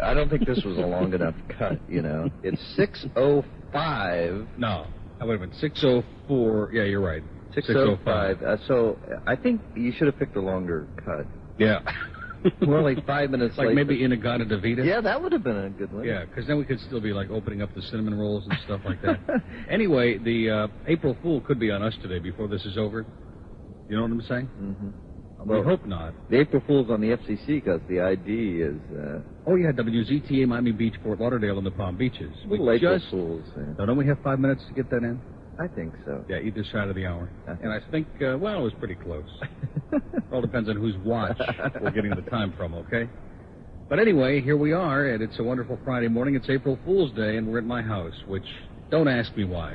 I don't think this was a long enough cut, you know. It's 6:05. No, that would have been 6:04. Yeah, you're right. 6:05. So I think you should have picked a longer cut. Yeah. We're only 5 minutes late. Like maybe Inagata Davida? Yeah, that would have been a good one. Yeah, because then we could still be like opening up the cinnamon rolls and stuff like that. Anyway, the April Fool could be on us today before this is over. You know what I'm saying? Mm-hmm. We hope not. The April Fool's on the FCC because the ID is... Oh, yeah, WZTA, Miami Beach, Fort Lauderdale, and the Palm Beaches. April Fool's. Now, don't we have 5 minutes to get that in? I think so. Yeah, either side of the hour. And I think, well, it was pretty close. All depends on whose watch we're getting the time from, okay? But anyway, here we are, and it's a wonderful Friday morning. It's April Fool's Day, and we're at my house, which... Don't ask me why.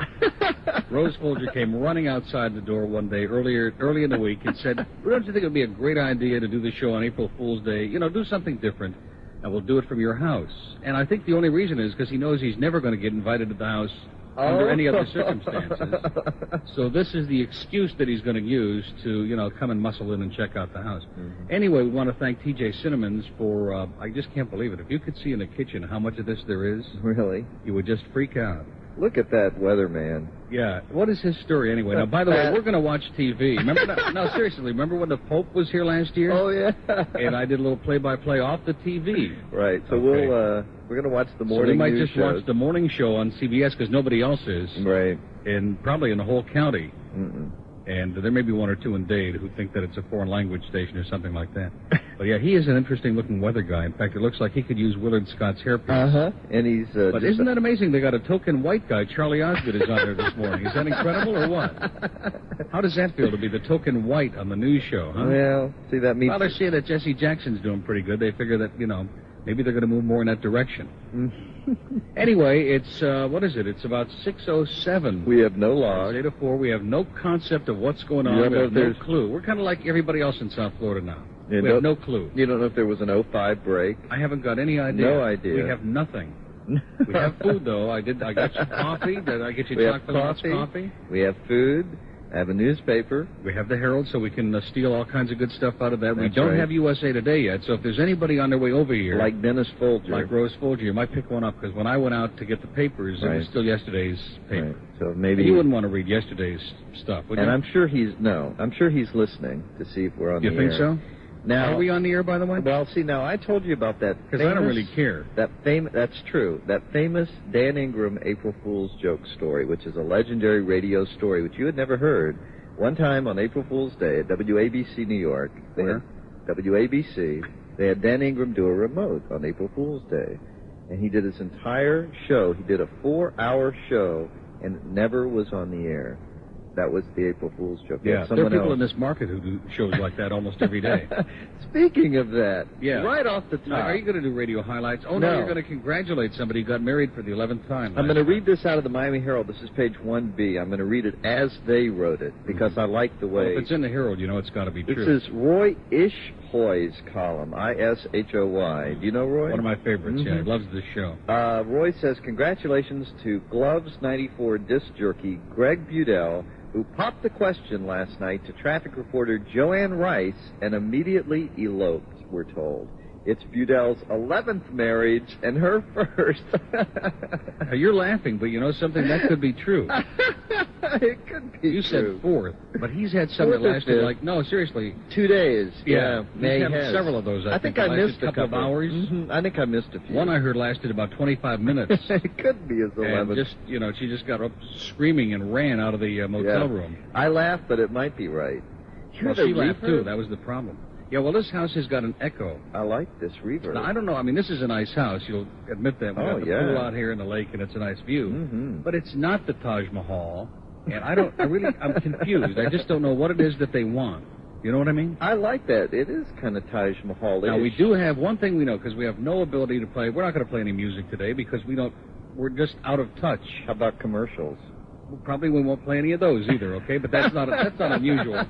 Rose Folger came running outside the door one day early in the week and said, don't you think it would be a great idea to do the show on April Fool's Day? You know, do something different, and we'll do it from your house. And I think the only reason is because he knows he's never going to get invited to the house under any other circumstances. So this is the excuse that he's going to use to, you know, come and muscle in and check out the house. Mm-hmm. Anyway, we want to thank T.J. Cinnamons for, I just can't believe it. If you could see in the kitchen how much of this there is. Really? You would just freak out. Look at that weatherman. Yeah. What is his story anyway? Now, by the way, we're going to watch TV. Remember? No, seriously. Remember when the Pope was here last year? Oh, yeah. And I did a little play-by-play off the TV. Right. So okay. we're going to watch the morning news. So we might news just watch the morning show on CBS because nobody else is. Right. And probably in the whole county. Mm-mm. And there may be one or two in Dade who think that it's a foreign language station or something like that. But yeah, he is an interesting-looking weather guy. In fact, it looks like he could use Willard Scott's hairpiece. Uh-huh. And he's... but isn't that amazing? They got a token white guy. Charlie Osgood is on there this morning. Is that incredible or what? How does that feel to be the token white on the news show, huh? Well, see, that means... Well, they see that Jesse Jackson's doing pretty good. They figure that, you know, maybe they're going to move more in that direction. Anyway, it's, what is it? It's about 6:07. We have no log. 8:04. We have no concept of what's going on. We have no clue. We're kind of like everybody else in South Florida now. We have no clue. You don't know if there was an 05 break? I haven't got any idea. No idea. We have nothing. We have food, though. I got you coffee. Did I get you chocolate coffee? We have food. I have a newspaper. We have the Herald, so we can steal all kinds of good stuff out of that. We don't have USA Today yet, so if there's anybody on their way over here... Like Dennis Folger. Like Rose Folger, you might pick one up, because when I went out to get the papers, it was still yesterday's paper. Right. So maybe... You wouldn't want to read yesterday's stuff, would you? And I'm sure he's listening to see if we're on the air. You think so? Now, are we on the air, by the way? Well, see, now, I told you about that because I don't really care. That's true. That famous Dan Ingram April Fool's joke story, which is a legendary radio story, which you had never heard. One time on April Fool's Day at WABC New York, WABC, they had Dan Ingram do a remote on April Fool's Day. And he did his entire show. He did a 4-hour show, and it never was on the air. That was the April Fool's joke. Yeah, there are people in this market who do shows like that almost every day. Speaking of that, right off the top. Are you going to do radio highlights? Oh, no, you're going to congratulate somebody who got married for the 11th time. I'm going to read this out of the Miami Herald. This is page 1B. I'm going to read it as they wrote it because I like the way... Well, if it's in the Herald, you know it's got to be true. This is Roy Ishoy's column, I-S-H-O-Y. Do you know Roy? One of my favorites, yeah. He loves this show. Roy says, congratulations to Gloves 94 disc jockey Greg Budell, who popped the question last night to traffic reporter Joanne Rice and immediately eloped, we're told. It's Budell's 11th marriage and her first. Now, you're laughing, but you know something? That could be true. It could be true. You said fourth, but he's had some that lasted like, no, seriously. 2 days. Yeah. He's had several of those, I think I missed a couple of hours. Mm-hmm. I think I missed a few. One I heard lasted about 25 minutes. It could be his 11th. And just, you know, she just got up screaming and ran out of the motel room. I laughed, but it might be right. Well, she laughed, too. That was the problem. Yeah, well, this house has got an echo. I like this reverb. Now, I don't know. I mean, this is a nice house. You'll admit that. We got the pool out here in the lake, and it's a nice view. Mm-hmm. But it's not the Taj Mahal, and I'm confused. I just don't know what it is that they want. You know what I mean? I like that. It is kind of Taj Mahal-ish. Now, we do have one thing we know, because we have no ability to play. We're not going to play any music today, because we're just out of touch. How about commercials? Well, probably we won't play any of those either, okay? But that's not unusual.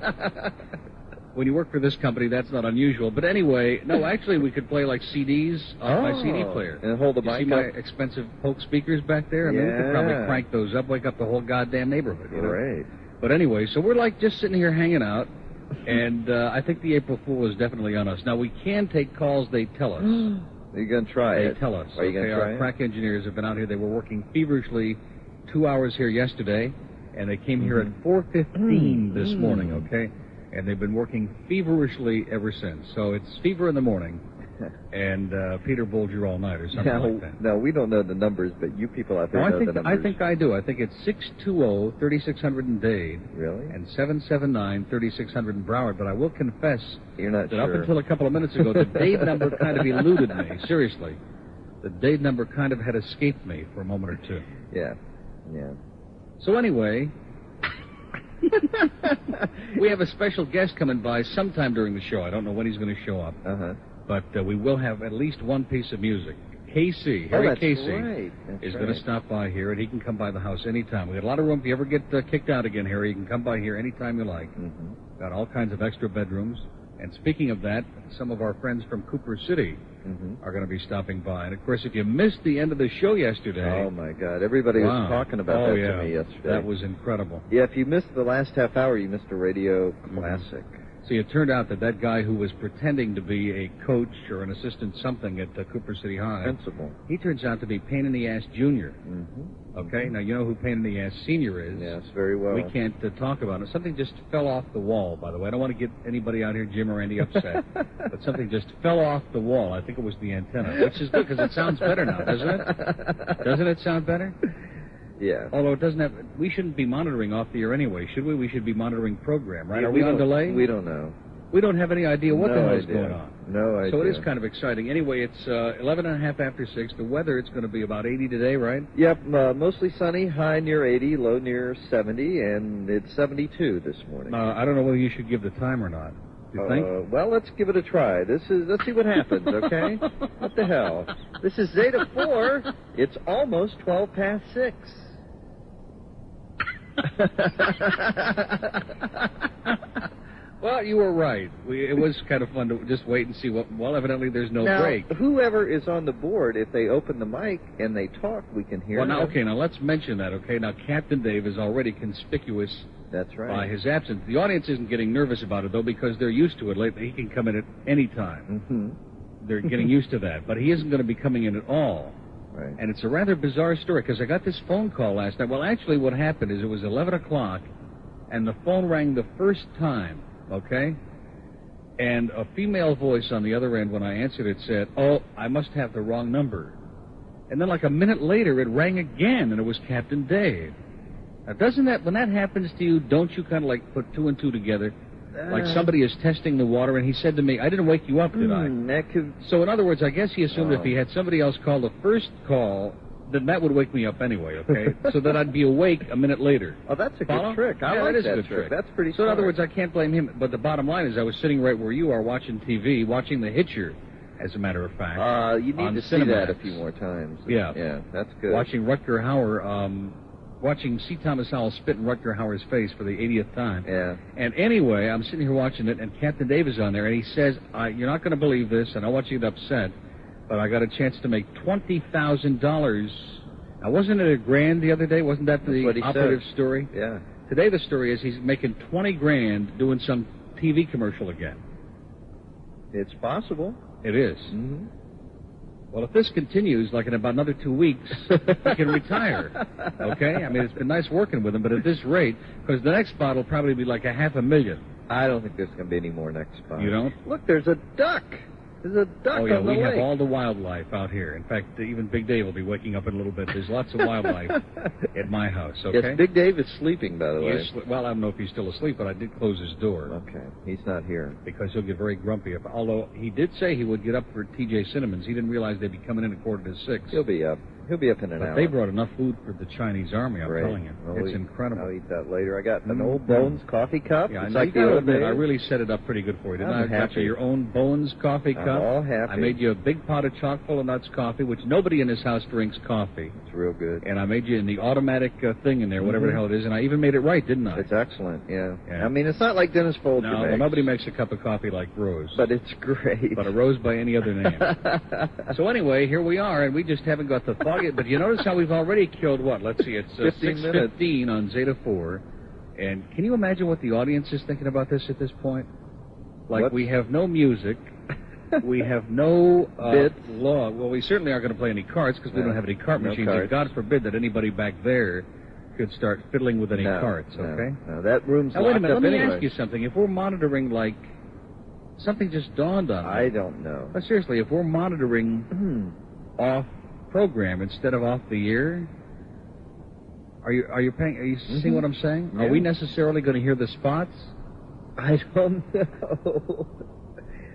When you work for this company, that's not unusual. But anyway, no, actually, we could play like CDs off my CD player. And hold the mic up. See my expensive Polk speakers back there? I mean, we could probably crank those up, wake up the whole goddamn neighborhood. You know? Great. But anyway, so we're like just sitting here hanging out, and I think the April Fool is definitely on us. Now, we can take calls, they tell us. Are you going to try it? They tell us. Are you going to try Our crack engineers have been out here. They were working feverishly 2 hours here yesterday, and they came here at 4:15 this morning, okay? And they've been working feverishly ever since. So it's fever in the morning, and Peter Bolger all night or something like that. No, we don't know the numbers, but you people out there know the numbers. I think I do. I think it's 620-3600 in Dade. Really? And 779-3600 in Broward. But I will confess You're not that sure. up until a couple of minutes ago, the Dade number kind of eluded me. Seriously. The Dade number kind of had escaped me for a moment or two. Yeah. So anyway, we have a special guest coming by sometime during the show. I don't know when he's going to show up. But we will have at least one piece of music. Casey, Harry Casey, is going to stop by here, and he can come by the house anytime. We got a lot of room. If you ever get kicked out again, Harry, you can come by here anytime you like. Got all kinds of extra bedrooms. And speaking of that, some of our friends from Cooper City are going to be stopping by. And, of course, if you missed the end of the show yesterday... Oh, my God. Everybody was talking about that to me yesterday. That was incredible. Yeah, if you missed the last half hour, you missed a radio classic. See, it turned out that guy who was pretending to be a coach or an assistant something at Cooper City High... Principal. He turns out to be Pain in the Ass Junior. Okay? Now, you know who Pain in the Ass Senior is. Yes, very well. We can't talk about it. Something just fell off the wall, by the way. I don't want to get anybody out here, Jim or Andy, upset. But something just fell off the wall. I think it was the antenna, which is good because it sounds better now, doesn't it? Doesn't it sound better? Yeah. Although it doesn't have... We shouldn't be monitoring off the air anyway, should we? We should be monitoring program, right? Are we on delay? We don't know. We don't have any idea what the hell is going on. No idea. So it is kind of exciting. Anyway, it's 11 and a half after 6. The weather, it's going to be about 80 today, right? Yep, mostly sunny, high near 80, low near 70, and it's 72 this morning. I don't know whether you should give the time or not. Do you think? Well, let's give it a try. Let's see what happens, okay? What the hell? This is Zeta 4. It's almost 12 past 6. Well, you were right. It was kind of fun to just wait and see what... Well, evidently there's no break. Whoever is on the board, if they open the mic and they talk, we can hear them. Now let's mention that, okay? Now, Captain Dave is already conspicuous... That's right. By his absence. The audience isn't getting nervous about it, though, because they're used to it. Lately, he can come in at any time. They're getting used to that. But he isn't going to be coming in at all. Right. And it's a rather bizarre story, because I got this phone call last night. Well, actually, what happened is it was 11 o'clock, and the phone rang the first time. Okay? And a female voice on the other end, when I answered it, said, "Oh, I must have the wrong number." And then like a minute later, it rang again, and it was Captain Dave. Now, doesn't that, when that happens to you, don't you kind of like put two and two together? Like somebody is testing the water, and he said to me, "I didn't wake you up, did I?" So in other words, I guess he assumed if he had somebody else call the first call, then that would wake me up anyway, okay? So that I'd be awake a minute later. Oh, that's a good trick. I like that trick. That's pretty So in other words, I can't blame him. But the bottom line is I was sitting right where you are watching TV, watching The Hitcher, as a matter of fact. You need to see that a few more times. Yeah, that's good. Watching Rutger Hauer, watching C. Thomas Howell spit in Rutger Hauer's face for the 80th time. Yeah. And anyway, I'm sitting here watching it, and Captain Dave is on there, and he says, "You're not going to believe this, and I want you to get upset, but I got a chance to make $20,000. Now, wasn't it $1,000 the other day? Wasn't that the operative story? Yeah. Today the story is he's making $20,000 doing some TV commercial again. It's possible. It is. Mm-hmm. Well, if this continues, like in about another 2 weeks, he can retire. Okay? I mean, it's been nice working with him, but at this rate, because the next spot will probably be like $500,000. I don't think there's going to be any more next spot. You don't? Look, there's a duck. There's a duck on the lake. We have all the wildlife out here. In fact, even Big Dave will be waking up in a little bit. There's lots of wildlife at my house, okay? Yes, Big Dave is sleeping, by the way. Well, I don't know if he's still asleep, but I did close his door. Okay, he's not here. Because he'll get very grumpy. Although he did say he would get up for T.J. Cinnamons. He didn't realize they'd be coming in at 5:45. He'll be up. He'll be up in an hour. They brought enough food for the Chinese army, I'm telling you. It's incredible. I'll eat that later. I got an old Bones coffee cup. Yeah, I really set it up pretty good for you. Didn't I? Got you your own Bones coffee cup. I'm all happy. I made you a big pot of chock full of nuts coffee, which nobody in this house drinks coffee. It's real good. And I made you in the automatic thing in there, whatever the hell it is, and I even made it right, didn't I? It's excellent, yeah. I mean, it's not like Dennis Folger makes. Well, nobody makes a cup of coffee like Rose. But it's great. But a Rose by any other name. So anyway, here we are, and we just haven't got the fog yet. But you notice how we've already killed, what? Let's see, it's 6:15 on Zeta 4. And can you imagine what the audience is thinking about this at this point? Like, we have no music, We have no Bits? law. Well, we certainly aren't going to play any cards because we don't have any card No machines. cards. And God forbid that anybody back there could start fiddling with any cards, okay? No, that room's Now, wait a locked minute. up Let me anyway. ask you something. If we're monitoring, like, something just dawned on me. I don't know. But seriously, if we're monitoring off program instead of off the air, are you seeing what I'm saying? Yeah. Are we necessarily going to hear the spots? I don't know.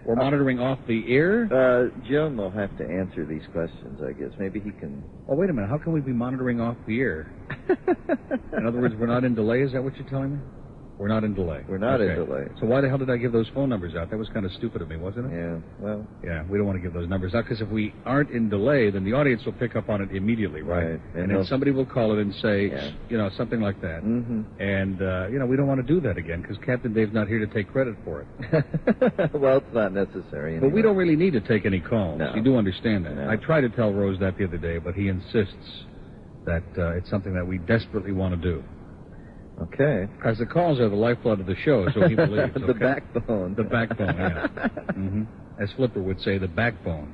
We're monitoring off the air? Jim will have to answer these questions, I guess. Maybe he can... Oh, wait a minute. How can we be monitoring off the air? In other words, we're not in delay? Is that what you're telling me? We're not in delay. We're not in delay. So why the hell did I give those phone numbers out? That was kind of stupid of me, wasn't it? Yeah, well... Yeah, we don't want to give those numbers out because if we aren't in delay, then the audience will pick up on it immediately, right? And then somebody will call it and say, you know, something like that. Mm-hmm. And, you know, we don't want to do that again because Captain Dave's not here to take credit for it. Well, it's not necessary anyway. But we don't really need to take any calls. No. You do understand that. No. I tried to tell Rose that the other day, but he insists that it's something that we desperately want to do. Okay. Because the calls are the lifeblood of the show, so he believes. The backbone. The backbone, yeah. As Flipper would say, the backbone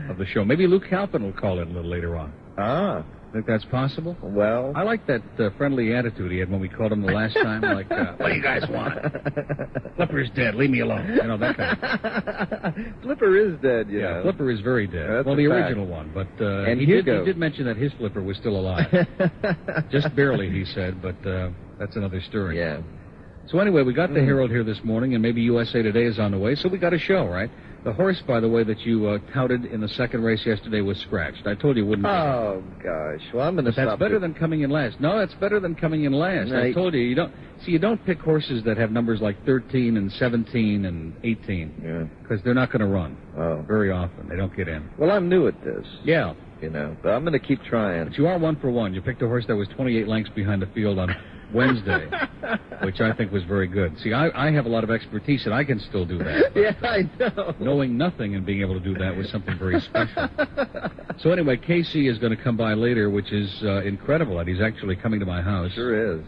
of the show. Maybe Luke Halpin will call in a little later on. Ah. Think that's possible? Well... I like that friendly attitude he had when we called him the last time. Like, what do you guys want? Flipper's dead. Leave me alone. You know, that kind of thing. Flipper is dead, you know. Flipper is very dead. That's well, the a fact. original one. But and he Hugo. did mention that his Flipper was still alive. Just barely, he said, but that's another story. Yeah. So anyway, we got the Herald here this morning, and maybe USA Today is on the way, so we got a show, right? The horse, by the way, that you touted in the second race yesterday was scratched. I told you it wouldn't be. Oh, gosh. Well, I'm going to stop. That's better than coming in last. No, that's better than coming in last. Right. I told you, you don't pick horses that have numbers like 13 and 17 and 18. Yeah. Because they're not going to run. Oh. Very often. They don't get in. Well, I'm new at this. Yeah. You know, but I'm going to keep trying. But you are 1 for 1. You picked a horse that was 28 lengths behind the field on Wednesday, which I think was very good. See, I have a lot of expertise, and I can still do that. Yeah, I know. Knowing nothing and being able to do that was something very special. So anyway, Casey is going to come by later, which is incredible that he's actually coming to my house. Sure is.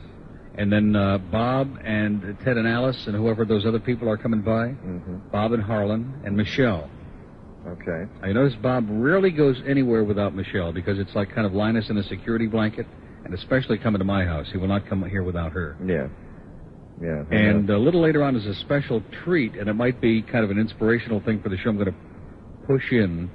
And then Bob and Ted and Alice and whoever those other people are coming by. Mm-hmm. Bob and Harlan and Michelle. Okay. I notice Bob rarely goes anywhere without Michelle because it's like kind of Linus in a security blanket, and especially coming to my house. He will not come here without her. Yeah. Yeah. And a little later on is a special treat, and it might be kind of an inspirational thing for the show. I'm going to push in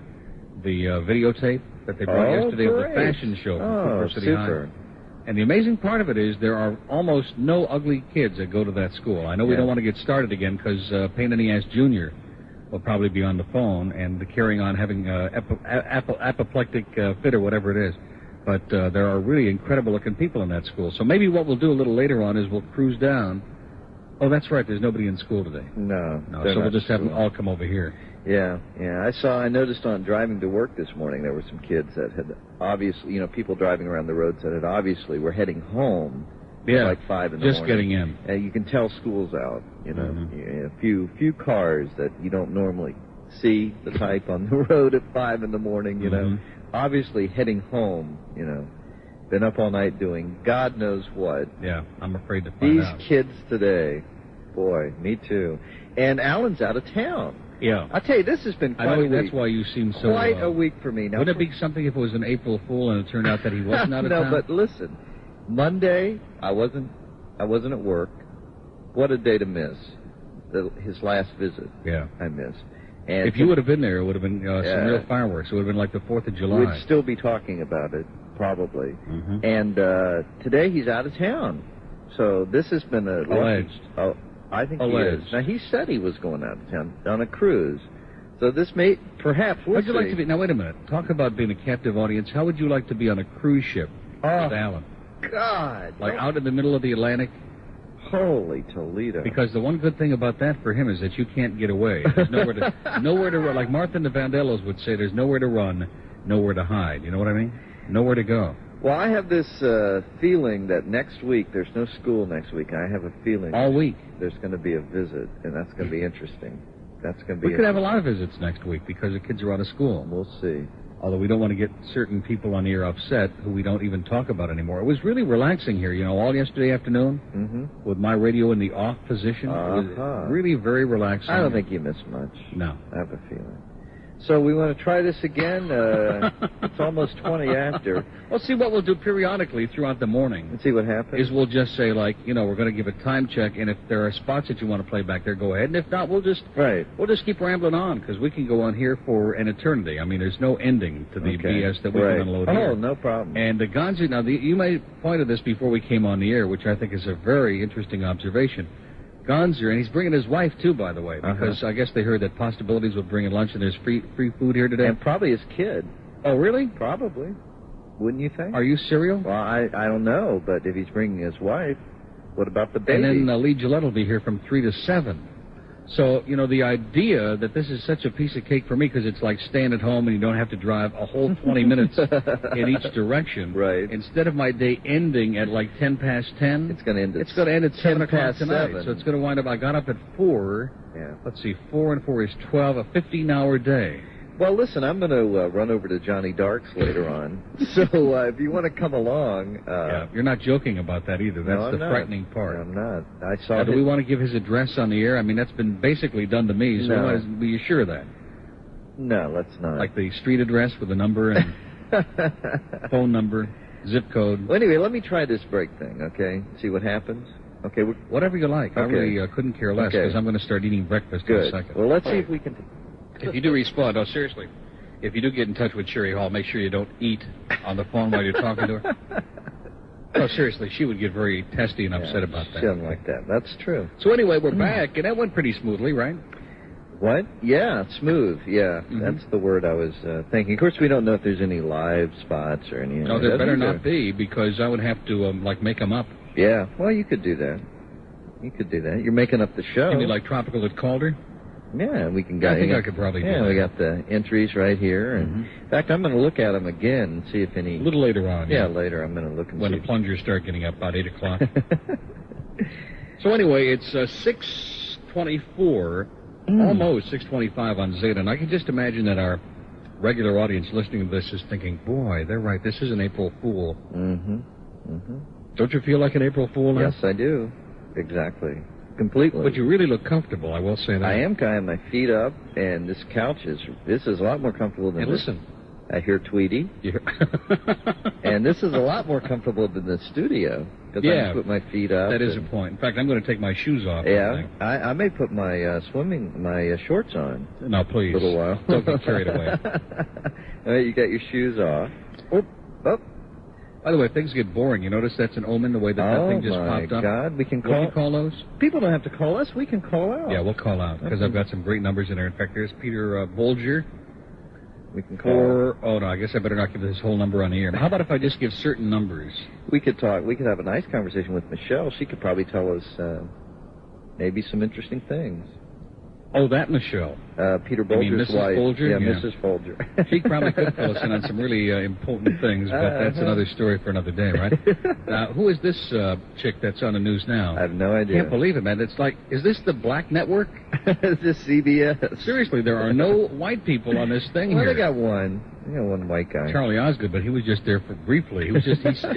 the videotape that they brought yesterday of the fashion show from Cooper City super. High. And the amazing part of it is there are almost no ugly kids that go to that school. I know we don't want to get started again because Pain in the Ass Jr. will probably be on the phone and carrying on having apoplectic fit or whatever it is. But there are really incredible-looking people in that school. So maybe what we'll do a little later on is we'll cruise down. Oh, that's right. There's nobody in school today. No. So we'll just have them all come over here. Yeah, yeah. I noticed on driving to work this morning there were some kids that had obviously, people driving around the roads that had obviously were heading home. Yeah, like 5 in the morning. just getting in. And you can tell school's out. Mm-hmm. A few cars that you don't normally see the type on the road at 5 in the morning. Obviously heading home. Been up all night doing God knows what. Yeah, I'm afraid to find out. These kids today, boy, me too. And Alan's out of town. Yeah. I tell you, this has been quite a week. That's why you seem so... Quite a week for me. Now, wouldn't it be something if it was an April Fool and it turned out that he wasn't out of town? No, but listen. Monday, I wasn't at work. What a day to miss. His last visit. Yeah. I missed. And if you would have been there, it would have been some real fireworks. It would have been like the 4th of July. We'd still be talking about it, probably. Mm-hmm. And today he's out of town. So this has been a... Alleged. Oh, I think Alleged. he is. Now, he said he was going out of town on a cruise. So this may... Perhaps we'll How'd you like to be... Now, wait a minute. Talk about being a captive audience. How would you like to be on a cruise ship with Alan? God. Like out in the middle of the Atlantic? Holy Toledo. Because the one good thing about that for him is that you can't get away. There's nowhere to run. Like Martha and the Vandellos would say, there's nowhere to run, nowhere to hide. You know what I mean? Nowhere to go. Well, I have this feeling that next week, there's no school next week. I have a feeling... All week. There's going to be a visit, and that's going to be interesting. That's going to be... We could have a lot of visits next week because the kids are out of school. We'll see. although we don't want to get certain people on the air upset who we don't even talk about anymore. It was really relaxing here, all yesterday afternoon with my radio in the off position. It was really very relaxing. I don't think you missed much. No. I have a feeling. So we want to try this again? It's almost 20 after. Well, see, what we'll do periodically throughout the morning. And see what happens? Is we'll just say, we're going to give a time check, and if there are spots that you want to play back there, go ahead. And if not, we'll just keep rambling on, because we can go on here for an eternity. I mean, there's no ending to the BS that we can unload here. Oh, no problem. And the Gonzo, now, you made a point of this before we came on the air, which I think is a very interesting observation. Gonzer, and he's bringing his wife, too, by the way, because I guess they heard that Possibilities would bring a lunch, and there's free food here today. And probably his kid. Oh, really? Probably. Wouldn't you think? Are you serial? Well, I don't know, but if he's bringing his wife, what about the baby? And then Lee Gillette will be here from 3 to 7. So, the idea that this is such a piece of cake for me, because it's like staying at home and you don't have to drive a whole 20 minutes in each direction. Right. Instead of my day ending at 10 past 10, it's going to end at 7 o'clock tonight. 7. So it's going to wind up, I got up at 4. Yeah. Let's see, 4 and 4 is 12, a 15-hour day. Well, listen, I'm going to run over to Johnny Dark's later on. So if you want to come along... yeah, you're not joking about that either. That's the frightening part. No, I'm not. I saw do we want to give his address on the air? I mean, that's been basically done to me, so why be you sure of that? No, let's not. Like the street address with the number and phone number, zip code. Well, anyway, let me try this break thing, okay? See what happens? Okay. Whatever you like. Okay. I really couldn't care less, because I'm going to start eating breakfast in a second. Well, let's see if we can... If you do respond, seriously, if you do get in touch with Sherry Hall, make sure you don't eat on the phone while you're talking to her. Oh, seriously, she would get very testy and upset about that. She doesn't like that. That's true. So anyway, we're back, and that went pretty smoothly, right? What? Yeah, smooth. Yeah, that's the word I was thinking. Of course, we don't know if there's any live spots or anything. No, there better not be, because I would have to, make them up. Yeah, well, you could do that. You're making up the show. You mean like Tropical at Calder? Yeah, we can. I think I could probably do that. Yeah, we got the entries right here. And in fact, I'm going to look at them again and see if any... A little later on. Yeah, later I'm going to look and when see. When the plungers start getting up about 8 o'clock. So anyway, it's 6:24, almost 6:25 on Zeta, and I can just imagine that our regular audience listening to this is thinking, boy, they're right, this is an April Fool. Don't you feel like an April Fool now? Yes, I do. Exactly. Completely. But you really look comfortable, I will say that. I am kind of, my feet up, and this couch this is a lot more comfortable than this. Listen. I hear Tweety. And this is a lot more comfortable than the studio, because I can put my feet up. That is a point. In fact, I'm going to take my shoes off. Yeah, I may put my my shorts on. No, please. A little while. Don't get carried away. All right, you got your shoes off. Oh. By the way, things get boring. You notice that's an omen, the way that thing just popped up? Oh, my God. We can call... Will you call those? People don't have to call us. We can call out. Yeah, we'll call out, because I've got some great numbers in there. In fact, there's Peter Bolger. We can call. Oh, no, I guess I better not give this whole number on the air. How about if I just give certain numbers? We could talk. We could have a nice conversation with Michelle. She could probably tell us maybe some interesting things. Oh, that Michelle. Peter Bolger's wife. Bolger? Yeah, Mrs. Bolger. She probably could fill us in on some really important things, but that's another story for another day, right? Who is this chick that's on the news now? I have no idea. I can't believe it, man. It's like, is this the Black Network? Is this CBS? Seriously, there are no white people on this thing here. Well, they got one. They got one white guy. Charlie Osgood, but he was just there for briefly. He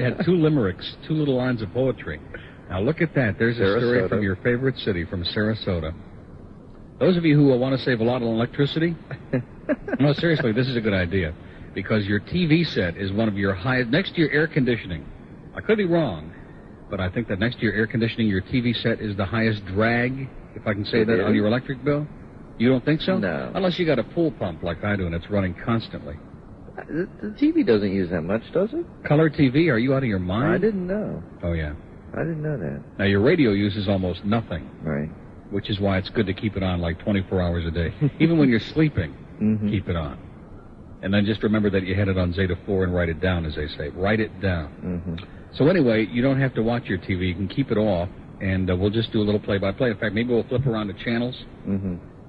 had 2 limericks, 2 little lines of poetry. Now, look at that. There's a story from your favorite city, from Sarasota. Those of you who want to save a lot on electricity, no, seriously, this is a good idea, because your TV set is one of your highest, next to your air conditioning. I could be wrong, but I think that next to your air conditioning, your TV set is the highest drag, if I can say that, on your electric bill. You don't think so? No. Unless you got a pool pump like I do, and it's running constantly. The TV doesn't use that much, does it? Color TV? Are you out of your mind? I didn't know. Oh, yeah. I didn't know that. Now, your radio uses almost nothing. Right. Which is why it's good to keep it on like 24 hours a day. Even when you're sleeping, keep it on. And then just remember that you had it on Zeta 4 and write it down, as they say. Write it down. So anyway, you don't have to watch your TV. You can keep it off, and we'll just do a little play-by-play. In fact, maybe we'll flip around the channels.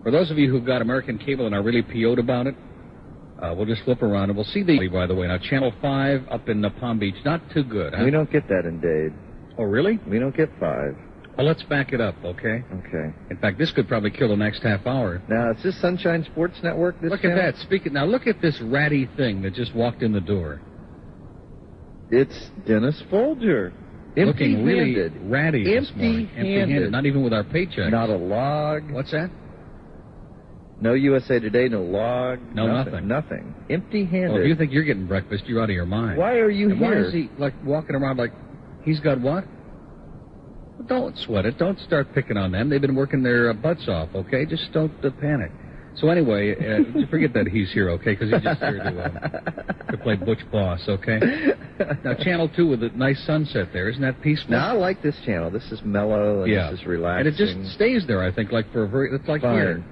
For those of you who've got American cable and are really PO'd about it, we'll just flip around, and we'll see the... By the way, now, Channel 5 up in Palm Beach, not too good, huh? We don't get that in Dade. Oh, really? We don't get 5. Well, let's back it up, okay? Okay. In fact, this could probably kill the next half hour. Now, is this Sunshine Sports Network? This Look channel? at that. Now, look at this ratty thing that just walked in the door. It's Dennis Folger. Looking really Empty-handed. ratty this morning. Empty-handed. Not even with our paychecks. Not a log. What's that? No USA Today, no log. No, nothing. Nothing. Empty-handed. Well, if you think you're getting breakfast, you're out of your mind. Why are you and here? Why is he, like, walking around like he's got what? Well, don't sweat it. Don't start picking on them. They've been working their butts off, okay? Just don't panic. So anyway, forget that he's here, okay? Because he's just here to play Butch Boss, okay? Now, Channel 2 with a nice sunset there. Isn't that peaceful? Now, I like this channel. This is mellow and this is relaxing. And it just stays there, I think, like it's like Fine. here.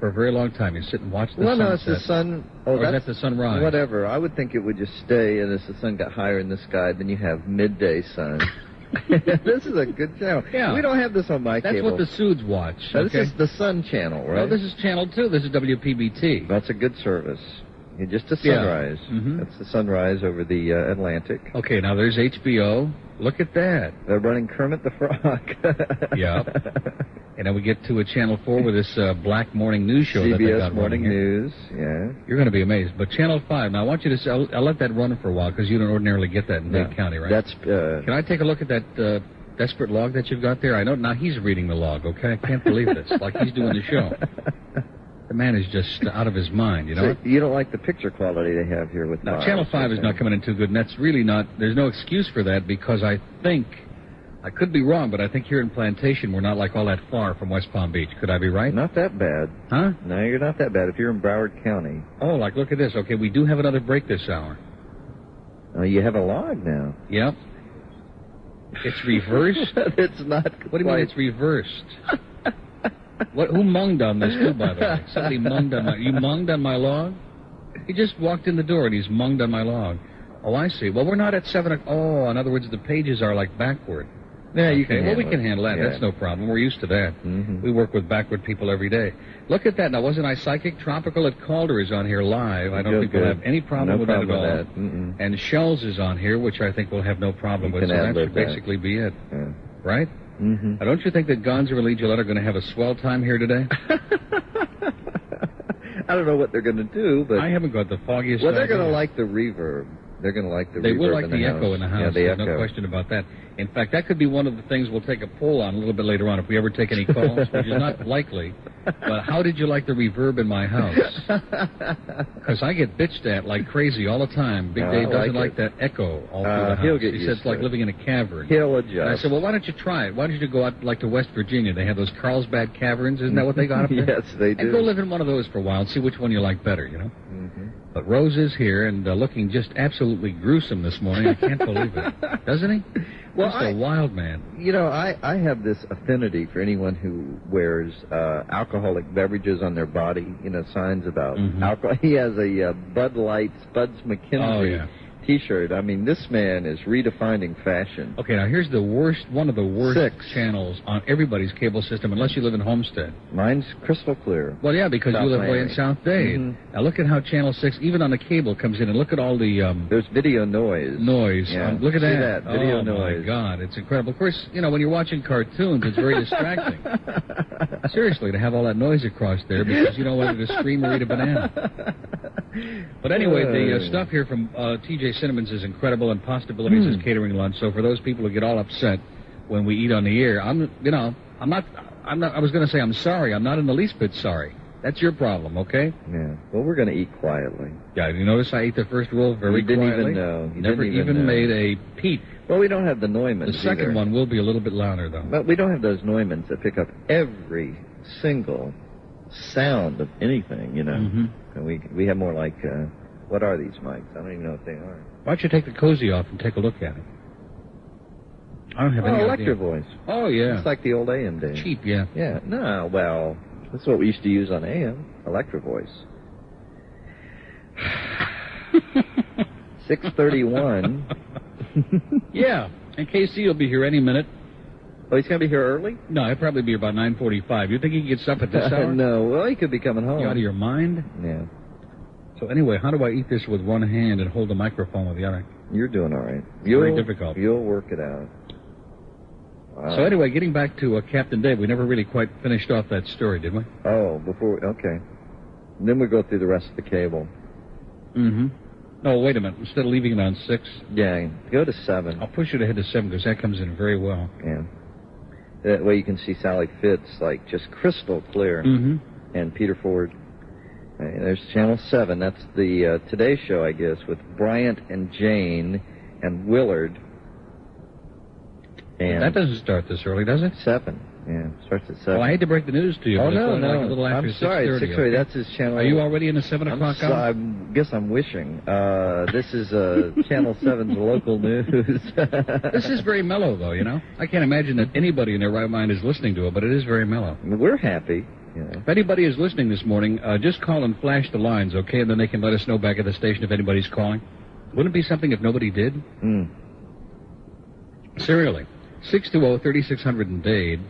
For a very long time. You sit and watch the sunset. Well, no, it's the sun. Oh, or is that the sunrise? Whatever. I would think it would just stay, and as the sun got higher in the sky, then you have midday sun. This is a good channel. Yeah. We don't have this on my cable. That's what the Suds watch. Now, okay? This is the Sun channel, right? No, this is Channel 2. This is WPBT. That's a good service. Just a sunrise. Yeah. Mm-hmm. That's the sunrise over the Atlantic. Okay, now there's HBO. Look at that. They're running Kermit the Frog. Yeah. And then we get to a Channel 4 with this black morning news show that they CBS got Morning running News, yeah. You're going to be amazed. But Channel 5, now I want you to I'll let that run for a while because you don't ordinarily get that in Dade County, right? That's, Can I take a look at that desperate log that you've got there? I know now he's reading the log, okay? I can't believe this. Like he's doing the show. The man is just out of his mind, you know? So you don't like the picture quality they have here with Now, Miles, Channel 5 is not coming in too good, and that's really not, there's no excuse for that because I think, I could be wrong, but I think here in Plantation we're not like all that far from West Palm Beach. Could I be right? Not that bad. Huh? No, you're not that bad if you're in Broward County. Oh, like look at this. Okay, we do have another break this hour. Oh, you have a log now. Yep. It's reversed? It's not What do you mean it's reversed? Who munged on this, too, by the way? Somebody munged on you munged on my log? He just walked in the door and he's munged on my log. Oh, I see. Well, we're not at 7 o'clock. Oh, in other words, the pages are like backward. Yeah, you can Well, we can handle that. Yeah. That's no problem. We're used to that. Mm-hmm. We work with backward people every day. Look at that. Now, wasn't I psychic? Tropical at Calder is on here live. I don't think we'll have any problem with that at all. And Shells is on here, which I think we'll have no problem with. So that should basically be it. Yeah. Right? Mm-hmm. Now, don't you think that Gonzo and Lee Gillette are going to have a swell time here today? I don't know what they're going to do, but... I haven't got the foggiest Well, they're going to idea. like the reverb. They're going to like the reverb. They will like in the house. echo in the house. Yeah, the There's echo. no question about that. In fact, that could be one of the things we'll take a poll on a little bit later on if we ever take any calls, which is not likely. But how did you like the reverb in my house? Because I get bitched at like crazy all the time. Big Dave doesn't like that echo all through the house. He'll get he used says it's like to living in a cavern. He'll adjust. And I said, well, why don't you try it? Why don't you go out like to West Virginia? They have those Carlsbad Caverns. Isn't that what they got up there? Yes, they do. And go live in one of those for a while and see which one you like better, you know? Mm-hmm. But Rose is here and looking just absolutely gruesome this morning. I can't believe it. Doesn't he? Well, just a wild man. You know, I have this affinity for anyone who wears alcoholic beverages on their body, you know, signs about alcohol. He has a Bud Light, Spuds McKenzie T-shirt. I mean, this man is redefining fashion. Okay, now here's the worst, one of the worst channels on everybody's cable system, unless you live in Homestead. Mine's crystal clear. Well, yeah, because South you live Miami. way in South Dade. Now look at how Channel 6, even on the cable, comes in, and look at all the... There's video noise. Yeah. Look at See that. Video oh, noise. my God, it's incredible. Of course, you know, when you're watching cartoons, it's very distracting. Seriously, to have all that noise across there because you don't want to scream or eat a banana. But anyway, the stuff here from T.J. Cinnamons is incredible, and Possibilities is catering lunch. So for those people who get all upset when we eat on the air, I was going to say I'm sorry. I'm not in the least bit sorry. That's your problem, okay? Yeah. Well, we're going to eat quietly. Yeah, you notice I ate the first roll very You didn't quietly? even know. You Never didn't even know. made a peep. Well, we don't have the Neumanns The second either. one will be a little bit louder, though. But we don't have those Neumanns that pick up every single sound of anything, you know. And we have more like, what are these mics? I don't even know what they are. Why don't you take the cozy off and take a look at it? I don't have any idea. Electro voice. Oh, yeah. It's like the old AM days. Cheap, yeah. Yeah. No, well, that's what we used to use on AM. Electro voice. 6:31. Yeah. And KC will be here any minute. Oh, he's going to be here early? No, he'll probably be here about 9:45. You think he gets up at this hour? No. Well, he could be coming home. You out of your mind? Yeah. So anyway, how do I eat this with one hand and hold the microphone with the other? You're doing all right. Very difficult. You'll work it out. Wow. So anyway, getting back to Captain Dave, we never really quite finished off that story, did we? Oh, okay. And then we go through the rest of the cable. Mm-hmm. Oh, wait a minute. Instead of leaving it on 6? Yeah, go to 7. I'll push it ahead to 7 because that comes in very well. Yeah. That way you can see Sally Fitz, like, just crystal clear. Mm-hmm. And Peter Ford. There's Channel 7. That's the Today Show, I guess, with Bryant and Jane and Willard. And that doesn't start this early, does it? 7. Yeah, starts at 7. Well, I hate to break the news to you, Oh, but no, it's no. like a little after I'm sorry, 6:30. 6:30. That's his channel. Are you already in the 7 o'clock hour? I guess I'm wishing. This is Channel 7's local news. This is very mellow, though, you know? I can't imagine that anybody in their right mind is listening to it, but it is very mellow. We're happy. Yeah. If anybody is listening this morning, just call and flash the lines, okay? And then they can let us know back at the station if anybody's calling. Wouldn't it be something if nobody did? Seriously. 620-3600 in Dade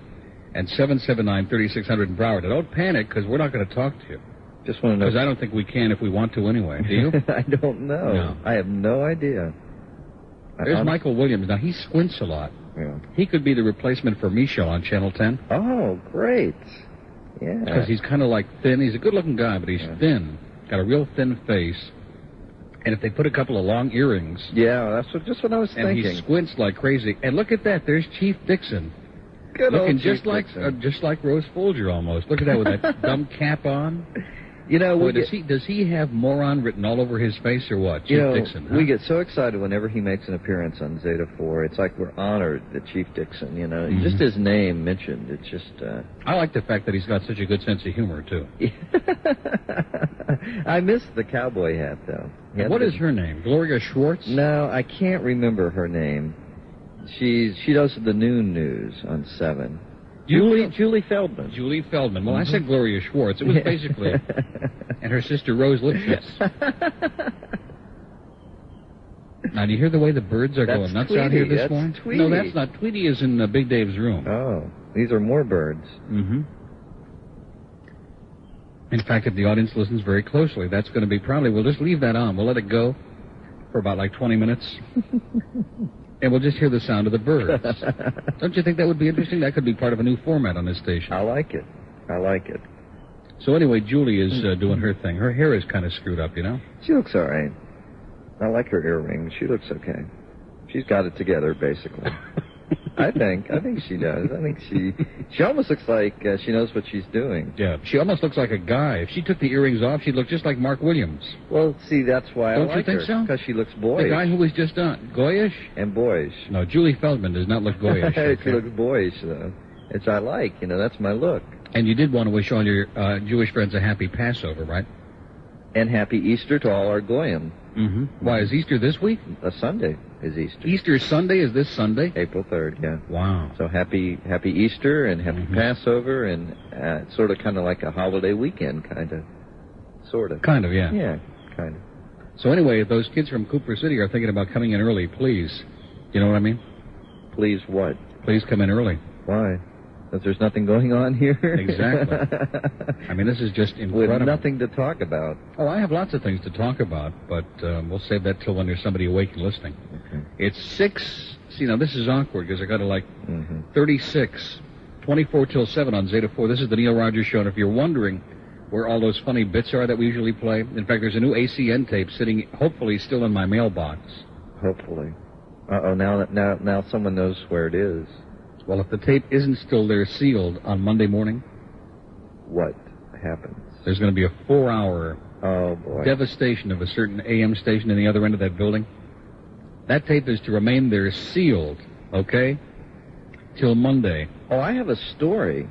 and 779-3600 in Broward. Now, don't panic, because we're not going to talk to you. Just want to know. Because I don't think we can if we want to anyway. Do you? I don't know. No. I have no idea. There's Michael Williams. Now, he squints a lot. Yeah. He could be the replacement for Michel on Channel 10. Oh, great. Yeah. Because he's kind of like thin. He's a good-looking guy, but he's thin. Got a real thin face. And if they put a couple of long earrings... Yeah, that's just what I was thinking. And he squints like crazy. And look at that. There's Chief Dixon. Good looking old Chief Dixon. Just like Rose Folger almost. Look at that with that dumb cap on. You know, boy, does he have moron written all over his face or what? Chief Dixon, huh? We get so excited whenever he makes an appearance on Zeta 4. It's like we're honored that Chief Dixon, you know. Just his name mentioned. It's just... I like the fact that he's got such a good sense of humor, too. I miss the cowboy hat, though. What is her name? Gloria Schwartz? No, I can't remember her name. She does the noon news on 7. Julie Feldman. Julie Feldman. Well, I said Gloria Schwartz. It was basically... and her sister Rose Lipschitz. Now, do you hear the way the birds are going nuts out here this morning? Tweety. No, that's not. Tweety is in Big Dave's room. Oh, these are more birds. Mm-hmm. In fact, if the audience listens very closely, that's going to be probably... We'll just leave that on. We'll let it go for about like 20 minutes. And we'll just hear the sound of the birds. Don't you think that would be interesting? That could be part of a new format on this station. I like it. So anyway, Julie is doing her thing. Her hair is kind of screwed up, you know? She looks all right. I like her earrings. She looks okay. She's got it together, basically. I think she does. I think she almost looks like she knows what she's doing. Yeah, she almost looks like a guy. If she took the earrings off, she'd look just like Mark Williams. Well, see, that's why Don't I like you think her. so? Because she looks boyish. The guy who was just on. Goyish? And boyish. No, Julie Feldman does not look goyish. She looks boyish, though. Which I like. You know, that's my look. And you did want to wish all your Jewish friends a happy Passover, right? And happy Easter to all our Goyim. Mm-hmm. Why, is Easter this week? Sunday is Easter. Easter Sunday is this Sunday? April 3rd, yeah. Wow. So happy Easter and happy Passover, and sort of kind of like a holiday weekend, kind of. Sort of. Kind of, yeah. Yeah, kind of. So anyway, if those kids from Cooper City are thinking about coming in early, please. You know what I mean? Please what? Please come in early. Why? Because there's nothing going on here? Exactly. I mean, this is just incredible. With nothing to talk about. Oh, I have lots of things to talk about, but we'll save that till when there's somebody awake and listening. Okay. It's 6... See, now this is awkward because I got to 36, 24 till 7 on Zeta 4. This is the Neil Rogers Show, and if you're wondering where all those funny bits are that we usually play, in fact, there's a new ACN tape sitting, hopefully, still in my mailbox. Hopefully. Uh-oh, now someone knows where it is. Well, if the tape isn't still there sealed on Monday morning... What happens? There's going to be a 4-hour devastation of a certain AM station in the other end of that building. That tape is to remain there sealed, okay, till Monday. Oh, I have a story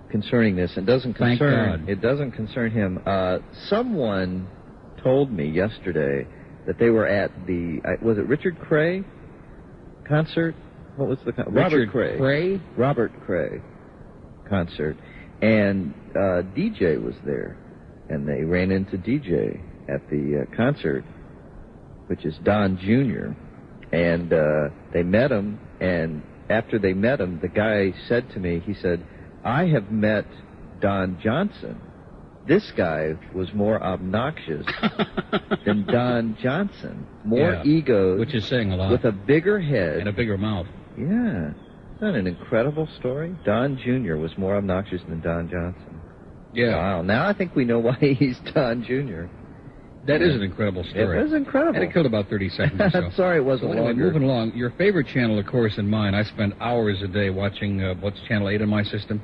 concerning this. It doesn't concern him. Someone told me yesterday that they were at the... was it Richard Cray concert? What was the Robert Cray? Robert Cray concert, and DJ was there, and they ran into DJ at the concert, which is Don Jr., and they met him, and after they met him, the guy said to me, he said, "I have met Don Johnson. This guy was more obnoxious than Don Johnson. More egos, which is saying a lot, with a bigger head and a bigger mouth." Yeah. Isn't that an incredible story? Don Jr. was more obnoxious than Don Johnson. Yeah. Wow. Now I think we know why he's Don Jr. That is an incredible story. It was incredible. And it killed about 30 seconds or so. I'm sorry it wasn't anyway, longer. moving along, your favorite channel, of course, and mine, I spend hours a day watching, what's Channel 8 in my system?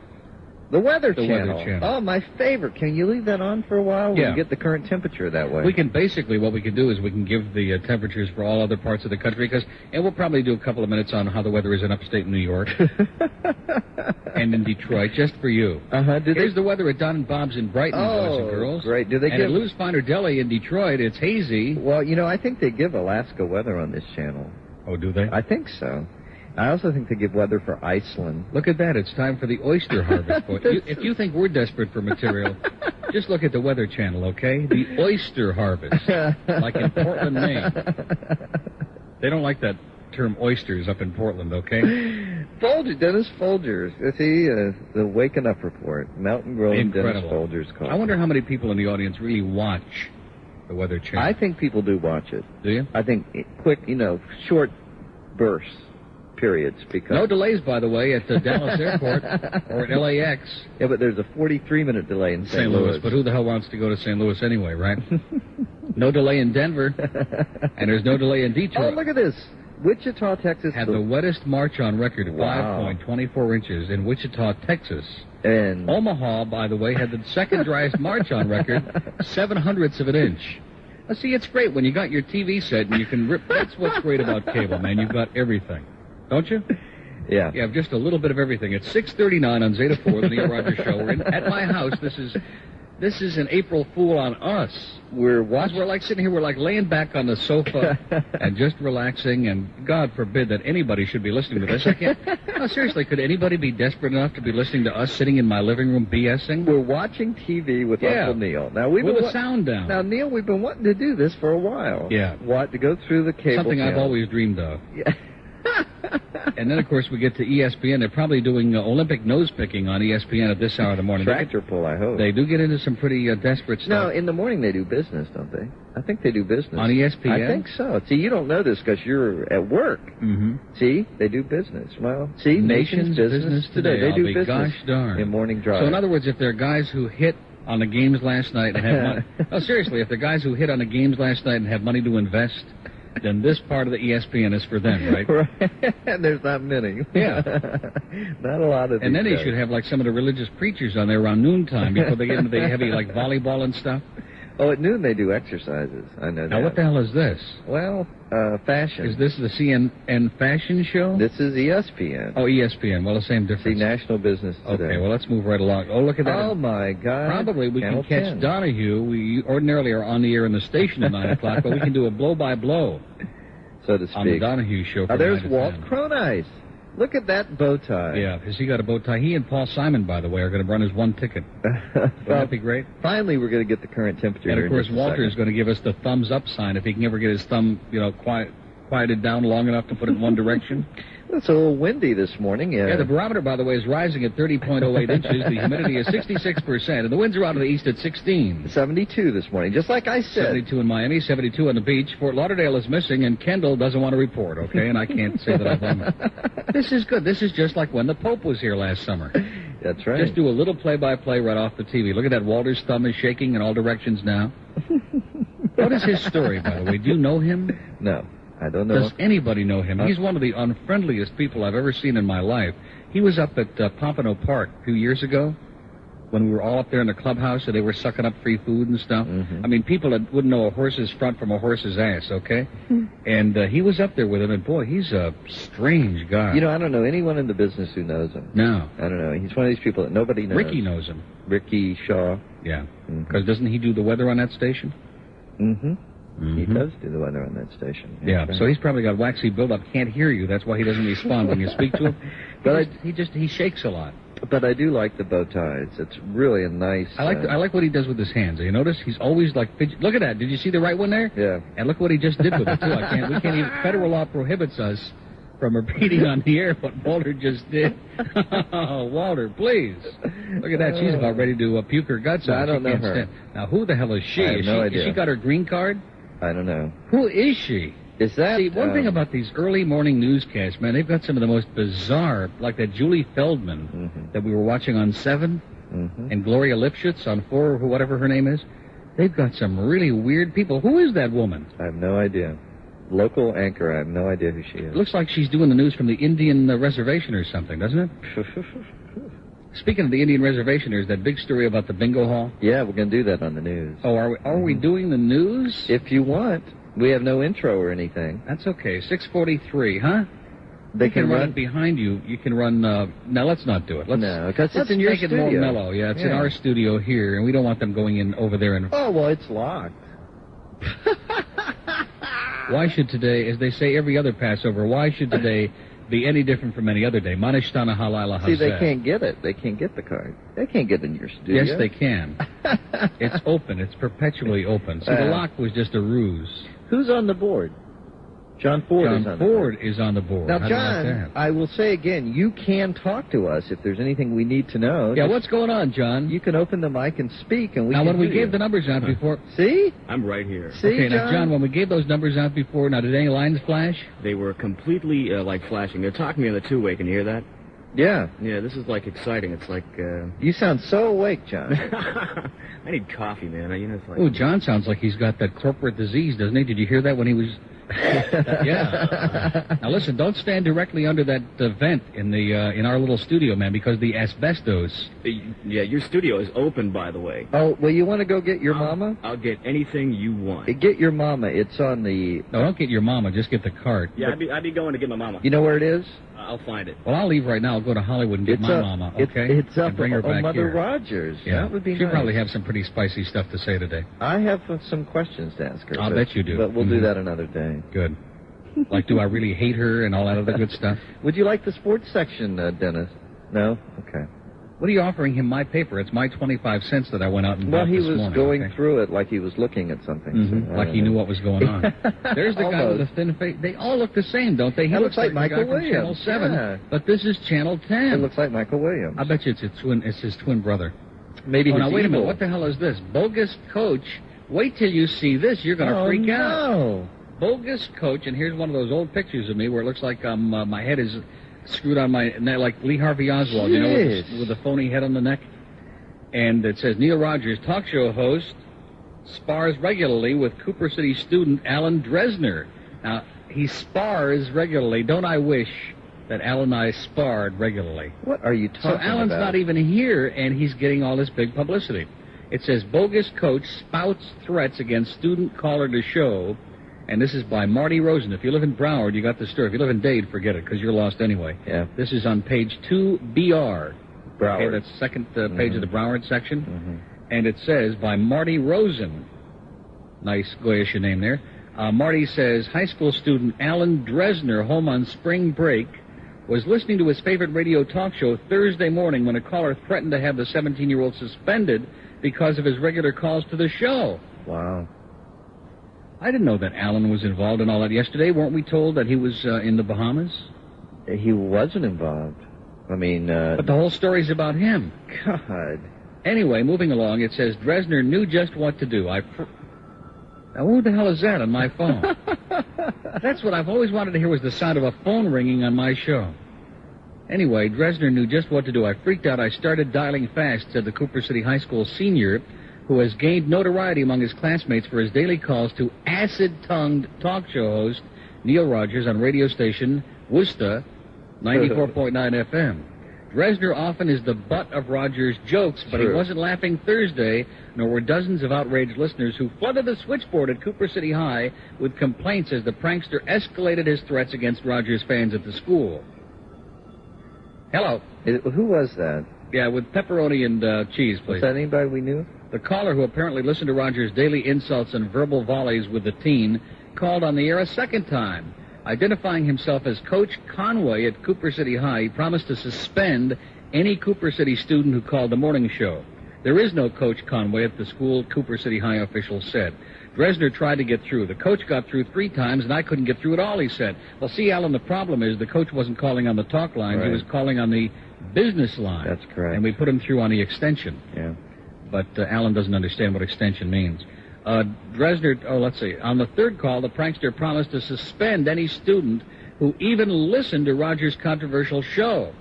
The Weather The Channel. Weather Channel. Oh, my favorite. Can you leave that on for a while? We Yeah. can get the current temperature that way. We can basically, what we can do is we can give the temperatures for all other parts of the country, and we'll probably do a couple of minutes on how the weather is in upstate New York and in Detroit, just for you. Here's the weather at Don and Bob's in Brighton, boys and girls. Great. Do they and give... at Lou's Finer Deli in Detroit, it's hazy. Well, you know, I think they give Alaska weather on this channel. Oh, do they? I think so. I also think they give weather for Iceland. Look at that. It's time for the oyster harvest. If you think we're desperate for material, just look at the Weather Channel, okay? The oyster harvest, like in Portland, Maine. They don't like that term oysters up in Portland, okay? Dennis Folger's. See, the Waking Up Report. Mountain growing Dennis Folger's call. I wonder how many people in the audience really watch the Weather Channel. I think people do watch it. Do you? I think quick, short bursts. Periods, because... No delays, by the way, at the Dallas Airport or at LAX. Yeah, but there's a 43-minute delay in St. Louis. But who the hell wants to go to St. Louis anyway, right? No delay in Denver, and there's no delay in Detroit. Oh, look at this. Wichita, Texas... Had the wettest March on record, 5.24 inches in Wichita, Texas. And Omaha, by the way, had the second driest March on record, 0.07 of an inch. Now, see, it's great when you got your TV set and you can rip... That's what's great about cable, man. You've got everything. Don't you? Yeah. You have just a little bit of everything. It's 6:39 on Zeta 4, the Neil Rogers Show. We're at my house. This is an April Fool on us. We're like sitting here. We're like laying back on the sofa and just relaxing. And God forbid that anybody should be listening to this. I can't. No, seriously, could anybody be desperate enough to be listening to us sitting in my living room BSing? We're watching TV with Uncle Neil. Now with the sound down. Now, Neil, we've been wanting to do this for a while. Yeah. To go through the cable. Something I've always dreamed of. Yeah. And then, of course, we get to ESPN. They're probably doing Olympic nose-picking on ESPN at this hour of the morning. Tractor pull, I hope. They do get into some pretty desperate stuff. No, in the morning they do business, don't they? I think they do business. On ESPN? I think so. See, you don't know this because you're at work. Mm-hmm. See, they do business. Well, see, Nation's Business Today. They do business. Gosh darn. In Morning Drive. So, in other words, if there are guys who hit on the games last night and have money... No, seriously, if there are guys who hit on the games last night and have money to invest... then this part of the ESPN is for them, right? Right. And there's not many. Yeah. Not a lot of And then he should have, like, some of the religious preachers on there around noontime before they get into the heavy, like, volleyball and stuff. Oh, at noon they do exercises. I know that. Now, what the hell is this? Well, fashion. Is this the CNN fashion show? This is ESPN. Oh, ESPN. Well, the same difference. See, National Business Today. Okay, well, let's move right along. Oh, look at that. Oh, my God. Probably we Channel can catch 10. Donahue. We ordinarily are on the air in the station at 9 o'clock, but we can do a blow-by-blow. So to speak. On the Donahue show. Now, there's Walt Cronice. Look at that bow tie. Yeah, has he got a bow tie? He and Paul Simon, by the way, are going to run as one ticket. Wouldn't that be great? Finally, we're going to get the current temperature. And, of course, Walter is going to give us the thumbs-up sign if he can ever get his thumb, quieted down long enough to put it in one direction. It's a little windy this morning. Yeah, the barometer, by the way, is rising at 30.08 inches. The humidity is 66%, and the winds are out of the east at 16. 72 this morning, just like I said. 72 in Miami, 72 on the beach. Fort Lauderdale is missing, and Kendall doesn't want to report, okay? And I can't say that I blame her. This is good. This is just like when the Pope was here last summer. That's right. Just do a little play-by-play right off the TV. Look at that. Walter's thumb is shaking in all directions now. What is his story, by the way? Do you know him? No. I don't know. Does anybody know him? He's one of the unfriendliest people I've ever seen in my life. He was up at Pompano Park a few years ago when we were all up there in the clubhouse and they were sucking up free food and stuff. Mm-hmm. I mean, people that wouldn't know a horse's front from a horse's ass, okay? And he was up there with him, and boy, he's a strange guy. I don't know anyone in the business who knows him. No. I don't know. He's one of these people that nobody knows. Ricky knows him. Ricky Shaw. Yeah. Because doesn't he do the weather on that station? Mm-hmm. He does do the weather on that station. Yeah, so he's probably got waxy buildup. Can't hear you. That's why he doesn't respond when you speak to him. But he shakes a lot. But I do like the bow ties. It's really a nice... I like what he does with his hands. You notice he's always like look at that. Did you see the right one there? Yeah. And look what he just did with it too. We can't even. Federal law prohibits us from repeating on the air what Walter just did. Oh, Walter, please. Look at that. She's about ready to puke her guts out. I don't know her. Now, who the hell is she? I have no idea. Has she got her green card? I don't know. Who is she? Is that... See, one thing about these early morning newscasts, man, they've got some of the most bizarre, like that Julie Feldman that we were watching on 7, and Gloria Lipschitz on 4, or whatever her name is. They've got some really weird people. Who is that woman? I have no idea. Local anchor, I have no idea who she is. It looks like she's doing the news from the Indian reservation or something, doesn't it? Speaking of the Indian reservation, there's that big story about the bingo hall. Yeah, we're going to do that on the news. Oh, are we doing the news? If you want. We have no intro or anything. That's okay. 6:43, huh? They can run it behind you. You can run... no, let's not do it. No, because it's in your studio. Let's make it more mellow. Yeah, it's in our studio here, and we don't want them going in over there and... Oh, well, it's locked. Why should today, as they say every other Passover, why should today be any different from any other day? Manishtana halala hazeh. See, they can't get it. They can't get the card. They can't get in your studio. Yes, they can. It's open. It's perpetually open. See, the lock was just a ruse. Who's on the board? John Ford is on the board. Now, John, I will say again, you can talk to us if there's anything we need to know. Yeah, what's going on, John? You can open the mic and speak, and when we gave the numbers out before... See? I'm right here. See, okay, John? Now, John, when we gave those numbers out before, now, did any lines flash? They were completely, flashing. They're talking to me on the two-way. Can you hear that? Yeah. Yeah, this is, exciting. It's like, You sound so awake, John. I need coffee, man. It's like... Oh, John sounds like he's got that corporate disease, doesn't he? Did you hear that when he was... Yeah. Now listen, don't stand directly under that vent in our little studio, man, because the asbestos. Yeah, your studio is open, by the way. Oh, well, you want to go get your mama? I'll get anything you want. Get your mama. It's on the... No, don't get your mama. Just get the cart. Yeah, I'd be going to get my mama. You know where it is? I'll find it. Well, I'll leave right now. I'll go to Hollywood and get my mama, okay? It's up and bring her back Mother here. Rogers. Yeah. That would be She'll nice. probably have some pretty spicy stuff to say today. I have some questions to ask her. I'll bet you do. But we'll do that another day. Good. Like, do I really hate her and all that other good stuff? Would you like the sports section, Dennis? No? Okay. What are you offering him my paper? It's my 25 cents that I went out and bought this morning. Well, he was going through it like he was looking at something. So, like he knew what was going on. There's the guy with the thin face. They all look the same, don't they? He looks like Michael Williams. Channel 7, yeah. But this is Channel 10. It looks like Michael Williams. I bet you it's his twin brother. Maybe now, wait a minute. What the hell is this? Bogus coach. Wait till you see this. You're going to freak out. Bogus coach, and here's one of those old pictures of me where it looks like my head is screwed on my neck, like Lee Harvey Oswald, you know, with the phony head on the neck. And it says, Neil Rogers, talk show host, spars regularly with Cooper City student Alan Dresner. Now, he spars regularly. Don't I wish that Alan and I sparred regularly? What are you talking about? So Alan's not even here, and he's getting all this big publicity. It says, bogus coach spouts threats against student caller to show. And this is by Marty Rosen. If you live in Broward, you got the story. If you live in Dade, forget it, because you're lost anyway. Yeah. This is on page 2BR. Broward. Okay, that's the second page of the Broward section. And it says, by Marty Rosen. Nice Goyish name there. Marty says, high school student Alan Dresner, home on spring break, was listening to his favorite radio talk show Thursday morning when a caller threatened to have the 17-year-old suspended because of his regular calls to the show. Wow. I didn't know that Alan was involved in all that yesterday. Weren't we told that he was in the Bahamas? He wasn't involved. I mean... But the whole story's about him. God. Anyway, moving along, it says, Dresner knew just what to do. Now, who the hell is that on my phone? That's what I've always wanted to hear, was the sound of a phone ringing on my show. Anyway, Dresner knew just what to do. I freaked out. I started dialing fast, said the Cooper City High School senior, who has gained notoriety among his classmates for his daily calls to acid-tongued talk show host Neil Rogers on radio station Worcester, 94.9 FM. Dresner often is the butt of Rogers' jokes, but he wasn't laughing Thursday, nor were dozens of outraged listeners who flooded the switchboard at Cooper City High with complaints as the prankster escalated his threats against Rogers fans at the school. Hello. Who was that? Yeah, with pepperoni and cheese, please. Was that anybody we knew? The caller, who apparently listened to Rogers' daily insults and verbal volleys with the teen, called on the air a second time. Identifying himself as Coach Conway at Cooper City High, he promised to suspend any Cooper City student who called the morning show. There is no Coach Conway at the school, Cooper City High officials said. Dresner tried to get through. The coach got through 3 times, and I couldn't get through at all, he said. Well, see, Alan, the problem is the coach wasn't calling on the talk line. Right. He was calling on the business line. That's correct. And we put him through on the extension. Yeah. But Alan doesn't understand what extension means. Dresner, let's see. On the third call, the prankster promised to suspend any student who even listened to Roger's controversial show.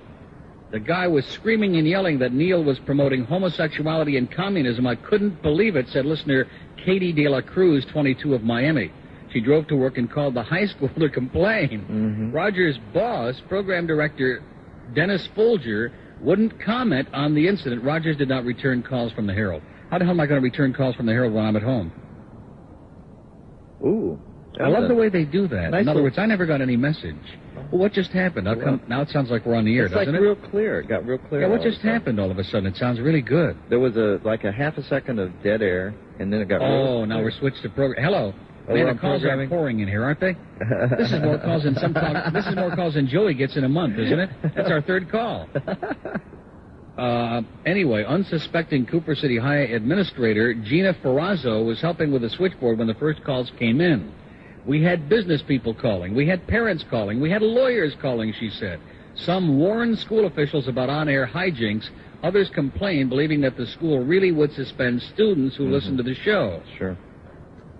The guy was screaming and yelling that Neil was promoting homosexuality and communism. I couldn't believe it, said listener Katie De La Cruz, 22 of Miami. She drove to work and called the high school to complain. Mm-hmm. Roger's boss, program director Dennis Folger, wouldn't comment on the incident. Rogers did not return calls from the Herald. How the hell am I going to return calls from the Herald when I'm at home? Ooh. I love the way they do that. Nice. In other words, I never got any message. Well, what just happened? Now it sounds like we're on the air, it's doesn't like it? real clear. It got real clear. Yeah, what just happened all of a sudden? It sounds really good. There was like a half a second of dead air, and then it got Oh, now we're switched to program. Hello. Man, the calls are pouring in here, aren't they? This is more calls than This is more calls than Joey gets in a month, isn't it? That's our third call. Anyway, unsuspecting Cooper City High administrator Gina Ferrazzo was helping with the switchboard when the first calls came in. We had business people calling. We had parents calling. We had lawyers calling, she said. Some warned school officials about on-air hijinks. Others complained, believing that the school really would suspend students who listened to the show. Sure.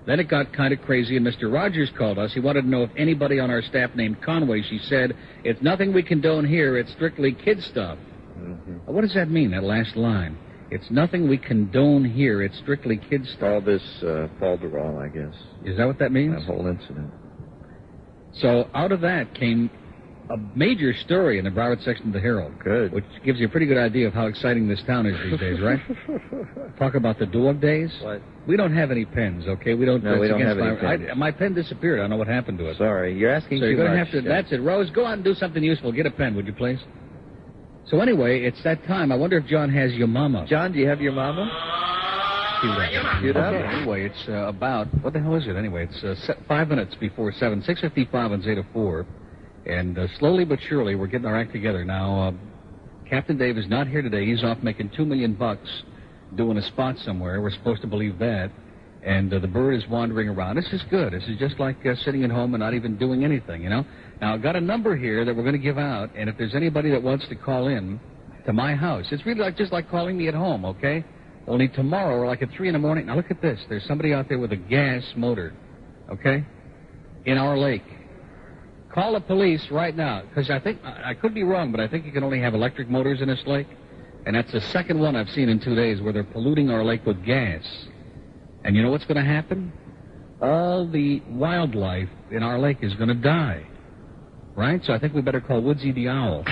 Then it got kind of crazy, and Mr. Rogers called us. He wanted to know if anybody on our staff named Conway. She said, "It's nothing we condone here. It's strictly kid stuff." Mm-hmm. What does that mean, that last line? It's nothing we condone here. It's strictly kid stuff. All this falderall, I guess. Is that what that means? That whole incident. So out of that came a major story in the Broward section of the Herald. Good. Which gives you a pretty good idea of how exciting this town is these days, right? Talk about the dog days. What? We don't have any pens, okay? We don't. No, we don't have any pens. My pen disappeared. I don't know what happened to it. Sorry, you're asking so too you're going to much. have to. That's it, Rose. Go out and do something useful. Get a pen, would you please? So anyway, it's that time. I wonder if John has your mama. John, do you have your mama? Cue that. Okay. Anyway, it's about, what the hell is it anyway? It's 5 minutes before 7, 6:55 on Zeta 4. And slowly but surely, we're getting our act together. Now, Captain Dave is not here today. He's off making $2 million doing a spot somewhere. We're supposed to believe that. And the bird is wandering around. This is good. This is just like sitting at home and not even doing anything, you know? Now, I've got a number here that we're going to give out, and if there's anybody that wants to call in to my house, it's really just like calling me at home, okay? Only tomorrow, or like at 3 in the morning. Now, look at this. There's somebody out there with a gas motor, okay, in our lake. Call the police right now, because I think, I could be wrong, but I think you can only have electric motors in this lake, and that's the second one I've seen in 2 days where they're polluting our lake with gas. And you know what's going to happen? All the wildlife in our lake is going to die. Right? So I think we better call Woodsy the Owl.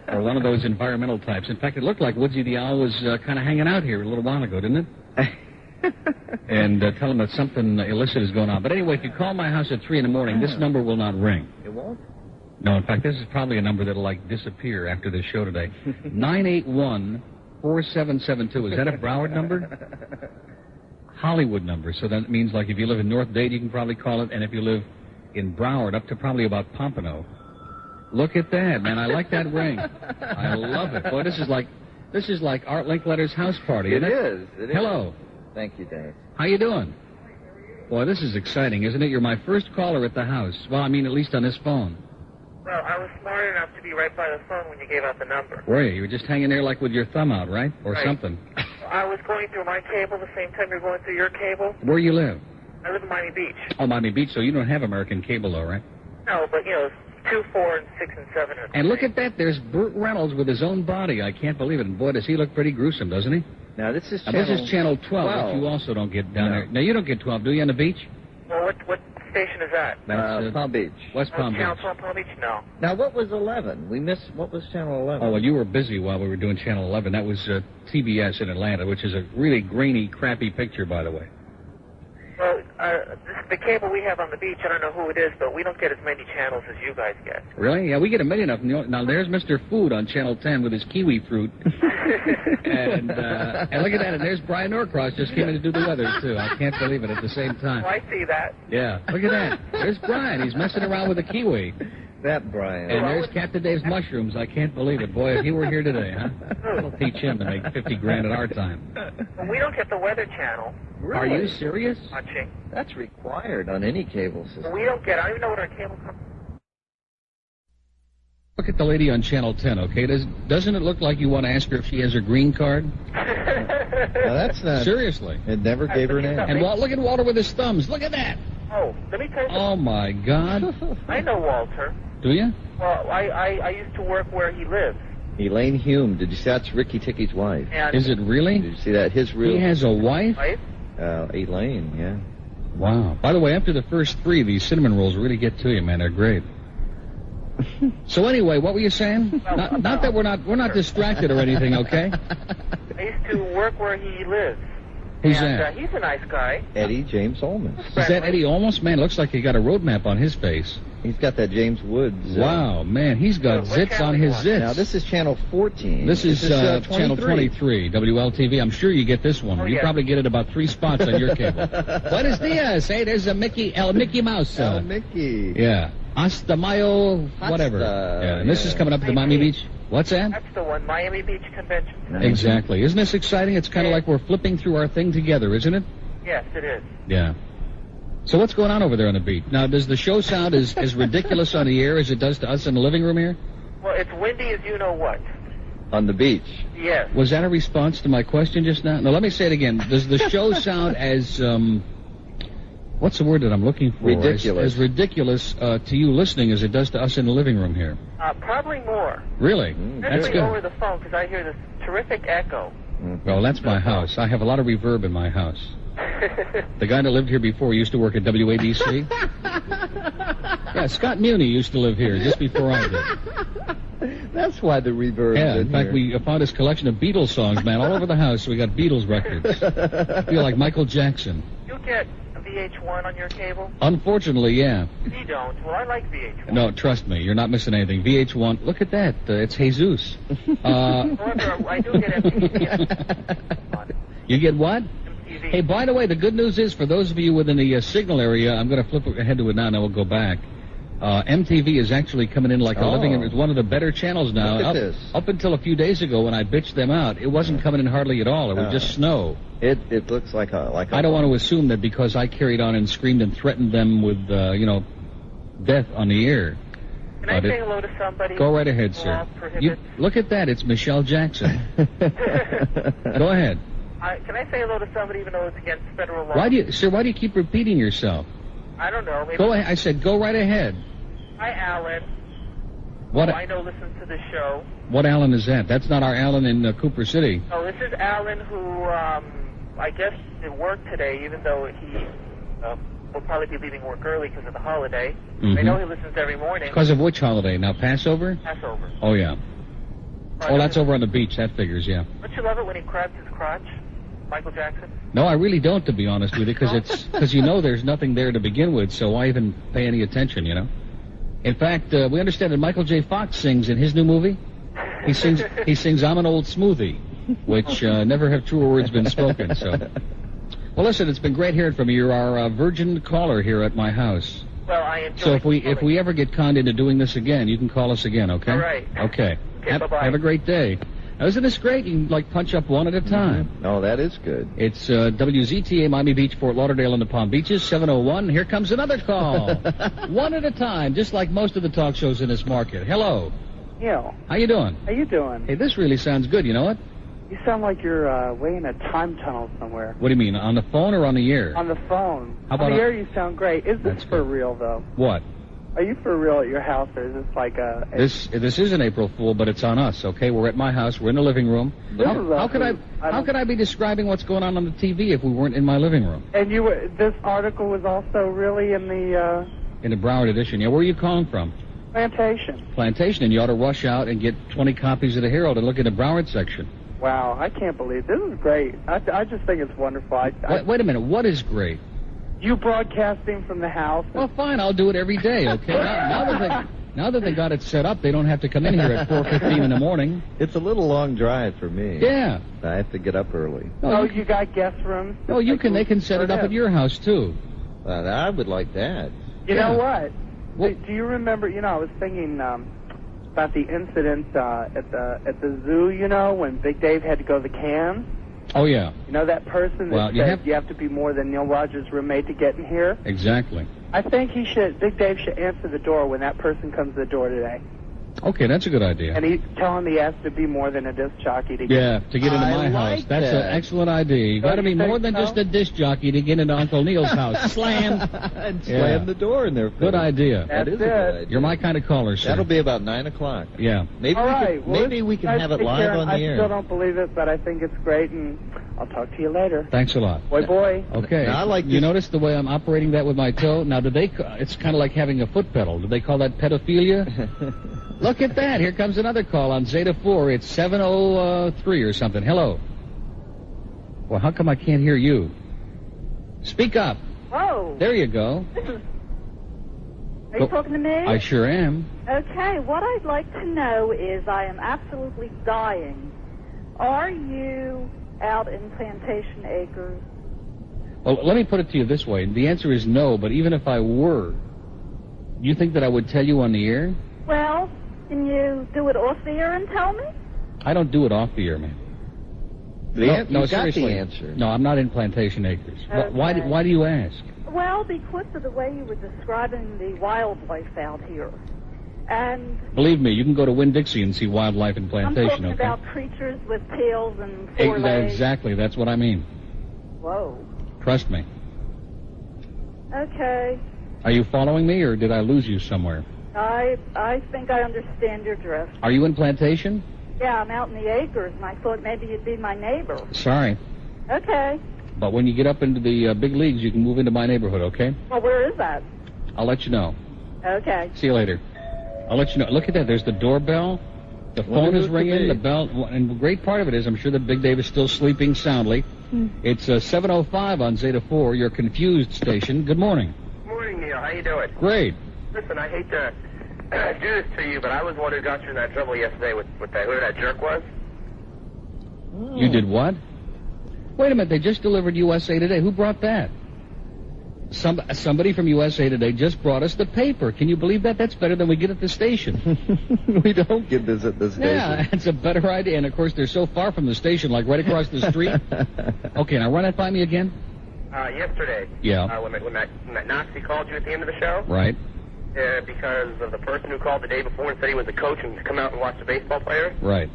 Or one of those environmental types. In fact, it looked like Woodsy the Owl was kind of hanging out here a little while ago, didn't it? And tell him that something illicit is going on. But anyway, if you call my house at 3 in the morning, this number will not ring. It won't? No, in fact, this is probably a number that'll, like, disappear after this show today. 981-4772. Is that a Broward number? Hollywood number. So that means, like, if you live in North Dade, you can probably call it. And if you live in Broward, up to probably about Pompano. Look at that, man. I like that ring. I love it. Boy, this is like Art Linkletter's house party, isn't it? It is. Hello. Thank you, Dave. How you doing? Boy, this is exciting, isn't it? You're my first caller at the house. Well, I mean, at least on this phone. Well, I was smart enough to be right by the phone when you gave out the number. Were you? You were just hanging there like with your thumb out, right? Or right. Something. I was going through my cable the same time you're going through your cable. Where you live? I live in Miami Beach. Oh, Miami Beach, so you don't have American cable, though, right? No, but, 2, 4, and 6, and 7. And look at that. There's Burt Reynolds with his own body. I can't believe it. And, boy, does he look pretty gruesome, doesn't he? Now, this is Channel 12, which you also don't get down there. No, you don't get 12, do you, on the beach? Well, what station is that? That's Palm Beach. West Palm Beach. Channel 12, Palm Beach? No. Now, what was 11? We missed, what was Channel 11? Oh, well, you were busy while we were doing Channel 11. That was TBS in Atlanta, which is a really grainy, crappy picture, by the way. Well, the cable we have on the beach, I don't know who it is, but we don't get as many channels as you guys get. Really? Yeah, we get a million of them. Now, there's Mr. Food on Channel 10 with his kiwi fruit. and look at that. And there's Brian Norcross just came in to do the weather, too. I can't believe it at the same time. Oh, I see that. Yeah, look at that. There's Brian. He's messing around with a kiwi. That Brian. And there's Captain Dave's mushrooms. I can't believe it. Boy, if he were here today, huh? It'll teach him to make 50 grand at our time. Well, we don't get the Weather Channel. Really? Are you serious? Watching. That's required on any cable system. We don't get it. I don't even know what our cable company Look at the lady on Channel 10, okay? Doesn't it look like you want to ask her if she has her green card? No, that's not... Seriously. It never gave her an answer. And look at Walter with his thumbs. Look at that. Oh, let me tell you. Oh, my God. I know Walter. Do you? Well, I used to work where he lives. Elaine Hume. Did you see that's Ricky Ticky's wife? And Is it really? Did you see that? His real... He has a wife? Elaine, yeah. Wow. By the way, after the first three, these cinnamon rolls really get to you, man. They're great. So anyway, what were you saying? Well, not that we're not distracted or anything, okay? I used to work where he lives. Who's and, that? He's a nice guy. Eddie James Olmos. Is that Eddie Olmos? Man, looks like he got a road map on his face. He's got that James Woods. Wow, man, he's got zits on his zits. Now, this is Channel 14. This is Channel 23, WLTV. I'm sure you get this one. You probably get it about 3 spots on your cable. Buenos dias. Hey, there's a Mickey Mouse. Mickey. Yeah. Hasta Mayo, whatever. Yeah, and this is coming up at the Miami Beach. What's that? That's the one, Miami Beach Convention. Exactly. Isn't this exciting? It's kind of like we're flipping through our thing together, isn't it? Yes, it is. Yeah. So what's going on over there on the beach? Now, does the show sound as ridiculous on the air as it does to us in the living room here? Well, it's windy as you know what. On the beach. Yes. Was that a response to my question just now? No, let me say it again. Does the show sound as, what's the word that I'm looking for? Ridiculous. As ridiculous to you listening as it does to us in the living room here? Probably more. Really? That's Especially good. over the phone, because I hear this terrific echo. Well, that's my house. I have a lot of reverb in my house. The guy that lived here before used to work at WABC. Yeah, Scott Muni used to live here just before I did. That's why the reverb Yeah, is in fact, we found his collection of Beatles songs, man, all over the house. We got Beatles records. I feel like Michael Jackson. You get a VH1 on your cable? Unfortunately, yeah. You don't. Well, I like VH1. No, trust me, you're not missing anything. VH1, look at that. It's Jesus. However, I do get MTV. You get what? MTV. Hey, by the way, the good news is for those of you within the signal area, I'm going to flip ahead to it now, and then we'll go back. MTV is actually coming in like a living. It's one of the better channels now. Look at this. Up until a few days ago when I bitched them out, it wasn't coming in hardly at all. It would just snow. It looks like a I don't want to assume that because I carried on and screamed and threatened them with, death on the air. Can I say hello to somebody? Go right ahead, sir. Look at that. It's Michelle Jackson. Go ahead. Can I say hello to somebody even though it's against federal law? Why do you keep repeating yourself? I don't know. Maybe. Go ahead. I said go right ahead. Hi, Alan. What? I know listens to the show. What Alan is that? That's not our Alan in Cooper City. Oh, this is Alan who, I guess, did work today, even though he will probably be leaving work early because of the holiday. I know he listens every morning. Because of which holiday? Now, Passover? Passover. Oh, yeah. Oh, that's over on the beach. That figures, yeah. Don't you love it when he grabs his crotch, Michael Jackson? No, I really don't, to be honest with you, because there's nothing there to begin with, so why even pay any attention, you know? In fact, we understand that Michael J. Fox sings in his new movie. He sings "I'm an old smoothie," which never have truer words been spoken. So, well, listen, it's been great hearing from you. You're our virgin caller here at my house. Well, I enjoy. So if we ever get conned into doing this again, you can call us again, okay? All right. Okay. Bye-bye. Have a great day. Now, isn't this great? You can punch up one at a time. Oh, that is good. It's WZTA Miami Beach, Fort Lauderdale, and the Palm Beaches, 701. Here comes another call. One at a time, just like most of the talk shows in this market. Hello. Yeah. How you doing? How you doing? Hey, this really sounds good. You know what? You sound like you're way in a time tunnel somewhere. What do you mean, on the phone or on the air? On the phone. How about on the air, you sound great. Is this for real, though? What? Are you for real at your house, or is this like a... This is an April Fool, but it's on us, okay? We're at my house. We're in the living room. How could I be describing what's going on the TV if we weren't in my living room? And this article was also really in the... In the Broward edition. Yeah, where are you calling from? Plantation. Plantation, and you ought to rush out and get 20 copies of the Herald and look at the Broward section. Wow, I can't believe this is great. I just think it's wonderful. Wait a minute, what is great? You broadcasting from the house. Well, fine, I'll do it every day, okay? Now that they got it set up, they don't have to come in here at 4:15 in the morning. It's a little long drive for me. Yeah. I have to get up early. Oh, you got guest rooms? Oh, they can set it up at your house, too. I would like that. You know what? Do you remember, I was thinking about the incident at the zoo, when Big Dave had to go to the cans? Oh, yeah. You know that person that said you have to be more than Neil Rogers' roommate to get in here? Exactly. I think Big Dave should answer the door when that person comes to the door today. Okay, that's a good idea. And tell him he has to be more than a disc jockey to get. Yeah, to get into my like house. That's an that. excellent idea. You got to be more than just a disc jockey to get into Uncle Neil's house. Slam. And slam the door in their face. Good idea. That is a good idea. You're my kind of caller, sir. That'll be about 9 o'clock. Yeah. Maybe All right. maybe we can have it live on the I air. still don't believe it, but I think it's great, and I'll talk to you later. Thanks a lot. Boy. Okay. Now, I like you this. notice the way I'm operating that with my toe? Now, it's kind of like having a foot pedal. Do they call that pedophilia? Look at that. Here comes another call on Zeta 4. It's 703 or something. Hello. Well, how come I can't hear you? Speak up. Oh. There you go. Are you talking to me? I sure am. Okay, what I'd like to know is I am absolutely dying. Are you out in Plantation Acres? Well, let me put it to you this way. The answer is no, but even if I were, you think that I would tell you on the air? Well, can you do it off the air and tell me? I don't do it off the air, man. You got seriously. the answer. No, I'm not in Plantation Acres. Okay. Why do you ask? Well, because of the way you were describing the wildlife out here. And Believe me, you can go to Winn-Dixie and see wildlife in I'm Plantation, talking okay? about creatures with tails and four legs. Exactly, that's what I mean. Whoa. Trust me. Okay. Are you following me, or did I lose you somewhere? I think I understand your drift. Are you in Plantation? Yeah, I'm out in the acres, and I thought maybe you'd be my neighbor. Sorry. Okay. But when you get up into the big leagues, you can move into my neighborhood, okay? Well, where is that? I'll let you know. Okay. See you later. I'll let you know. Look at that. There's the doorbell. The phone is ringing. The bell. And the great part of it is I'm sure that Big Dave is still sleeping soundly. It's 7:05 on Zeta 4, your confused station. Good morning. Good morning, Neil. How you doing? Great. Listen, I hate to do this to you, but I was the one who got you in that trouble yesterday with that, whoever that jerk was. You did what? Wait a minute. They just delivered USA Today. Who brought that? Somebody from USA Today just brought us the paper. Can you believe that? That's better than we get at the station. We don't get this at the station. Yeah, it's a better idea. And, of course, they're so far from the station, like right across the street. Okay, now run that by me again. Yesterday. Yeah. When that Nazi called you at the end of the show. Right. Because of the person who called the day before and said he was a coach and to come out and watch the baseball players. Right.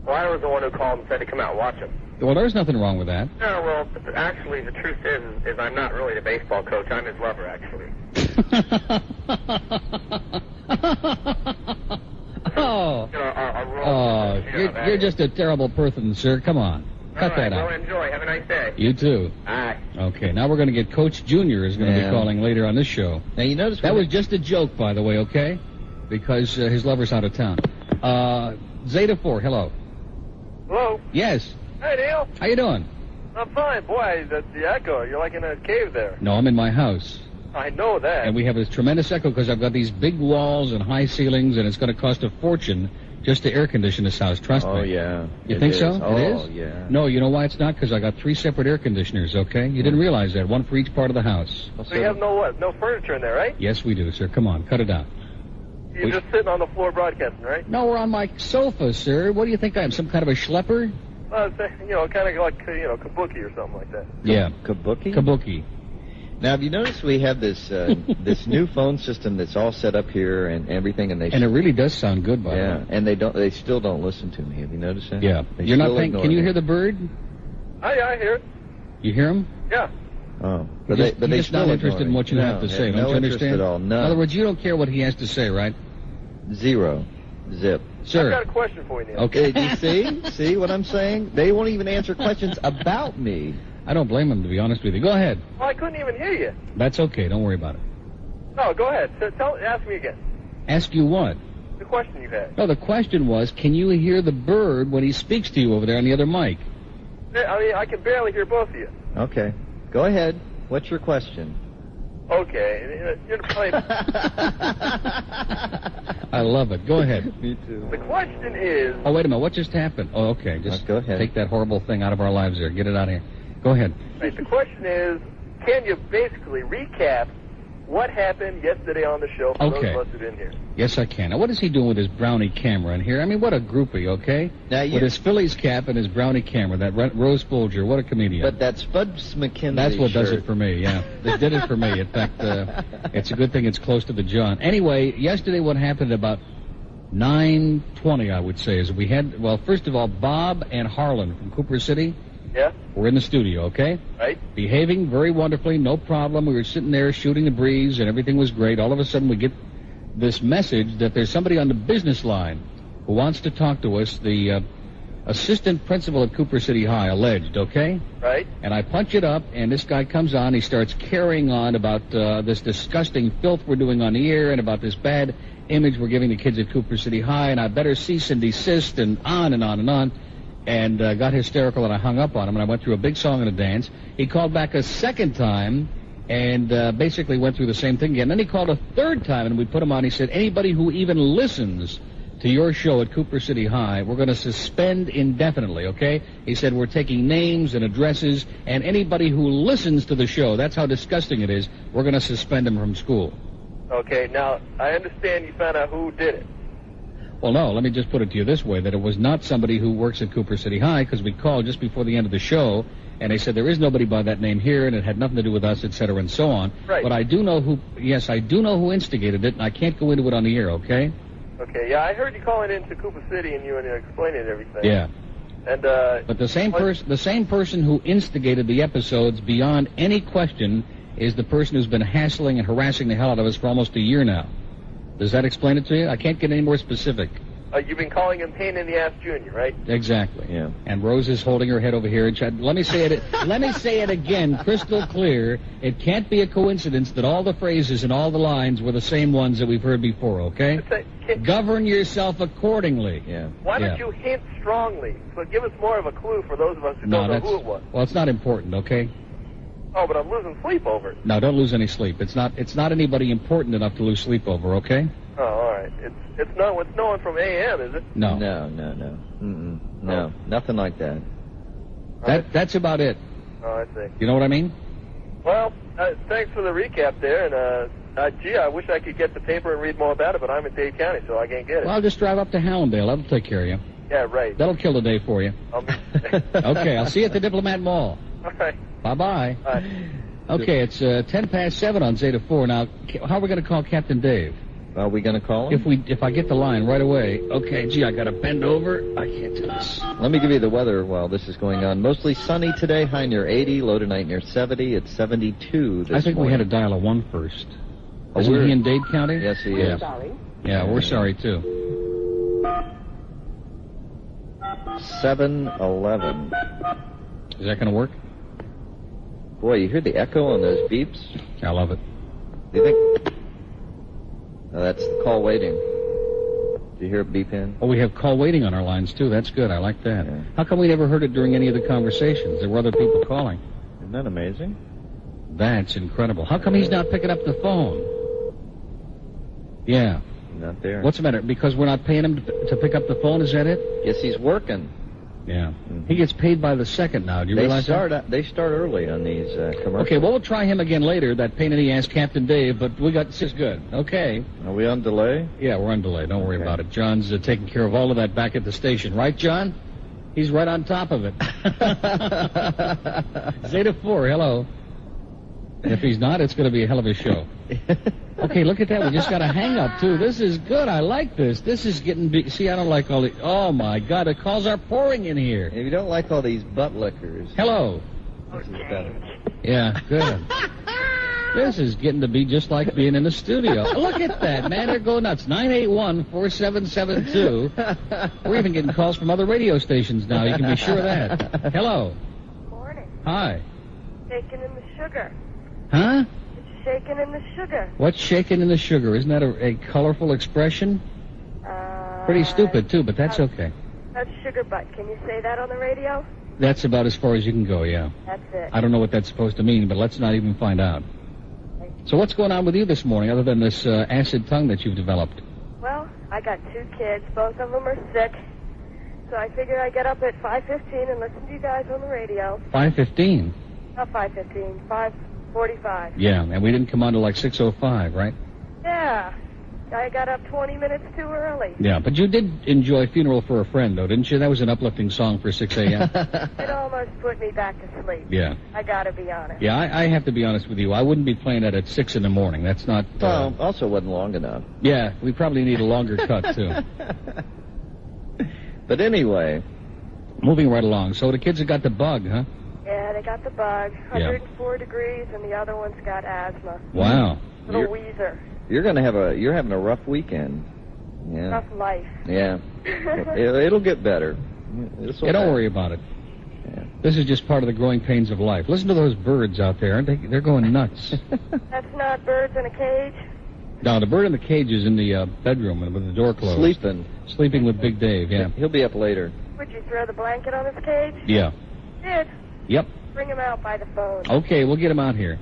Well, I was the one who called and said to come out and watch him. Well, there's nothing wrong with that. No, well, actually, the truth is I'm not really the baseball coach. I'm his lover, actually. Oh. You're just a terrible person, sir. Come on. Cut that out. Well, enjoy. Have a nice day. You too. Bye. Okay, now we're going to get Coach Junior is going to be calling later on this show. Now, you notice that was just a joke, by the way, okay? Because his lover's out of town. Zeta 4, hello. Hello? Yes. Hey, Neil. How you doing? I'm fine. Boy, that's the echo. You're like in a cave there. No, I'm in my house. I know that. And we have this tremendous echo because I've got these big walls and high ceilings, and it's going to cost a fortune just to air condition this house. Trust me. Oh, yeah. You think so? Oh, it is? Yeah. No, you know why it's not? Because I got 3 separate air conditioners, okay? You didn't realize that. One for each part of the house. So you have no furniture in there, right? Yes, we do, sir. Come on, cut it out. You're just sitting on the floor broadcasting, right? No, we're on my sofa, sir. What do you think I am, some kind of a schlepper? Kind of like, kabuki or something like that. Yeah. Kabuki? Kabuki. Now, have you noticed we have this this new phone system that's all set up here and everything, and it really does sound good, by the way. And they still don't listen to me. Have you noticed that? Yeah. You're not paying. Can you hear the bird? I hear it. You hear him? Yeah. Oh, but they're just not interested in what you have to say. Don't you understand? At all. No. In other words, you don't care what he has to say, right? Zero. Zip. Sir. I've got a question for you, Neil. Okay. You see? See what I'm saying? They won't even answer questions about me. I don't blame them, to be honest with you. Go ahead. Well, I couldn't even hear you. That's okay. Don't worry about it. No, go ahead. Ask me again. Ask you what? The question you had. No, the question was, can you hear the bird when he speaks to you over there on the other mic? I mean, I can barely hear both of you. Okay. Go ahead. What's your question? Okay. You're playing. I love it. Go ahead. Me too. The question is... Oh, wait a minute. What just happened? Oh, okay. Just go ahead. Take that horrible thing out of our lives there. Get it out of here. Go ahead. Right, the question is, can you basically recap what happened yesterday on the show for those of us who didn't hear? Yes, I can. Now, what is he doing with his brownie camera in here? I mean, what a groupie, okay? With his Phillies cap and his brownie camera, that Rose Folger, what a comedian. But that Spuds McKinley That's what shirt. does it for me, yeah. It did it for me. In fact, it's a good thing it's close to the John. Anyway, yesterday what happened about 9:20, I would say, is we had, well, first of all, Bob and Harlan from Cooper City. Yeah? We're in the studio, okay? Right. Behaving very wonderfully, no problem. We were sitting there shooting the breeze, and everything was great. All of a sudden, we get this message that there's somebody on the business line who wants to talk to us, the assistant principal at Cooper City High, alleged, okay? Right. And I punch it up, and this guy comes on. He starts carrying on about this disgusting filth we're doing on the air and about this bad image we're giving the kids at Cooper City High, and I better cease and desist, and on and on and on. And got hysterical, and I hung up on him, and I went through a big song and a dance. He called back a second time and basically went through the same thing again. Then he called a third time, and we put him on. He said, anybody who even listens to your show at Cooper City High, we're going to suspend indefinitely, okay? He said, we're taking names and addresses, and anybody who listens to the show, that's how disgusting it is, we're going to suspend him from school. Okay, now, I understand you found out who did it. Well, no, let me just put it to you this way, that it was not somebody who works at Cooper City High, because we called just before the end of the show, and they said there is nobody by that name here, and it had nothing to do with us, et cetera, and so on. Right. But I do know who instigated it, and I can't go into it on the air, okay? Okay, yeah, I heard you calling into Cooper City, and you were explaining everything. Yeah. And, but the same person who instigated the episodes, beyond any question, is the person who's been hassling and harassing the hell out of us for almost a year now. Does that explain it to you? I can't get any more specific. You've been calling him Pain in the Ass Junior, right? Exactly. Yeah. And Rose is holding her head over here. And let me say it. Let me say it again, crystal clear. It can't be a coincidence that all the phrases and all the lines were the same ones that we've heard before. Okay? Govern yourself accordingly. Yeah. Why don't you hint strongly? So give us more of a clue for those of us who don't know who it was. Well, it's not important. Okay? Oh, but I'm losing sleep over it. No, don't lose any sleep. It's not anybody important enough to lose sleep over. Okay? Oh, all right. It's no one from AM, is it? No. No. No, nothing like that. That's about it. Oh, I see. You know what I mean? Well, thanks for the recap there, and gee, I wish I could get the paper and read more about it, but I'm in Dade County, so I can't get it. Well, I'll just drive up to Hallandale. That'll take care of you. Yeah, right. That'll kill the day for you. Okay, I'll see you at the Diplomat Mall. All right. Bye-bye. Bye. Okay, it's 7:10 on Zeta 4. Now, how are we going to call Captain Dave? Are we going to call him? If I get the line right away. Okay, gee, I got to bend over. I can't do this. Let me give you the weather while this is going on. Mostly sunny today, high near 80, low tonight near 70. It's 72 this I think morning. we had to dial a 1 first. Oh, Isn't he in Dade County? Yes, he is. Sorry. Yeah, we're sorry, too. 7-11. Is that going to work? Boy, you hear the echo on those beeps? I love it. Do you think... No, that's the call waiting. Do you hear it beep in? Oh, we have call waiting on our lines, too. That's good. I like that. Yeah. How come we never heard it during any of the conversations? There were other people calling. Isn't that amazing? That's incredible. How come he's not picking up the phone? Yeah. Not there. What's the matter? Because we're not paying him to pick up the phone? Is that it? Yes, he's working. Yeah. Mm-hmm. He gets paid by the second now. Do you realize that? They start early on these commercials. Okay, well, we'll try him again later, that pain in the ass Captain Dave, but this is good. Okay. Are we on delay? Yeah, we're on delay. Don't worry about it. John's taking care of all of that back at the station. Right, John? He's right on top of it. Zeta 4, hello. If he's not, it's going to be a hell of a show. Okay, look at that. We just got a hang-up, too. This is good. I like this. This is getting big. See, I don't like all the... Oh, my God. The calls are pouring in here. If you don't like all these butt lickers... Hello. This is better. Yeah, good. This is getting to be just like being in the studio. Look at that, man. They're going nuts. 981-4772. We're even getting calls from other radio stations now. You can be sure of that. Hello. Morning. Hi. Shaking in the sugar. Huh? It's shaking in the sugar. What's shaking in the sugar? Isn't that a colorful expression? Pretty stupid, too, but that's okay. That's sugar butt. Can you say that on the radio? That's about as far as you can go, yeah. That's it. I don't know what that's supposed to mean, but let's not even find out. So what's going on with you this morning, other than this acid tongue that you've developed? Well, I got 2 kids. Both of them are sick. So I figured I'd get up at 5:15 and listen to you guys on the radio. 5:15? Not 5:15, 5:45. Yeah, and we didn't come on till like 6:05, right? Yeah. I got up 20 minutes too early. Yeah, but you did enjoy Funeral for a Friend, though, didn't you? That was an uplifting song for 6 a.m. It almost put me back to sleep. Yeah. I gotta be honest. Yeah, I have to be honest with you. I wouldn't be playing that at 6 in the morning. That's not... Well, also wasn't long enough. Yeah, we probably need a longer cut, too. But anyway... Moving right along. So the kids have got the bug, huh? Yeah, they got the bug. 104 degrees, and the other one's got asthma. Wow. Little wheezer. You're having a rough weekend. Yeah. Rough life. Yeah. It'll get better. Yeah, don't worry about it. Yeah. This is just part of the growing pains of life. Listen to those birds out there. Aren't they? They're going nuts. That's not birds in a cage? No, the bird in the cage is in the bedroom with the door closed. Sleeping with Big Dave, yeah. He'll be up later. Would you throw the blanket on his cage? Yeah. Did. Yep. Bring him out by the phone. Okay, we'll get him out here.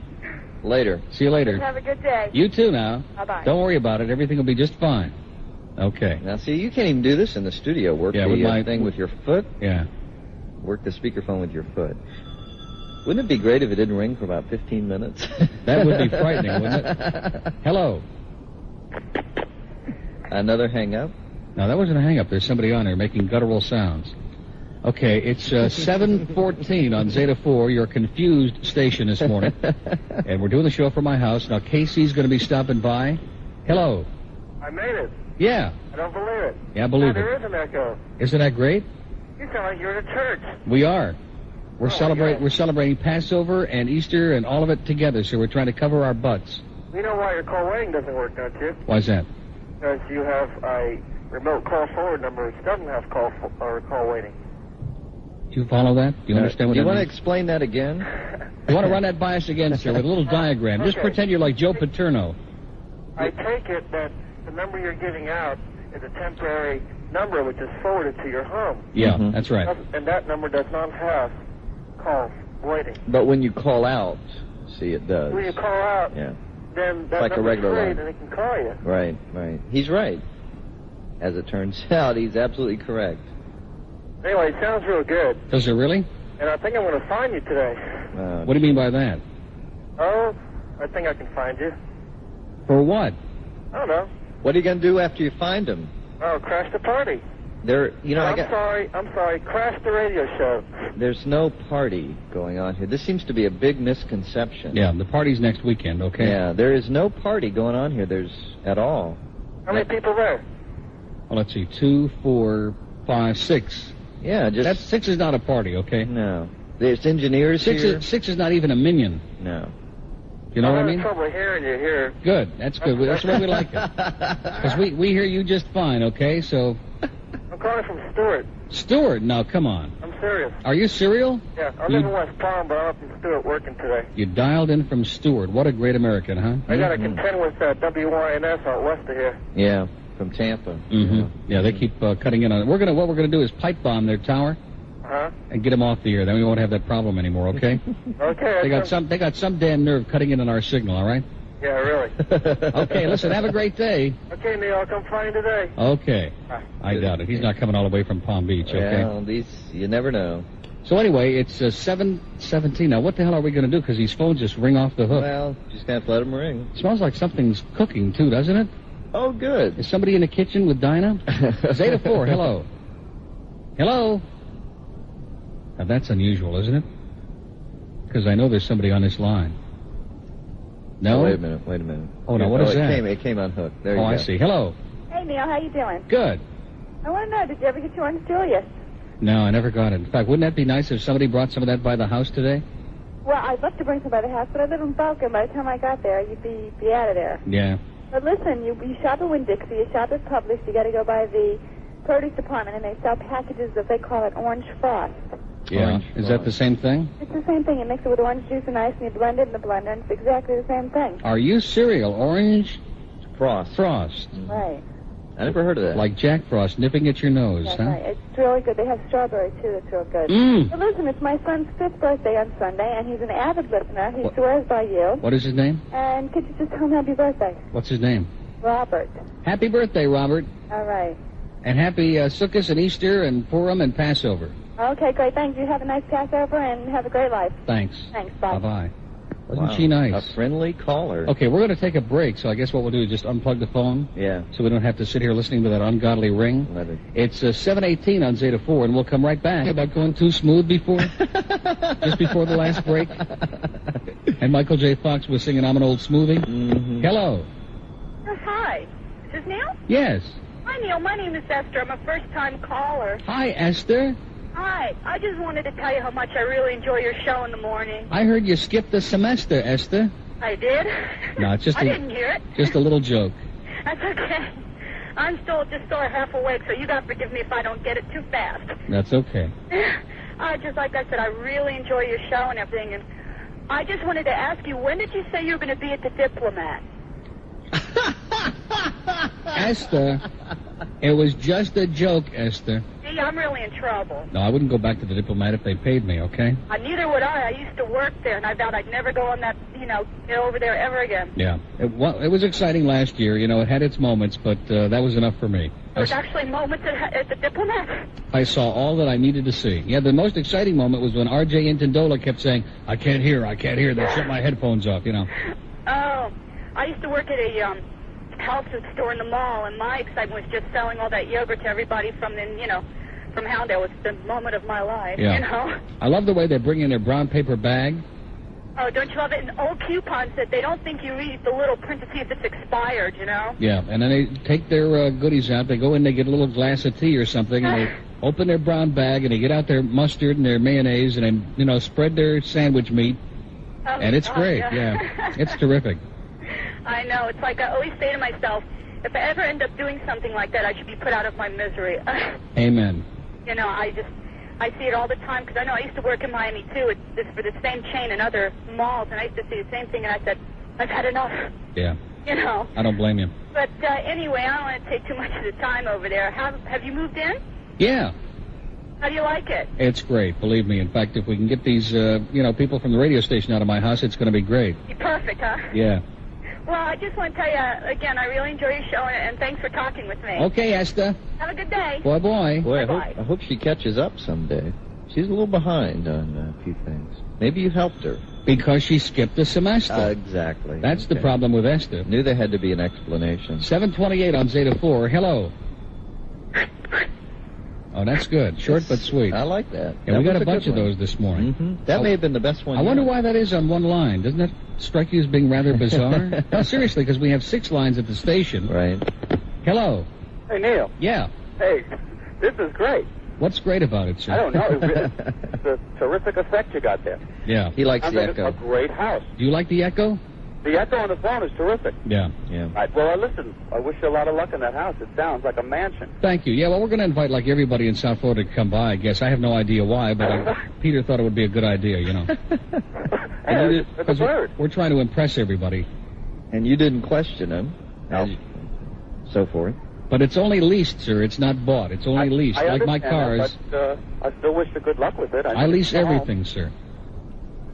Later. See you later. Have a good day. You too now. Bye-bye. Don't worry about it. Everything will be just fine. Okay. Now, see, you can't even do this in the studio. Work the thing with your foot. Yeah. Work the speakerphone with your foot. Wouldn't it be great if it didn't ring for about 15 minutes? That would be frightening, wouldn't it? Hello. Another hang-up? No, that wasn't a hang-up. There's somebody on there making guttural sounds. Okay, it's 7:14 on Zeta 4, your confused station this morning. And we're doing the show from my house. Now, Casey's going to be stopping by. Hello. I made it. Yeah. I don't believe it. Yeah, I believe it. There is an echo. Isn't that great? You sound like you're in a church. We are. We're God. We're celebrating Passover and Easter and all of it together, so we're trying to cover our butts. You know why your call waiting doesn't work, don't you? Why's that? Because you have a remote call forward number which doesn't have call waiting. Do you follow that? Do you understand what that means? Do you want to explain that again? You want to run that by us again, sir, with a little diagram. Okay. Just pretend you're like Joe Paterno. I take it that the number you're giving out is a temporary number which is forwarded to your home. Yeah, that's right. And that number does not have call waiting. But when you call out, see, it does. When you call out, then that like a number's regular free, line. and it can call you. Right. He's right. As it turns out, he's absolutely correct. Anyway, it sounds real good. Does it really? And I think I'm going to find you today. What do you mean by that? Oh, I think I can find you. For what? I don't know. What are you going to do after you find him? Oh, crash the party. I'm sorry. Crash the radio show. There's no party going on here. This seems to be a big misconception. Yeah, the party's next weekend, okay? Yeah, there is no party going on here. At all. How many people there? Well, let's see. 2, 4, 5, 6. Yeah, That's 6 is not a party, okay? No. There's engineers here. 6 is not even a minion. No. You know what I mean? I'm having trouble hearing you here. Good. That's good. That's the way we like it. Because we hear you just fine, okay? So... I'm calling from Stewart. Stewart? No, come on. I'm serious. Are you serial? Yeah, I live in West Palm, but I'm up in Stewart working today. You dialed in from Stewart. What a great American, huh? I got to contend with WYNS out west of here. Yeah, from Tampa. Yeah, they keep cutting in on it. What we're gonna do is pipe bomb their tower. And get them off the air. Then we won't have that problem anymore, okay? Okay. They got some damn nerve cutting in on our signal, all right? Yeah, really. Okay, listen, have a great day. Okay, Neil, I'll come find you today. Okay. I doubt it. He's not coming all the way from Palm Beach, okay? Well, you never know. So anyway, it's 7:17. Now, what the hell are we going to do? Because these phones just ring off the hook. Well, just have to let them ring. It smells like something's cooking, too, doesn't it? Oh, good. Is somebody in the kitchen with Dinah? Zeta 4, hello. Hello? Now, that's unusual, isn't it? Because I know there's somebody on this line. No? Oh, wait a minute. Oh, no, what is that? It came unhooked. There you go. I see. Hello. Hey, Neil, how you doing? Good. I want to know, did you ever get your orange Julius? No, I never got it. In fact, wouldn't that be nice if somebody brought some of that by the house today? Well, I'd love to bring some by the house, but I live in Boca, and by the time I got there, you'd be out of there. Yeah. But listen, you shop at Winn-Dixie, you shop at Publix, you got to go by the produce department, and they sell packages of, they call it Orange Frost. Yeah. Is that the same thing? It's the same thing. You mix it with orange juice and ice, and you blend it in the blender, and it's exactly the same thing. Are you cereal? Orange Frost. Right. I never heard of that. Like Jack Frost nipping at your nose, That's huh? right. It's really good. They have strawberry, too. It's real good. But listen, it's my son's 5th birthday on Sunday, and he's an avid listener. He swears by you. What is his name? And could you just tell him happy birthday? What's his name? Robert. Happy birthday, Robert. All right. And happy Sukkot and Easter and Purim and Passover. Okay, great. Thanks. You have a nice Passover and have a great life. Thanks. Thanks. Bye. Bye-bye. Wasn't she nice? A friendly caller. Okay, we're going to take a break, so I guess what we'll do is just unplug the phone. Yeah. So we don't have to sit here listening to that ungodly ring. It's 7:18 on Zeta 4, and we'll come right back. About going too smooth before? Just before the last break? And Michael J. Fox was singing I'm an Old Smoothie? Mm-hmm. Hello. Hi. Is this Neil? Yes. Hi, Neil. My name is Esther. I'm a first-time caller. Hi, Esther. Hi. I just wanted to tell you how much I really enjoy your show in the morning. I heard you skipped a semester, Esther. I did? No, it's just I didn't hear it. Just a little joke. That's okay. I'm still just sort of half awake, so you got to forgive me if I don't get it too fast. That's okay. Just like I said, I really enjoy your show and everything, and I just wanted to ask you, when did you say you were going to be at the Diplomat? Esther, it was just a joke, Esther. See, I'm really in trouble. No, I wouldn't go back to the Diplomat if they paid me, okay? Neither would I. I used to work there, and I vowed I'd never go on that, get over there ever again. Yeah. It was exciting last year. It had its moments, but that was enough for me. There was actually moments at the Diplomat. I saw all that I needed to see. Yeah, the most exciting moment was when R.J. Intandola kept saying, I can't hear. They shut my headphones off, Oh, I used to work at a health food store in the mall, and my excitement was just selling all that yogurt to everybody from Howndale. It's the moment of my life, Yeah. I love the way they bring in their brown paper bag. Oh, don't you love it? And old coupons that they don't think you read the little print to see if it's expired, Yeah, and then they take their goodies out. They go in, they get a little glass of tea or something, and they open their brown bag, and they get out their mustard and their mayonnaise, and they, spread their sandwich meat, and it's great, yeah. It's terrific. I know. It's like I always say to myself, if I ever end up doing something like that, I should be put out of my misery. Amen. I see it all the time, because I know I used to work in Miami, too, for the same chain in other malls, and I used to see the same thing, and I said, I've had enough. Yeah. I don't blame you. But anyway, I don't want to take too much of the time over there. Have you moved in? Yeah. How do you like it? It's great, believe me. In fact, if we can get these, people from the radio station out of my house, it's going to be great. Perfect, huh? Yeah. Well, I just want to tell you, again, I really enjoy your show, and thanks for talking with me. Okay, Esther. Have a good day. Boy. Boy, I hope she catches up someday. She's a little behind on a few things. Maybe you helped her. Because she skipped a semester. Exactly. That's the problem with Esther. Knew there had to be an explanation. 7:28 on Zeta 4. Hello. Oh, that's good. Short but sweet. I like that. Yeah, we got a bunch of those this morning. Mm-hmm. That may have been the best one. I wonder why that is on one line. Doesn't that strike you as being rather bizarre? No, seriously, because we have 6 lines at the station. Right. Hello. Hey, Neil. Yeah. Hey, this is great. What's great about it, sir? I don't know. It's a terrific effect you got there. Yeah. He likes the echo. It's a great house. Do you like the echo? The echo on the phone is terrific. Yeah. Right, well, listen, I wish you a lot of luck in that house. It sounds like a mansion. Thank you. Yeah, well, we're going to invite, like, everybody in South Florida to come by, I guess. I have no idea why, but Peter thought it would be a good idea, Hey, it's a bird. We're trying to impress everybody. And you didn't question him. No. So forth. But it's only leased, sir. It's not bought. It's only leased, I like my understand cars. that, but I still wish you good luck with it. I lease everything, sir.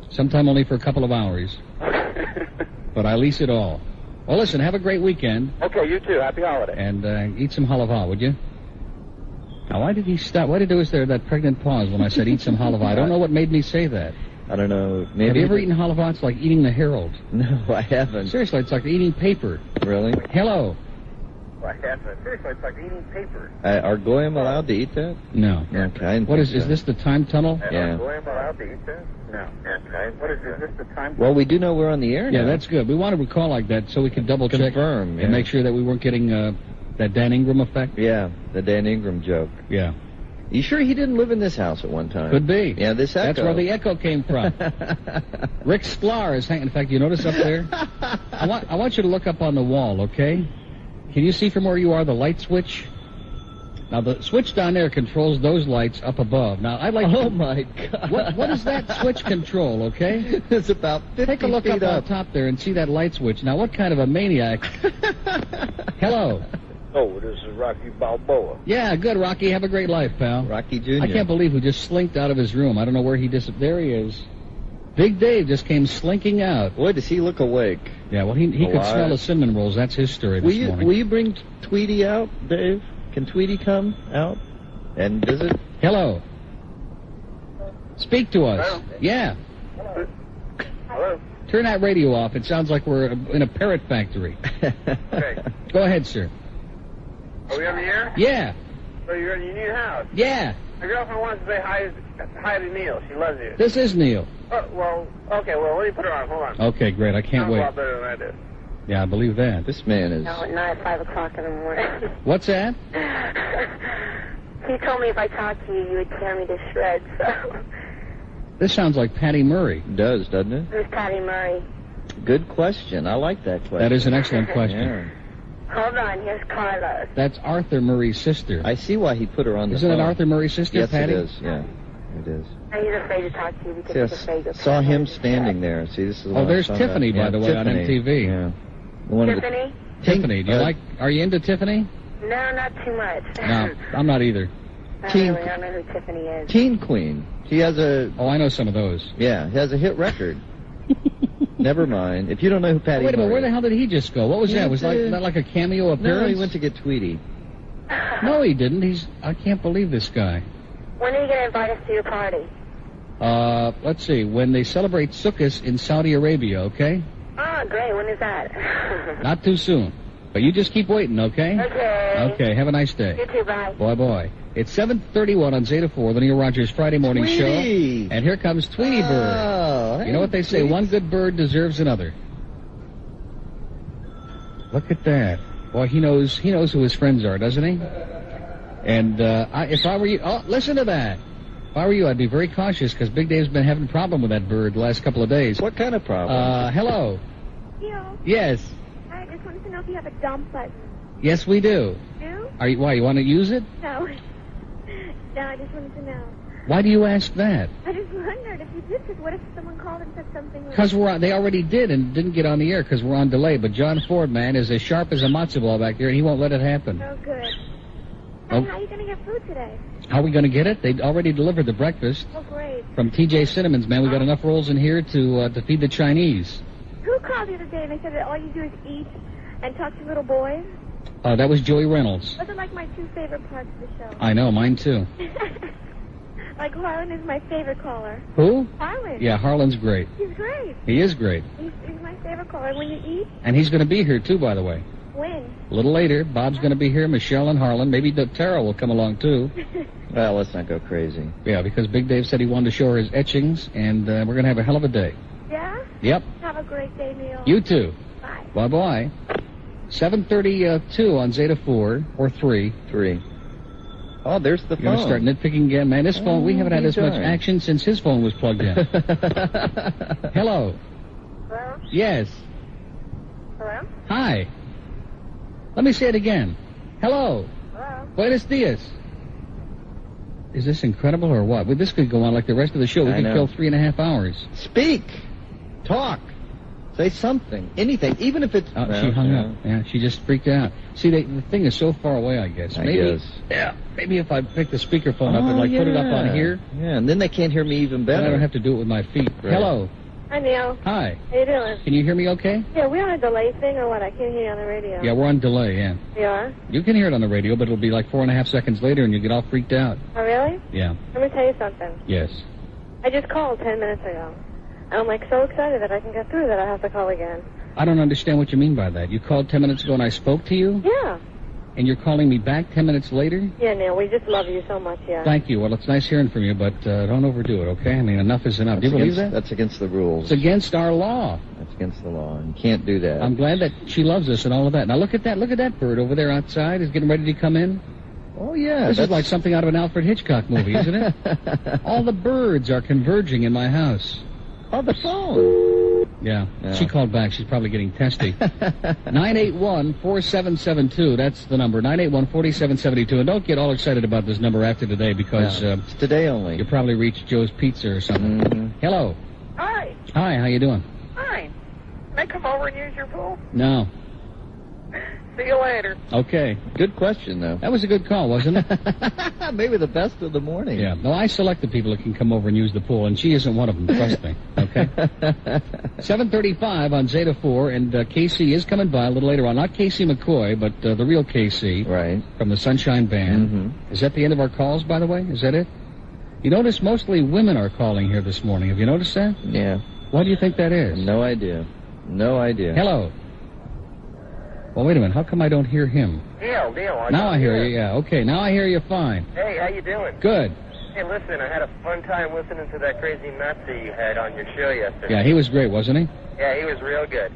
Sometime only for a couple of hours. But I lease it all. Well, listen, have a great weekend. Okay, you too. Happy holiday. And eat some halava, would you? Now, why did he stop? Why did there was there that pregnant pause when I said eat some halava? I don't know what made me say that. I don't know. Maybe have you ever eaten halava? It's like eating the Herald. No, I haven't. Seriously, it's like eating paper. Really? Hello. I haven't. Seriously, it's like eating paper. Are Goyim allowed to eat that? No. Okay. What is this the time tunnel? Yeah. Are Goyim allowed to eat that? No. Okay. What is this the time? Well, we do know we're on the air now. Yeah, that's good. We wanted to call like that so we could double check confirm and make sure that we weren't getting that Dan Ingram effect. Yeah, the Dan Ingram joke. Yeah. You sure he didn't live in this house at one time? Could be. Yeah, this echo. That's where the echo came from. Rick Sklar is hanging. In fact, you notice up there? I want you to look up on the wall, okay? Can you see from where you are the light switch? Now, the switch down there controls those lights up above. Now, I'd like Oh, my God. What does that switch control, okay? It's about 50 Take a look feet up on top there and see that light switch. Now, what kind of a maniac? Hello. Oh, this is Rocky Balboa. Yeah, good, Rocky. Have a great life, pal. Rocky Jr. I can't believe who just slinked out of his room. I don't know where he disappeared. There he is. Big Dave just came slinking out. Boy, does he look awake. Yeah, well, he could smell the cinnamon rolls. That's his story this morning. Will you bring Tweety out, Dave? Can Tweety come out and visit? Hello. Speak to us. Hello? Yeah. Hello? Turn that radio off. It sounds like we're in a parrot factory. Okay. Go ahead, sir. Are we on the air? Yeah. So you're in your new house? Yeah. My girlfriend wants to say hi to Neil. She loves you. This is Neil. Oh, well, okay, well, let me put her on. Hold on. Okay, great. I can't Sounds wait. a lot better than I did. Yeah, I believe that. This man is... No, not at 5 o'clock in the morning. What's that? He told me if I talked to you, you would tear me to shreds, so... This sounds like Patty Murray. It does, doesn't it? Who's Patty Murray? Good question. I like that question. That is an excellent question. Yeah. Hold on, here's Carlos. That's Arthur Murray's sister. I see why he put her on the Isn't phone. it Arthur Murray's sister, yes, Patty? it is. Yeah, it is. He's afraid to talk to you because See, he's afraid to... saw him standing there. See, this is the one I there's saw Tiffany, that. by the way, Tiffany. on MTV. Yeah. One of the- Tiffany? Tiffany, do you like... Are you into Tiffany? No, not too much. No, I'm not either. I Teen- don't know who Tiffany is. Teen Queen. She has a... Oh, I know some of those. Yeah, he has a hit record. Never mind. If you don't know who Patty Wait a minute, where the Murray hell did he just go? What was that? He Was did- that like a cameo is. appearance? No, he went to get Tweety. No, he didn't. I can't believe this guy. When are you going to invite us to your party? Let's see. When they celebrate Sukkot in Saudi Arabia, okay? Oh, great. When is that? Not too soon. But you just keep waiting, okay? Okay. Okay, have a nice day. You too, bye. Boy, boy. It's 7:31 on Zeta 4, the Neil Rogers Friday morning Tweety! show. And here comes Tweety Bird. Oh, You know what they say? One good bird deserves another. Look at that. Boy, he knows who his friends are, doesn't he? And if I were you... Oh, listen to that. If I were you, I'd be very cautious because Big Dave's been having a problem with that bird the last couple of days. What kind of problem? Hello. Neil, Yes. I just wanted to know if you have a dump button. Yes, we do. Do? Why, you want to use it? No. No, I just wanted to know. Why do you ask that? I just wondered if you did, because what if someone called and said something like... Because they already did and didn't get on the air because we're on delay. But John Ford, man, is as sharp as a matzo ball back there, and he won't let it happen. Oh, good. Oh. Hey, how are you going to get food today? How are we going to get it? They already delivered the breakfast Oh, great. from T.J. Cinnamon's, man. We got enough rolls in here to feed the Chinese. Who called the other day and they said that all you do is eat and talk to little boys? That was Joey Reynolds. Those are like my two favorite parts of the show. I know, mine too. Like Harlan is my favorite caller. Who? Harlan. Yeah, Harlan's great. He's great. He is great. He's my favorite caller. When you eat, And he's going to be here too, by the way. win. A little later, Bob's going to be here, Michelle and Harlan. Maybe Tara will come along too. Well, let's not go crazy. Yeah, because Big Dave said he wanted to show her his etchings, and we're going to have a hell of a day. Yeah? Yep. Have a great day, Neil. You too. Bye. Bye-bye. 7:32 on Zeta 4, or 3. 3. Oh, there's the You're going to phone. start nitpicking again, man. This phone, we haven't had he's this much darn. action since his phone was plugged in. Hello. Hello? Yes. Hello? Hi. Let me say it again. Hello. Hello? Buenos dias. Is this incredible or what? Well, this could go on like the rest of the show. We I could know. kill 3.5 hours. Speak. Talk. Say something. Anything. Even if it's... Oh, she hung up. Yeah, she just freaked out. See, the thing is so far away, I guess. I Maybe, guess. Yeah, maybe if I pick the speakerphone up and like put it up on here, Yeah, and then they can't hear me even then better. I don't have to do it with my feet. Right. Hello. Hi, Neil. Hi. How you doing? Can you hear me okay? Yeah, we on a delay thing or what? I can't hear you on the radio. Yeah, we're on delay, yeah. We are? You can hear it on the radio, but it'll be like 4.5 seconds later and you get all freaked out. Oh, really? Yeah. Let me tell you something. Yes. I just called 10 minutes ago. I'm like so excited that I can get through that I have to call again. I don't understand what you mean by that. You called 10 minutes ago and I spoke to you? Yeah. And you're calling me back 10 minutes later? Yeah, Neil, we just love you so much, yeah. Thank you. Well, it's nice hearing from you, but don't overdo it, okay? I mean, enough is enough. Do you believe that? That's against the rules. It's against our law. That's against the law. You can't do that. I'm glad that she loves us and all of that. Now, look at that. Look at that bird over there outside. Is getting ready to come in. Oh, yeah. This is like something out of an Alfred Hitchcock movie, isn't it? All the birds are converging in my house. Oh, the phone. Yeah. Yeah. She called back. She's probably getting testy. 981-4772. That's the number. 981-4772. And don't get all excited about this number after today because It's today only. you probably reached Joe's Pizza or something. Mhm. Hello. Hi. Hi, how you doing? Fine. Can I come over and use your pool? No. See you later. Okay. Good question, though. That was a good call, wasn't it? Maybe the best of the morning. Yeah. No, I select the people that can come over and use the pool, and she isn't one of them, trust me. Okay? 7:35 on Zeta 4, and Casey is coming by a little later on. Not Casey McCoy, but the real Casey Right. from the Sunshine Band. Mhm. Is that the end of our calls, by the way? Is that it? You notice mostly women are calling here this morning. Have you noticed that? Yeah. What do you think that is? No idea. No idea. Hello. Well, wait a minute. How come I don't hear him? Neil. Now I hear you, yeah. Okay, now I hear you fine. Hey, how you doing? Good. Hey, listen, I had a fun time listening to that crazy Nazi you had on your show yesterday. Yeah, he was great, wasn't he? Yeah, he was real good.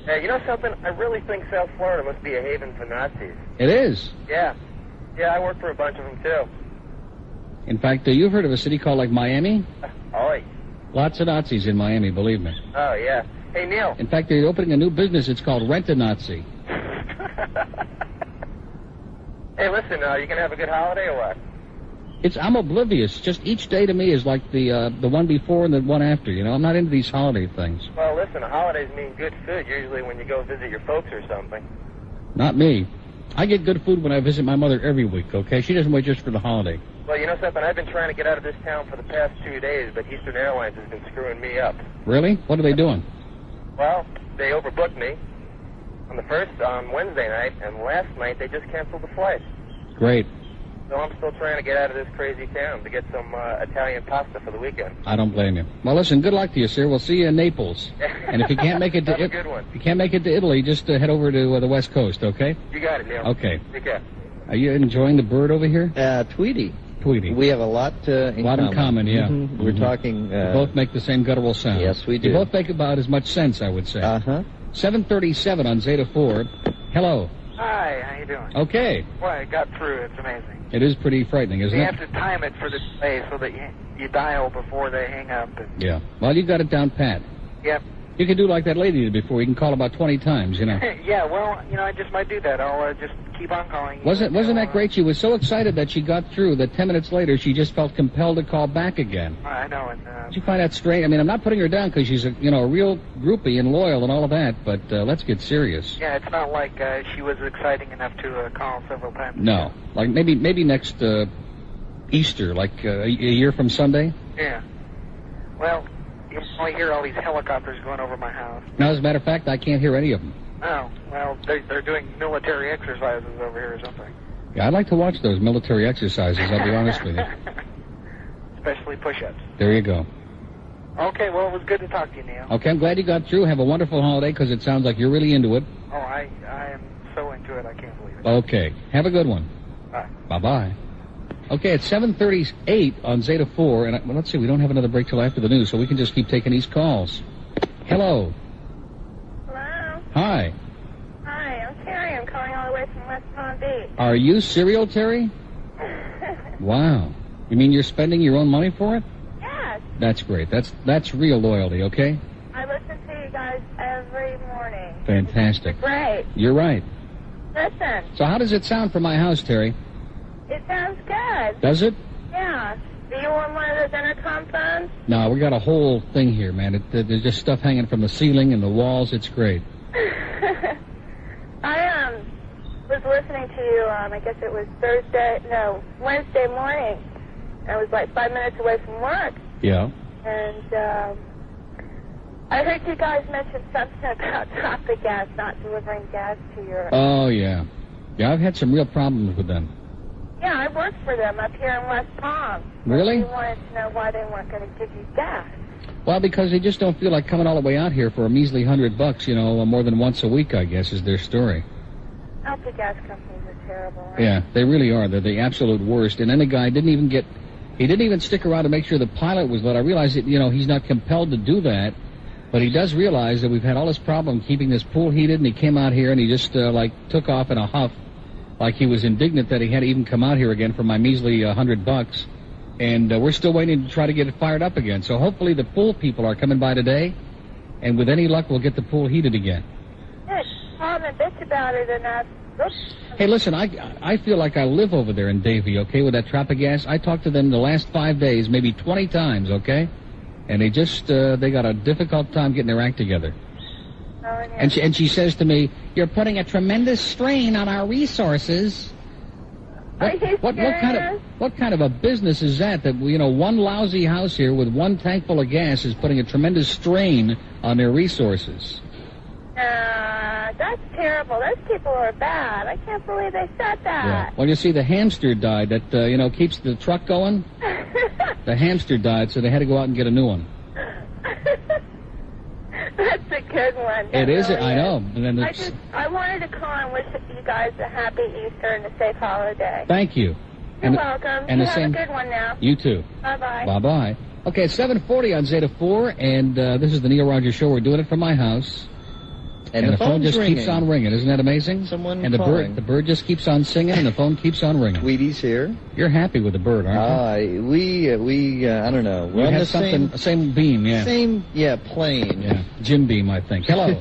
You know something? I really think South Florida must be a haven for Nazis. It is. Yeah. Yeah, I work for a bunch of them, too. In fact, you've heard of a city called, like, Miami? Oi. Lots of Nazis in Miami, believe me. Oh, yeah. Hey, Neil. In fact, they're opening a new business. It's called Rent-A-Nazi. Hey, listen, you going to have a good holiday or what? I'm oblivious. Just each day to me is like the one before and the one after, you know? I'm not into these holiday things. Well, listen, holidays mean good food, usually when you go visit your folks or something. Not me. I get good food when I visit my mother every week, okay? She doesn't wait just for the holiday. Well, you know something? I've been trying to get out of this town for the past 2 days, but Eastern Airlines has been screwing me up. Really? What are they doing? Well, they overbooked me on Wednesday night, and last night they just canceled the flight. Great. So I'm still trying to get out of this crazy town to get some Italian pasta for the weekend. I don't blame you. Well, listen, good luck to you, sir. We'll see you in Naples. And if you can't make it to good one. If you can't make it to Italy, just head over to the West Coast, okay? You got it, Neil. Okay. Take care. Are you enjoying the bird over here? Tweety. Tweety. We have a lot in common, yeah. Mm-hmm. We're talking... we both make the same guttural sound. Yes, we do. You both make about as much sense, I would say. Uh-huh. 7:37 on Zeta 4. Hello. Hi, how you doing? Okay. Well, I got through. It's amazing. It is pretty frightening, isn't You it? have to time it for the delay so that you dial before they hang up. Yeah. Well, you got it down pat. Yep. You can do like that lady did before. You can call about 20 times, you know. Yeah, well, I just might do that. I'll just keep on calling. Wasn't that great? She was so excited that she got through that 10 minutes later she just felt compelled to call back again. I know. And, did you find that strange? I mean, I'm not putting her down because she's a real groupie and loyal and all of that, but let's get serious. Yeah, it's not like she was exciting enough to call several times. No. Like maybe next Easter, like a year from Sunday? Yeah. Well, you can only hear all these helicopters going over my house. No, as a matter of fact, I can't hear any of them. Oh, well, they're doing military exercises over here or something. Yeah, I'd like to watch those military exercises, I'll be honest with you. Especially push-ups. There you go. Okay, well, it was good to talk to you, Neil. Okay, I'm glad you got through. Have a wonderful holiday because it sounds like you're really into it. Oh, I am so into it, I can't believe it. Okay, have a good one. Bye. Bye-bye. Okay, it's 7:38 on Zeta 4, and let's see, we don't have another break till after the news, so we can just keep taking these calls. Hello. Hello. Hi. Hi, I'm Terry. I'm calling all the way from West Palm Beach. Are you serial, Terry? Wow. You mean you're spending your own money for it? Yes. That's great. That's real loyalty, okay? I listen to you guys every morning. Fantastic. Great. You're right. Listen. So how does it sound from my house, Terry? It sounds good. Does it? Yeah. Do you want one of those intercom phones? No, we got a whole thing here, man. There's just stuff hanging from the ceiling and the walls. It's great. I was listening to you, I guess it was Wednesday morning. I was like 5 minutes away from work. Yeah. And I heard you guys mention something about Tropic Gas not delivering gas to your... Oh, yeah. Yeah, I've had some real problems with them. Yeah, I worked for them up here in West Palm. Really? You wanted to know why they weren't going to give you gas. Well, because they just don't feel like coming all the way out here for a measly $100, more than once a week, I guess, is their story. Out the gas companies are terrible, right? Yeah, they really are. They're the absolute worst. And then the guy didn't even stick around to make sure the pilot was let. I realize that, he's not compelled to do that, but he does realize that we've had all this problem keeping this pool heated, and he came out here and he just, took off in a huff, like he was indignant that he had to even come out here again for my measly $100. And we're still waiting to try to get it fired up again. So hopefully the pool people are coming by today, and with any luck, we'll get the pool heated again. Good. Call them and bitch about it, and Hey, listen, I feel like I live over there in Davie, okay, with that Tropic Gas. I talked to them the last 5 days, maybe 20 times, okay? And they just, they got a difficult time getting their act together. Oh, yeah. And she says to me, "You're putting a tremendous strain on our resources." What kind of a business is that? That one lousy house here with one tank full of gas is putting a tremendous strain on their resources. That's terrible. Those people are bad. I can't believe they said that. Yeah. Well, you see, the hamster died that keeps the truck going. The hamster died, so they had to go out and get a new one. good one. It is. I know. And then I wanted to call and wish you guys a happy Easter and a safe holiday. Thank you. You're welcome. And you the have same, a good one now. You too. Bye-bye. Bye-bye. Okay, it's 7:40 on Zeta 4, and this is the Neil Rogers Show. We're doing it from my house. And the phone just keeps on ringing. Isn't that amazing? Someone and calling. the bird just keeps on singing, and the phone keeps on ringing. Tweety's here. You're happy with the bird, aren't you? We I don't know. We're We on have the same beam, yeah. Same, plane. Yeah, Jim beam, I think. Hello.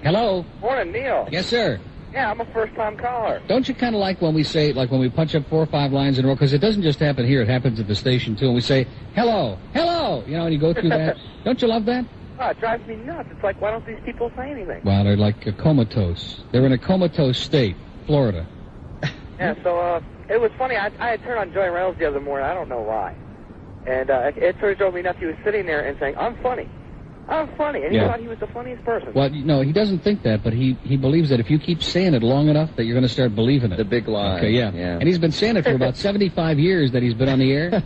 Hello. Morning, Neil. Yes, sir. Yeah, I'm a first-time caller. Don't you kind of like when we say, like when we punch up 4 or 5 lines in a row? Because it doesn't just happen here; it happens at the station too. And we say, "Hello, hello," you know, and you go through that. Don't you love that? Oh, it drives me nuts. It's like, why don't these people say anything? Well, they're like comatose. They're in a comatose state, Florida. Yeah, so it was funny. I had turned on Joey Reynolds the other morning. I don't know why. And it sort of drove me nuts. He was sitting there and saying, I'm funny. I'm funny. And he thought he was the funniest person. Well, no, he doesn't think that, but he believes that if you keep saying it long enough that you're going to start believing it. The big lie. Okay, yeah. And he's been saying it for about 75 years that he's been on the air.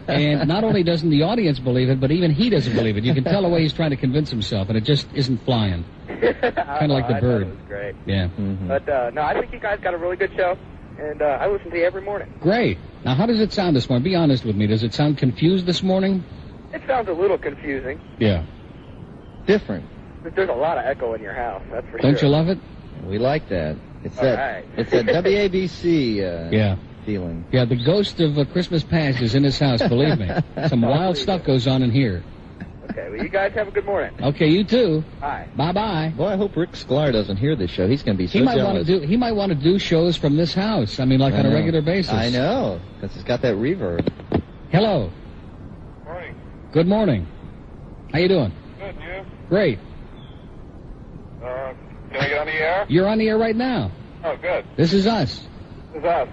And not only doesn't the audience believe it, but even he doesn't believe it. You can tell the way he's trying to convince himself, and it just isn't flying. Kind of like the bird. It was great. Yeah. Mm-hmm. But, no, I think you guys got a really good show, and I listen to you every morning. Great. Now, how does it sound this morning? Be honest with me. Does it sound confused this morning? It sounds a little confusing. Yeah. Different. But there's a lot of echo in your house, that's for sure. Don't you love it? We like that. It's All that. right. It's that WABC feeling. Yeah, the ghost of Christmas past is in this house, believe me. Some wild stuff goes on in here. Okay, well, you guys have a good morning. Okay, you too. Bye. Bye-bye. Boy, I hope Rick Sklar doesn't hear this show. He's going to be so He might jealous. want to do shows from this house. I mean, like on a regular basis. I know, because it's got that reverb. Hello. Morning. Good morning. How you doing? Good, you? Great. Can I get on the air? You're on the air right now. Oh, good. This is us. This is us.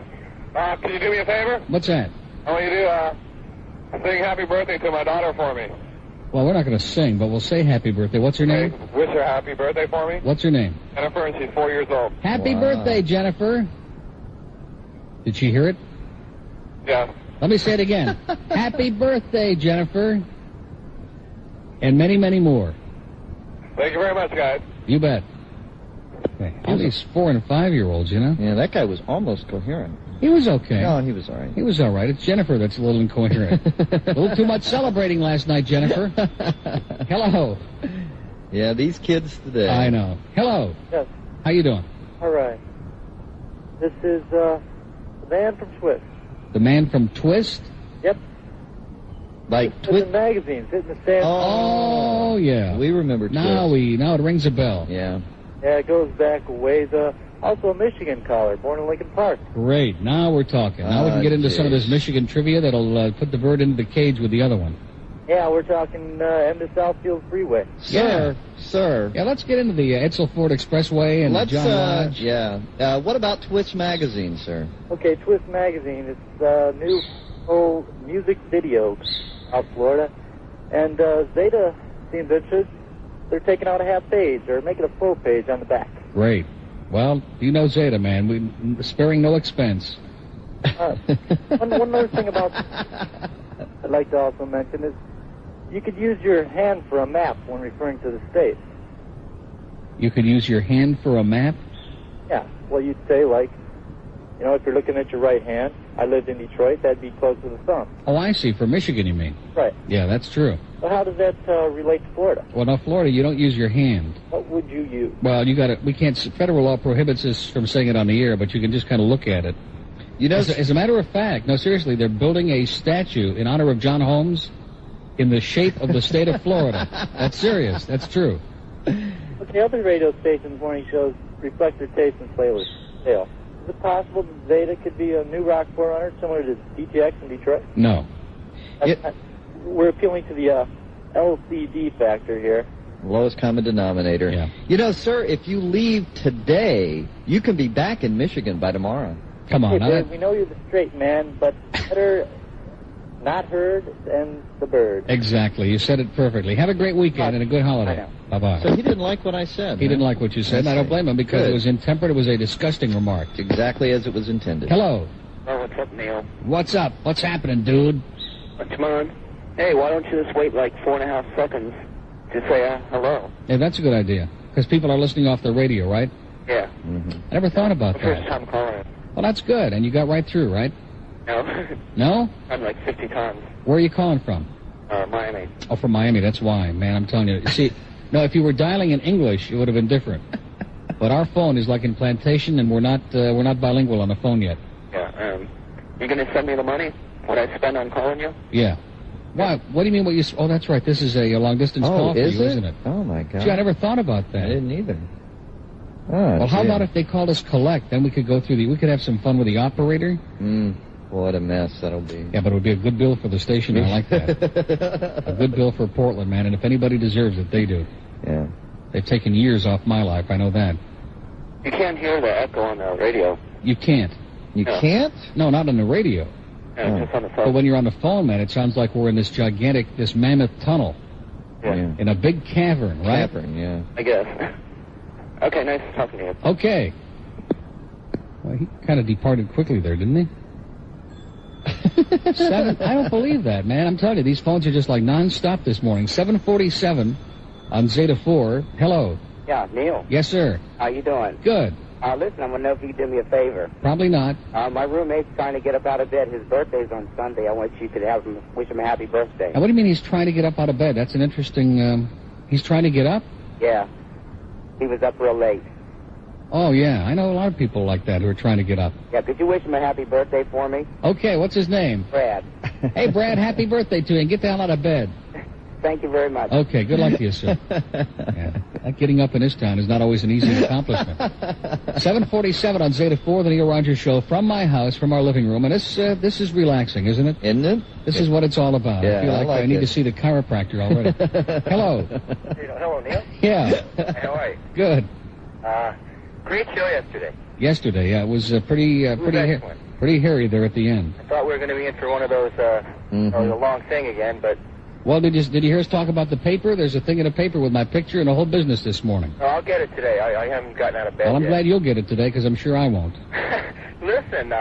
Can you do me a favor? What's that? I want you to sing happy birthday to my daughter for me. Well, we're not going to sing, but we'll say happy birthday. What's her name? Wish her happy birthday for me. What's her name? Jennifer, and she's 4 years old. Happy birthday, Jennifer. Did she hear it? Yeah. Let me say it again. Happy birthday, Jennifer. And many, many more. Thank you very much, guys. You bet. Okay. All these 4- and 5-year-olds, you know? Yeah, that guy was almost coherent. He was okay. No, he was all right. He was all right. It's Jennifer that's a little incoherent. A little too much celebrating last night, Jennifer. Hello. Yeah, these kids today. I know. Hello. Yes. How you doing? All right. This is the man from Twist. The man from Twist? Yep. Like It's in magazines, hitting the stand. Oh, yeah. We remember Twist. Now it rings a bell. Yeah. Yeah, it goes back a ways. Also a Michigan caller, born in Lincoln Park. Great. Now we're talking. Now we can get into some of this Michigan trivia that'll put the bird into the cage with the other one. Yeah, we're talking end of Southfield Freeway. Sir. Yeah, let's get into the Edsel Ford Expressway and John Lodge. Yeah. What about Twist Magazine, sir? Okay, Twist Magazine. It's a new whole music video out of Florida. And Zeta seems interested. They're taking out a half page. They're making a full page on the back. Great. Well, you know Zeta, man. We sparing no expense. One other thing about I'd like to also mention is you could use your hand for a map when referring to the state. You could use your hand for a map? Yeah. Well, you'd say, like, you know, if you're looking at your right hand, I lived in Detroit, that'd be close to the thumb. Oh, I see. For Michigan, you mean? Right. Yeah, that's true. Well, how does that relate to Florida? Well, now, Florida, you don't use your hand. What would you use? Well, we can't, federal law prohibits us from saying it on the air, but you can just kind of look at it. You know, as a matter of fact, no, seriously, they're building a statue in honor of John Holmes in the shape of the state of Florida. That's serious. That's true. Okay, other radio stations' morning shows reflect their taste in sale. Is it possible that Zeta could be a new rock forerunner similar to DTX in Detroit? No. We're appealing to the LCD factor here. Lowest common denominator. Yeah. You know, sir, if you leave today, you can be back in Michigan by tomorrow. Come on. Hey, Bird, we know you're the straight man, but better not heard than the bird. Exactly. You said it perfectly. Have a great weekend and a good holiday. Bye-bye. So he didn't like what I said. He didn't like what you said, and I don't blame him because it was intemperate. It was a disgusting remark. Exactly as it was intended. Hello. Oh, what's up, Neil? What's up? What's happening, dude? Come on. Hey, why don't you just wait like 4.5 seconds Just say hello. Yeah, that's a good idea. Because people are listening off the radio, right? Yeah. I never thought about that. First time calling. Well, that's good. And you got right through, right? No. No? I'm like 50 times. Where are you calling from? Miami. Oh, from Miami. That's why, man. I'm telling you. See, no, if you were dialing in English, it would have been different. But our phone is like in Plantation, and we're not bilingual on the phone yet. Yeah. You gonna send me the money? What I spend on calling you? Yeah. Why? What do you mean? What you? Oh, that's right. This is a long-distance call for you, isn't it? Oh my God. Gee, I never thought about that. I didn't either. Oh, well, how about if they called us collect? Then we could go through we could have some fun with the operator. What a mess that'll be. Yeah, but it would be a good bill for the station. I like that. A good bill for Portland, man. And if anybody deserves it, they do. Yeah. They've taken years off my life. I know that. You can't hear the echo on the radio. You can't. You can't? No, not on the radio. Yeah, just on the phone. But when you're on the phone, man, it sounds like we're in this mammoth tunnel. Yeah. In a big cavern, right? Cavern, yeah. I guess. Okay, nice talking to you. Okay. Well, he kind of departed quickly there, didn't he? 7. I don't believe that, man. I'm telling you, these phones are just like nonstop this morning. 747 on Zeta 4. Hello. Yeah, Neil. Yes, sir. How you doing? Good. Listen, I'm going to know if you could do me a favor. Probably not. My roommate's trying to get up out of bed. His birthday's on Sunday. I want you to wish him a happy birthday. Now, what do you mean he's trying to get up out of bed? That's an interesting... he's trying to get up? Yeah. He was up real late. Oh, yeah. I know a lot of people like that who are trying to get up. Yeah, could you wish him a happy birthday for me? Okay, what's his name? Brad. Hey, Brad, happy birthday to you, and get the hell out of bed. Thank you very much. Okay, good luck to you, sir. Yeah. That getting up in this town is not always an easy accomplishment. 747 on Zeta 4, the Neil Rogers Show, from my house, from our living room. And this is relaxing, isn't it? Isn't it? This is what it's all about. Yeah, I feel like I need to see the chiropractor already. Hello. Hello, Neil. Yeah. How are you? Good. Great show yesterday. Yesterday, yeah. It was pretty hairy there at the end. I thought we were going to be in for one of those, a long thing again, but... Well, did you hear us talk about the paper? There's a thing in the paper with my picture and the whole business this morning. Oh, I'll get it today. I haven't gotten out of bed Well, I'm yet. glad you'll get it today, because I'm sure I won't. Listen,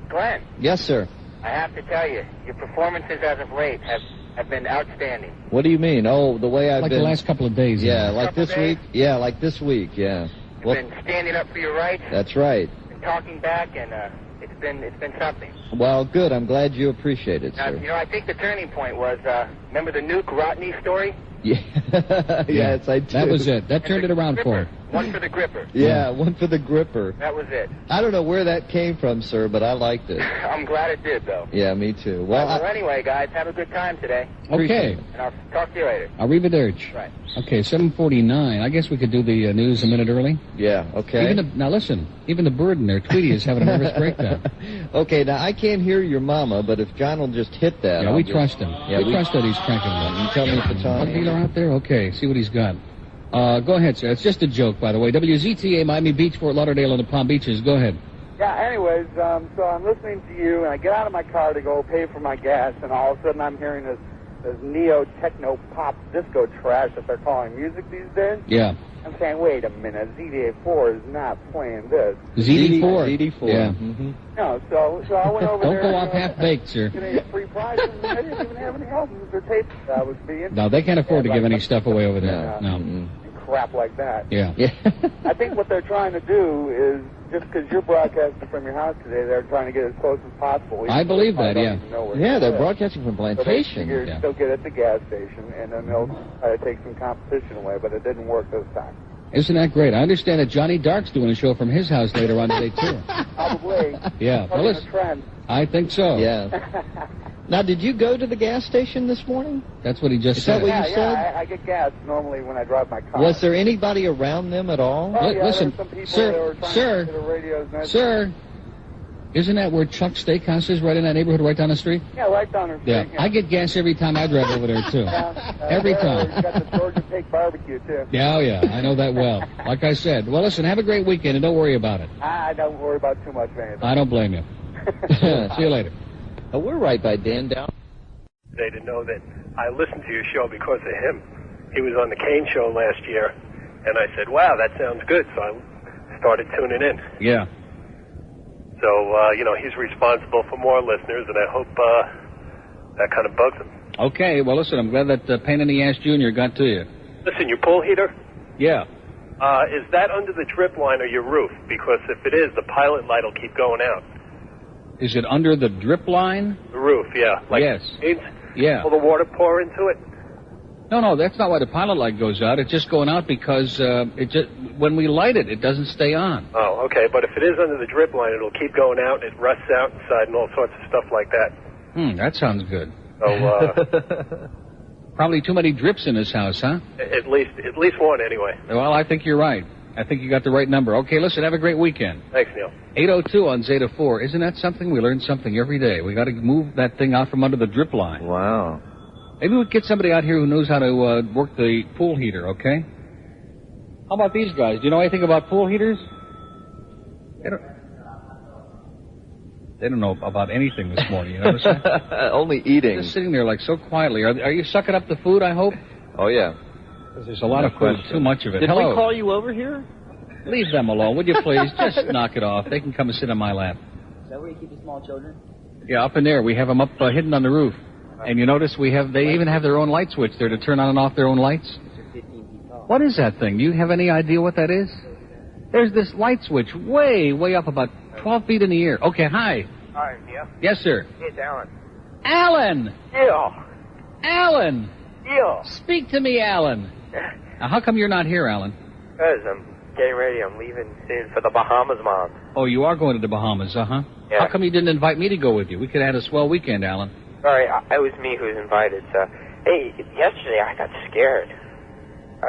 Glenn. Yes, sir. I have to tell you, your performances as of late have been outstanding. What do you mean? Oh, the way I've been... Like the last couple of days. Yeah, like this week. Yeah, like this week, yeah. You've been standing up for your rights. That's right. And talking back, and it's been something. Well, good. I'm glad you appreciate it, Now, sir. I think the turning point was, remember the Nuke Rodney story? Yeah. Yes, I do. That was it. That turned it around for him. One for the gripper. Yeah, one for the gripper. That was it. I don't know where that came from, sir, but I liked it. I'm glad it did, though. Yeah, me too. Well, anyway, guys, have a good time today. Okay. And I'll talk to you later. Arrivederci. Right. Okay, 7:49. I guess we could do the news a minute early. Yeah, okay. Now listen, even the bird in there, Tweety, is having a nervous breakdown. Okay, now I can't hear your mama, but if John will just hit that. Yeah, we trust him. Yeah, we trust that he's cranking it up. You tell me if it's on. Drug dealer out there? Okay, see what he's got. Go ahead, sir. It's just a joke, by the way. WZTA, Miami Beach, Fort Lauderdale, and the Palm Beaches. Go ahead. Yeah, anyways, so I'm listening to you, and I get out of my car to go pay for my gas, and all of a sudden I'm hearing this neo-techno-pop disco trash that they're calling music these days. Yeah. I'm saying, wait a minute, ZD4 is not playing this. ZD4? Yeah. Mm-hmm. No, so I went over there. Don't go off half-baked, sir. Getting a free prize, and they didn't even have any albums or tapes that was being. No, they can't afford to give any stuff away over there. No. And crap like that. Yeah. I think what they're trying to do is, just because you're broadcasting from your house today, they're trying to get as close as possible. I believe that, yeah. Yeah, they're broadcasting from Plantation. So they they'll get at the gas station, and then they'll try to take some competition away, but it didn't work this time. Isn't that great? I understand that Johnny Dark's doing a show from his house later on today, too. Probably. Yeah. Well, listen, I think so. Yeah. Now, did you go to the gas station this morning? That's what he just said. Is that what you said? Yeah, I get gas normally when I drive my car. Was there anybody around them at all? Oh, yeah, listen, some people that were trying to get the radios. Sir, isn't that where Chuck's Steakhouse is, right in that neighborhood, right down the street? Yeah, right down the street. Yeah, I get gas every time I drive over there, too. Every time. You got the Georgia Pig barbecue, too. Yeah, oh, yeah, I know that well. Like I said. Well, listen, have a great weekend, and don't worry about it. I don't worry about too much of anything. I don't blame you. See you later. We're right by Dan Down. To know that I listened to your show because of him. He was on the Kane show last year, and I said, wow, that sounds good, so I started tuning in. Yeah. So, he's responsible for more listeners, and I hope that kind of bugs him. Okay, well, listen, I'm glad that Pain in the Ass Jr. got to you. Listen, your pool heater? Yeah. Is that under the drip line or your roof? Because if it is, the pilot light will keep going out. Is it under the drip line? The roof, yeah. Like yes. Yeah. Will the water pour into it? No, that's not why the pilot light goes out. It's just going out because when we light it, it doesn't stay on. Oh, okay. But if it is under the drip line, it'll keep going out, and it rusts out inside and all sorts of stuff like that. That sounds good. So, probably too many drips in this house, huh? At least one, anyway. Well, I think you're right. I think you got the right number. Okay, listen, have a great weekend. Thanks, Neil. 802 on Zeta 4. Isn't that something? We learn something every day. We got to move that thing out from under the drip line. Wow. Maybe we get somebody out here who knows how to work the pool heater, okay? How about these guys? Do you know anything about pool heaters? They don't know about anything this morning, you notice that? Only eating. Just sitting there like so quietly. Are you sucking up the food, I hope? Oh, yeah. Because there's a lot of food, too much of it. Did Hello. we call you over here? Leave them alone, would you please? Just knock it off. They can come and sit on my lap. Is that where you keep the small children? Yeah, up in there. We have them up hidden on the roof. And you notice they even have their own light switch there to turn on and off their own lights. What is that thing? Do you have any idea what that is? There's this light switch way up about 12 feet in the air. Okay, hi. Hi, yeah? Yes, sir. It's Alan. Alan! Yeah. Alan! Yeah. Speak to me, Alan. Now, how come you're not here, Alan? Because I'm getting ready. I'm leaving soon for the Bahamas, Mom. Oh, you are going to the Bahamas, huh? Yeah. How come you didn't invite me to go with you? We could have had a swell weekend, Alan. Sorry, it was me who was invited, so... Hey, yesterday I got scared.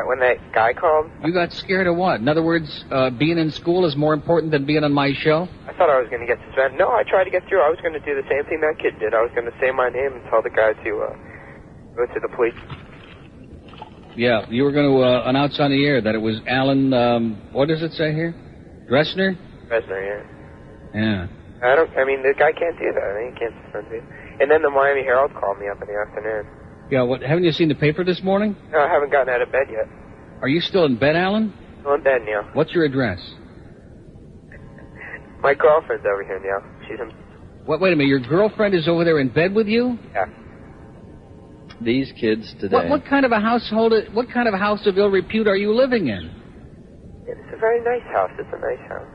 When that guy called... You got scared of what? In other words, being in school is more important than being on my show? I thought I was going to get suspended. No, I tried to get through. I was going to do the same thing that kid did. I was going to say my name and tell the guy to go to the police. Yeah, you were going to announce on the air that it was Alan, what does it say here? Dressner? Dressner, yeah. Yeah. I mean, the guy can't do that. He can't suspend me. And then the Miami Herald called me up in the afternoon. Yeah, haven't you seen the paper this morning? No, I haven't gotten out of bed yet. Are you still in bed, Alan? Still in bed, Neil. What's your address? My girlfriend's over here, Neil. She's in... Wait a minute, your girlfriend is over there in bed with you? Yeah. These kids today. What kind of a household, what kind of a house of ill repute are you living in? It's a very nice house. It's a nice house.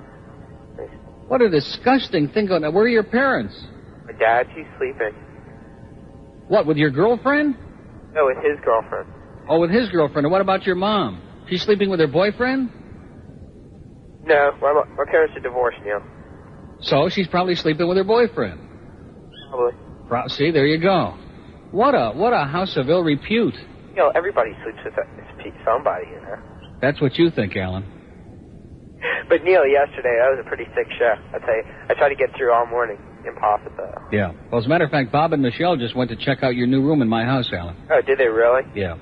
Nice. What a disgusting thing going on. Where are your parents? My dad, he's sleeping. What, with your girlfriend? No, with his girlfriend. Oh, with his girlfriend. And what about your mom? She's sleeping with her boyfriend? No, my parents are divorced, Neil. So she's probably sleeping with her boyfriend. Probably. See, there you go. What a house of ill repute. You know, everybody sleeps with somebody, you know. That's what you think, Alan. But Neil, yesterday, that was a pretty thick show. I tell you, I tried to get through all morning. Impossible. Yeah. Well, as a matter of fact, Bob and Michelle just went to check out your new room in my house, Alan. Oh, did they really? Yeah.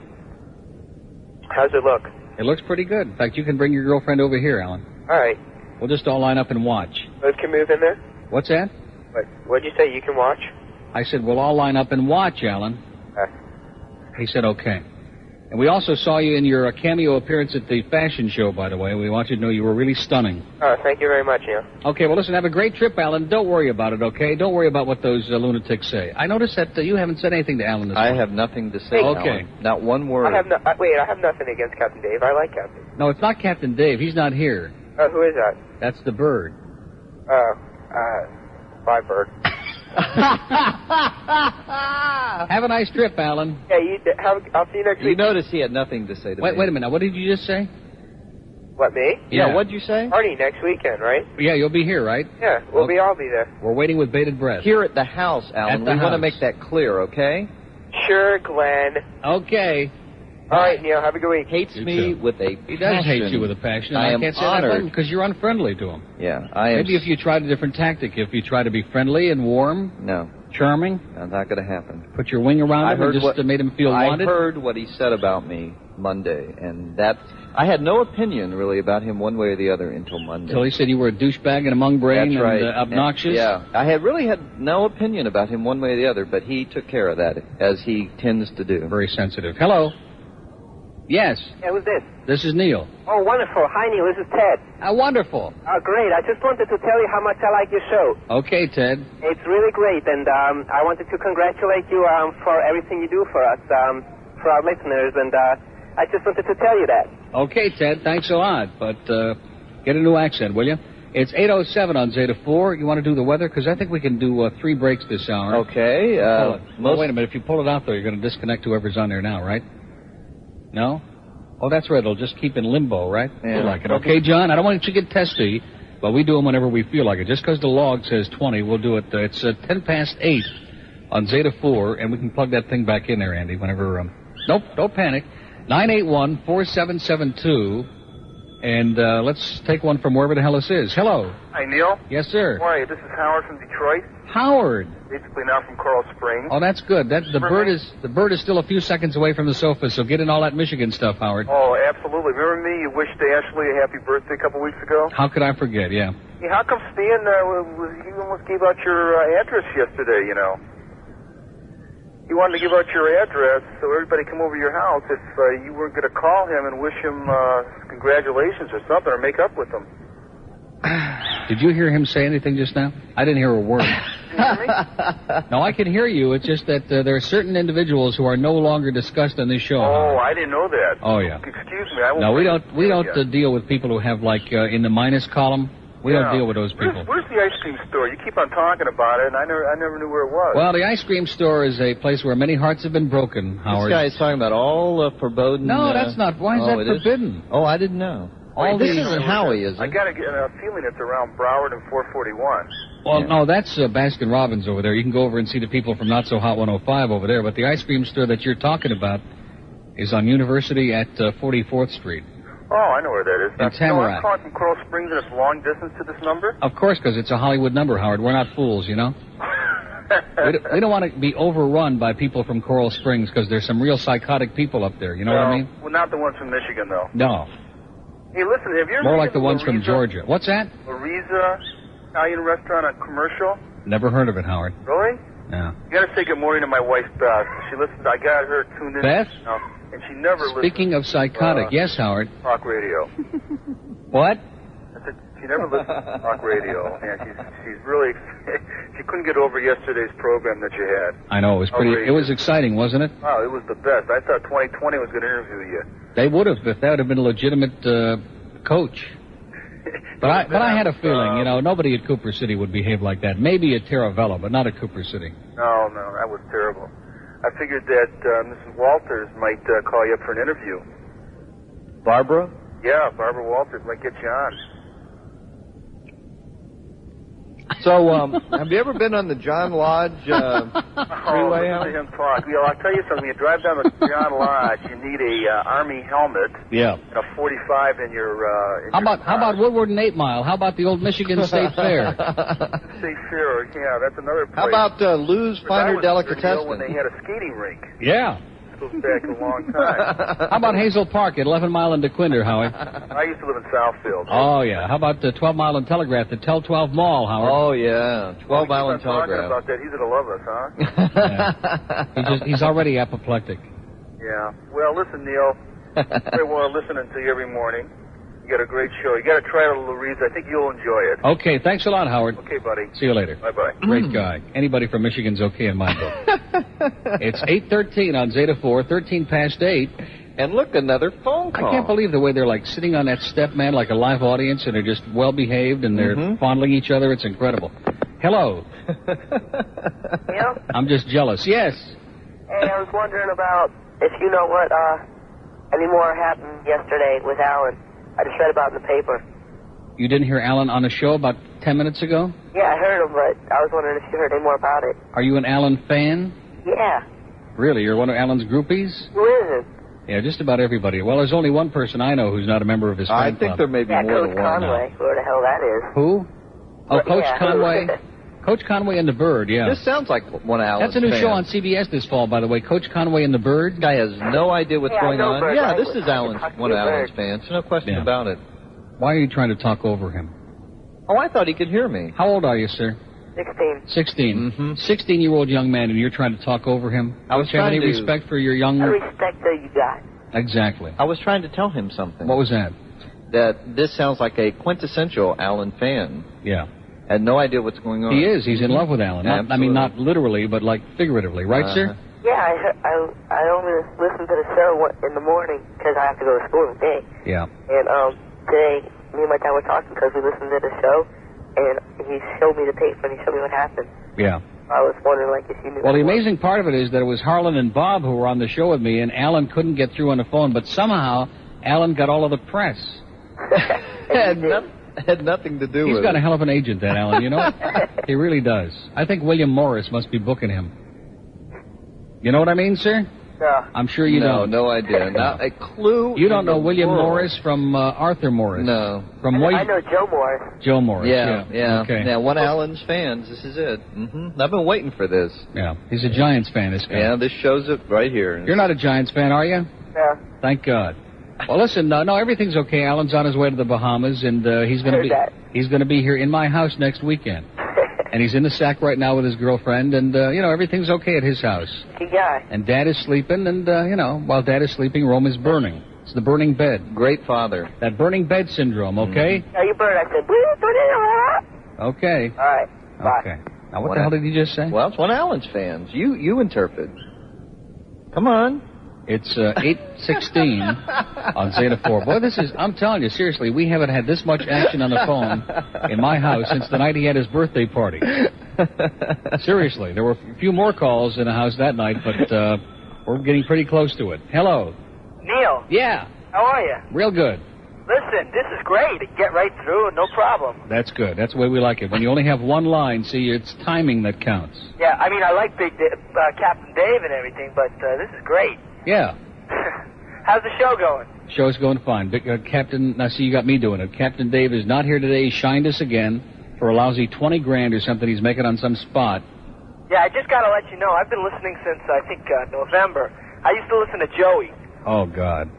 How's it look? It looks pretty good. In fact, you can bring your girlfriend over here, Alan. All right. We'll just all line up and watch. Both can move in there? What's that? What'd you say? You can watch? I said we'll all line up and watch, Alan. He said okay. And we also saw you in your cameo appearance at the fashion show, by the way. We want you to know you were really stunning. Oh, thank you very much, Neil. Okay, well, listen, have a great trip, Alan. Don't worry about it, okay? Don't worry about what those lunatics say. I noticed that you haven't said anything to Alan this morning. I have nothing to say, Okay. Alan. Not one word. I have nothing against Captain Dave. I like Captain. No, it's not Captain Dave. He's not here. Oh, who is that? That's the bird. Bye, bird. Have a nice trip, Alan. Yeah, I'll see you next week. You notice he had nothing to say to me. Wait a minute. What did you just say? What, me? Yeah, what'd you say? Party next weekend, right? Yeah, you'll be here, right? Yeah, we'll all be there. We're waiting with bated breath. Here at the house, Alan. We want to make that clear, okay? Sure, Glenn. Okay. All right, Neil, have a good week. Hates me with a passion. He does hate you with a passion. I am can't say honored. that because you're unfriendly to him. Yeah, I am. Maybe if you tried a different tactic, if you try to be friendly and warm. No. Charming. That's not going to happen. Put your wing around him and just made him feel wanted. I heard what he said about me Monday, and I had no opinion really about him one way or the other until Monday. Until he said you were a douchebag and a mung-brain and obnoxious? Yeah. I really had no opinion about him one way or the other, but he took care of that, as he tends to do. Very sensitive. Hello. Yes. Yeah, who's this? This is Neil. Oh, wonderful. Hi, Neil. This is Ted. Wonderful. Oh, great. I just wanted to tell you how much I like your show. Okay, Ted. It's really great, and I wanted to congratulate you for everything you do for us, for our listeners, and I just wanted to tell you that. Okay, Ted, thanks a lot. But get a new accent, will you? It's 8:07 on Zeta 4. You want to do the weather? Because I think we can do 3 breaks this hour. Okay. Well, wait a minute. If you pull it out, though, you're going to disconnect whoever's on there now, right? No? Oh, that's right. It'll just keep in limbo, right? Yeah. You like it. Okay, John, I don't want you to get testy, but we do them whenever we feel like it. Just because the log says 20, we'll do it. It's 10 past 8 on Zeta 4, and we can plug that thing back in there, Andy, whenever... Nope, don't panic. 981-4772, and let's take one from wherever the hell this is. Hello. Hi, Neil. Yes, sir. How are you? This is Howard from Detroit. Howard. Basically now from Coral Springs. Oh, that's good. The bird is still a few seconds away from the sofa, so get in all that Michigan stuff, Howard. Oh, absolutely. Remember me? You wished Ashley a happy birthday a couple weeks ago? How could I forget, yeah. Hey, how come Stan, you almost gave out your address yesterday, you know? You wanted to give out your address so everybody come over your house if you weren't going to call him and wish him congratulations or something or make up with him. Did you hear him say anything just now? I didn't hear a word. No, I can hear you. It's just that there are certain individuals who are no longer discussed on this show. Oh, I didn't know that. Oh, yeah. Excuse me. I won't No, we don't deal with people who have, like, in the minus column. We don't deal with those people. Where's the ice cream store? You keep on talking about it, and I never knew where it was. Well, the ice cream store is a place where many hearts have been broken, Howard. This guy's talking about all forbidden... No, that's not. Why is that forbidden? Oh, I didn't know. This isn't Howie, is it? I got a feeling it's around Broward and 441. Well, no, that's Baskin Robbins over there. You can go over and see the people from Not So Hot 105 over there. But the ice cream store that you're talking about is on University at 44th Street. Oh, I know where that is. In Tamarack. I'm calling from Coral Springs, and it's long distance to this number? Of course, because it's a Hollywood number, Howard. We're not fools, you know? we don't want to be overrun by people from Coral Springs, because there's some real psychotic people up there. You know what I mean? Well, not the ones from Michigan, though. No. Hey, listen, have you ever More like the ones Lariza, from Georgia. What's that? Lariza Italian restaurant on Commercial? Never heard of it, Howard. Really? Yeah. You got to say good morning to my wife, Beth. She listens. I got her tuned in. Beth? And she never Speaking of psychotic, yes, Howard. Talk radio. What? I said she never listens to talk radio. Yeah, she's really. She couldn't get over yesterday's program that you had. I know, it was pretty. It was exciting, wasn't it? Oh, it was the best. I thought 2020 was going to interview you. They would have if that would have been a legitimate coach. But I had a feeling, you know, nobody at Cooper City would behave like that. Maybe at Terravella, but not at Cooper City. No, that was terrible. I figured that Mrs. Walters might call you up for an interview. Barbara? Yeah, Barbara Walters might get you on. So, have you ever been on the John Lodge freeway? Listen to him talk. You know, I'll tell you something. You drive down the John Lodge, you need a Army helmet. Yeah. And a 45 in your. How about Woodward and 8 Mile? How about the old Michigan State Fair? State Fair, yeah, that's another place. How about Lou's Finer Delicatessen? When they had a skating rink. Yeah. Goes back a long time. How about Hazel Park at 11 Mile and DeQuinder, Howard? I used to live in Southfield. Oh, yeah. How about the 12 Mile and Telegraph, the Tel 12 Mall, Howard? Oh, yeah. 12 Mile and Talking Telegraph. about that. He's going to love us, huh? Yeah. He's already apoplectic. Yeah. Well, listen, Neil. Very well listening to you every morning. You got a great show. You got to try it, Louise. I think you'll enjoy it. Okay, thanks a lot, Howard. Okay, buddy. See you later. Bye-bye. Great guy. Anybody from Michigan's okay in my book. It's 8:13 on Zeta 4, 13 past 8. And look, another phone call. I can't believe the way they're like sitting on that step, man, like a live audience, and they're just well-behaved, and they're fondling each other. It's incredible. Hello. Neil? I'm just jealous. Yes. Hey, I was wondering about if you know what any more happened yesterday with Alan. I just read about it in the paper. You didn't hear Alan on a show about 10 minutes ago? Yeah, I heard him, but I was wondering if you heard any more about it. Are you an Alan fan? Yeah. Really? You're one of Alan's groupies? Who is it? Yeah, just about everybody. Well, there's only one person I know who's not a member of his fan club. I think there may be more Coach than one. Conway. Where the hell that is? Who? Oh, Coach yeah. Conway. Coach Conway and the Bird, yeah. This sounds like one of Alan's That's a new fans. show on CBS this fall, by the way. Coach Conway and the Bird. Guy has no idea what's going on. Bird. Yeah, this is one of Alan's fans. No question about it. Why are you trying to talk over him? Oh, I thought he could hear me. How old are you, sir? 16. 16. 16-year-old young man, and you're trying to talk over him? I was Don't you have trying any to- respect for your young... What respect do you got? Exactly. I was trying to tell him something. What was that? That this sounds like a quintessential Alan fan. Yeah. Had no idea what's going on. He is. He's in love with Alan. Not, I mean, Absolutely. not literally, but like figuratively. Right, sir? Yeah, I only listen to the show in the morning because I have to go to school today. Yeah. And today, me and my dad were talking because we listened to the show, and he showed me the paper and he showed me what happened. Yeah. I was wondering, like, if you knew. Well, the amazing part of it is that it was Harlan and Bob who were on the show with me, and Alan couldn't get through on the phone, but somehow Alan got all of the press. Had nothing to do with it. He's got a hell of an agent, that Alan, you know? He really does. I think William Morris must be booking him. You know what I mean, sir? Yeah. I'm sure you don't. No idea. Not a clue. You don't know William world. Morris from Arthur Morris? No. From I know Joe Morris. Joe Morris. Yeah. Okay. Now, one of Alan's fans. This is it. I've been waiting for this. Yeah. He's a Giants fan, this guy. Yeah, this shows it right here. You're not a Giants fan, are you? Yeah. Thank God. Well, listen, no, everything's okay. Alan's on his way to the Bahamas, and he's going to be here in my house next weekend. And he's in the sack right now with his girlfriend, and, everything's okay at his house. Good guy. And Dad is sleeping, and, while Dad is sleeping, Rome is burning. It's the burning bed. Great father. That burning bed syndrome, okay? Yeah, you burned. I said, Okay. all right. Bye. Okay. Now, what the hell did you just say? Well, it's one of Alan's fans. You interpret. Come on. It's 8:16 on Zeta 4. Boy, I'm telling you, seriously, we haven't had this much action on the phone in my house since the night he had his birthday party. Seriously, there were a few more calls in the house that night, but we're getting pretty close to it. Hello. Neil. Yeah. How are you? Real good. Listen, this is great. Get right through, no problem. That's good. That's the way we like it. When you only have one line, see, it's timing that counts. Yeah, I mean, I like Captain Dave and everything, but this is great. Yeah. How's the show going? Show's going fine. Captain, now see, you got me doing it. Captain Dave is not here today. He shined us again for a lousy 20 grand or something he's making on some spot. Yeah, I just got to let you know, I've been listening since, I think, November. I used to listen to Joey. Oh, God.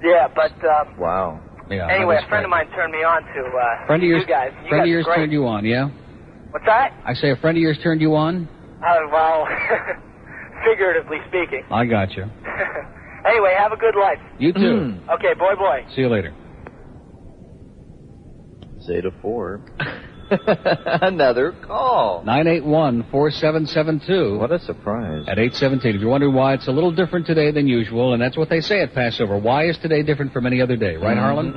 Yeah, but, wow. Yeah, anyway, a friend of mine turned me on to, friend of yours, you guys. Friend of yours turned you on, yeah? What's that? I say a friend of yours turned you on? Well, figuratively speaking. I got you. Anyway, have a good life. You too. Okay, boy. See you later. Zeta 4. Another call. 981-4772. What a surprise. At 8:17. If you're wondering why it's a little different today than usual, and that's what they say at Passover. Why is today different from any other day? Right, Harlan?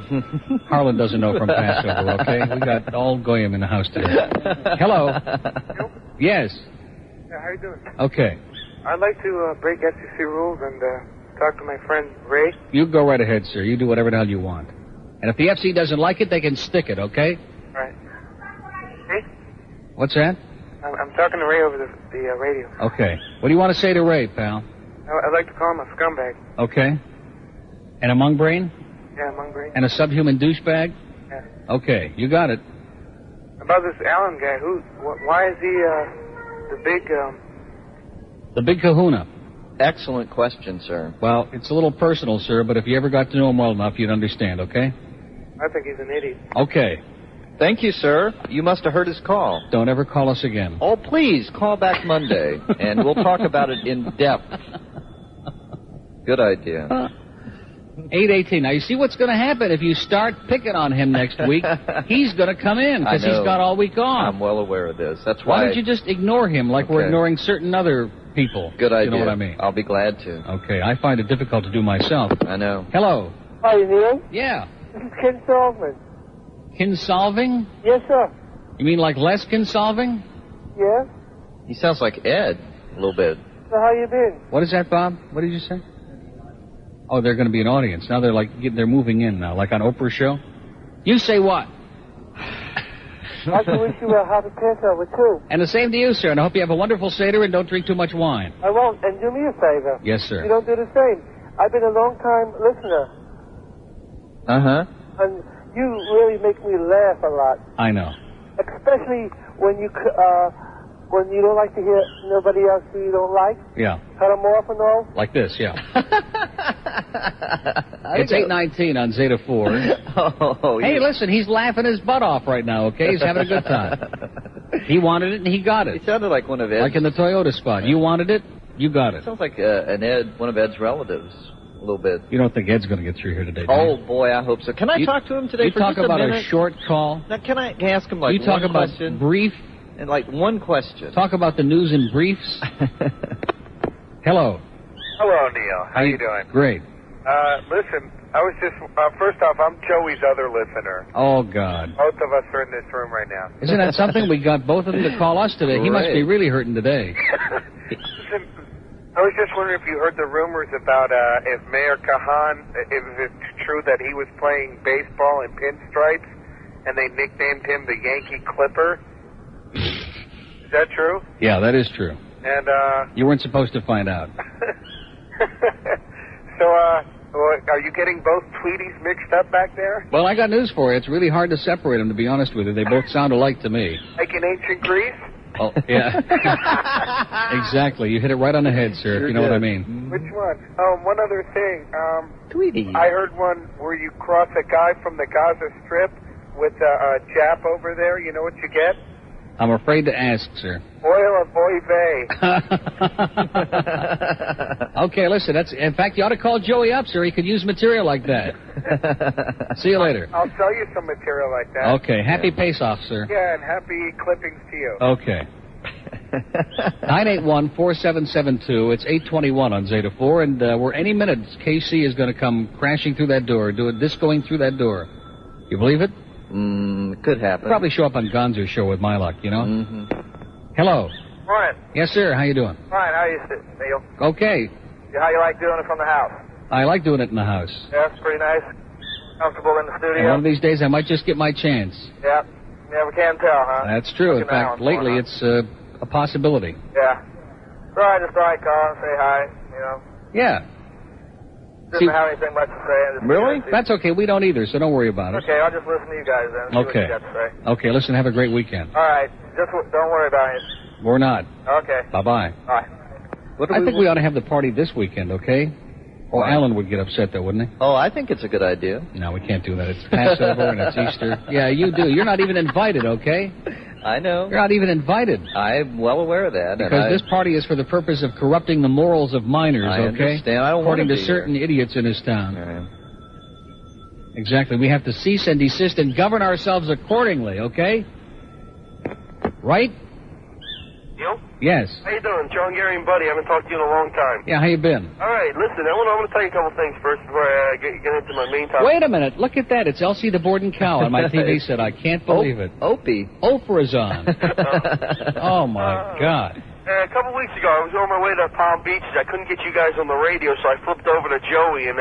Harlan doesn't know from Passover, okay? We got all goyim in the house today. Hello. Yes. Yeah, how you doing? Okay. I'd like to break SEC rules and talk to my friend Ray. You go right ahead, sir. You do whatever the hell you want. And if the FC doesn't like it, they can stick it, okay? Right. Hey? What's that? I'm talking to Ray over the radio. Okay. What do you want to say to Ray, pal? I'd like to call him a scumbag. Okay. And a mung brain? Yeah, among brain. And a subhuman douchebag? Yeah. Okay, you got it. About this Allen guy, why is he the big kahuna? Excellent question, sir. Well, it's a little personal, sir, but if you ever got to know him well enough, you'd understand, okay? I think he's an idiot. Okay. Thank you, sir. You must have heard his call. Don't ever call us again. Oh, please, call back Monday, and we'll talk about it in depth. Good idea. 8:18. Now, you see what's going to happen if you start picking on him next week? He's going to come in because he's got all week off. I'm well aware of this. That's why. Why don't you just ignore him like we're ignoring certain other people? Good idea. You know what I mean? I'll be glad to. Okay, I find it difficult to do myself. I know. Hello. Hi, Neil? Yeah. This is Ken Solvman. Kinsolving? Yes, sir. You mean like Les Kinsolving? Yeah? He sounds like Ed a little bit. So how you been? What is that, Bob? What did you say? Oh, they're going to be an audience. Now they're moving in now, like on Oprah's show. You say what? I can wish you a happy Passover, too. And the same to you, sir. And I hope you have a wonderful Seder and don't drink too much wine. I won't. And do me a favor. Yes, sir. You don't do the same. I've been a long-time listener. Uh-huh. And you really make me laugh a lot. I know. Especially when you don't like to hear nobody else who you don't like. Yeah. Cut them off and all. Like this, yeah. It's 8:19 on Zeta 4. Oh, hey, listen, he's laughing his butt off right now, okay? He's having a good time. He wanted it, and he got it. He sounded like one of Ed's. Like in the Toyota spot. You wanted it, you got it. Sounds like one of Ed's relatives, a little bit. You don't think Ed's going to get through here today, do Oh, you? boy, I hope so. Can I talk to him today you for talk just about a minute? A short call? Now, can I ask him, like, you talk one about question? brief And like one question. Talk about the news in briefs. Hello. Hello, Neil. How you doing? Great. Listen, I was just, first off, I'm Joey's other listener. Oh, God. Both of us are in this room right now. Isn't that something? We got both of them to call us today. He must be really hurting today. Listen, I was just wondering if you heard the rumors about if Mayor Kahan, if it's true that he was playing baseball in pinstripes and they nicknamed him the Yankee Clipper. Is that true? Yeah, that is true. And, you weren't supposed to find out. So, are you getting both Tweeties mixed up back there? Well, I got news for you. It's really hard to separate them, to be honest with you. They both sound alike to me. Like in ancient Greece? Oh, yeah. Exactly. You hit it right on the head, sir, if you know what I mean. Which one? One other thing. Tweety. I heard one where you cross a guy from the Gaza Strip with a Jap over there. You know what you get? I'm afraid to ask, sir. Oil of Oy vey. Okay, listen, in fact, you ought to call Joey up, sir. He could use material like that. See you later. I'll sell you some material like that. Okay, happy pace-off, sir. Yeah, and happy clippings to you. Okay. 981-4772. It's 8:21 on Zeta 4, and we're any minute. KC is going to come crashing through that door, do a discoing through that door. You believe it? Could happen. Probably show up on Gonzo's show with my luck, you know? Mm-hmm. Hello. Morning. Yes, sir. How you doing? Fine. How you sitting, Neil? Okay. How you like doing it from the house? I like doing it in the house. Yeah, it's pretty nice. Comfortable in the studio. And one of these days I might just get my chance. Yeah. Never can tell, huh? That's true. In fact, lately it's a possibility. Yeah. So I just thought I'd call and say hi, you know. Yeah. Didn't have anything much to say. Really? That's okay. We don't either, so don't worry about it. Okay, I'll just listen to you guys then. See what you got to say. Okay, listen, have a great weekend. All right. Just don't worry about it. We're not. Okay. Bye-bye. Bye. I think we ought to have the party this weekend, okay? Or Alan would get upset, though, wouldn't he? Oh, I think it's a good idea. No, we can't do that. It's Passover and it's Easter. Yeah, you do. You're not even invited, okay? I know. You're not even invited. I'm well aware of that. Because this party is for the purpose of corrupting the morals of minors, I okay? understand. I don't According want to certain idiots in this town. Exactly. We have to cease and desist and govern ourselves accordingly, okay? Right? Neil? Yes. How you doing? John, Gary, and Buddy. I haven't talked to you in a long time. Yeah, how you been? All right, listen, I'm going to tell you a couple things first before I get into my main topic. Wait a minute. Look at that. It's Elsie the Borden cow on my TV set. I can't believe it. Opie. Oprah is on. Oh, my God. A couple weeks ago, I was on my way to Palm Beach. I couldn't get you guys on the radio, so I flipped over to Joey, and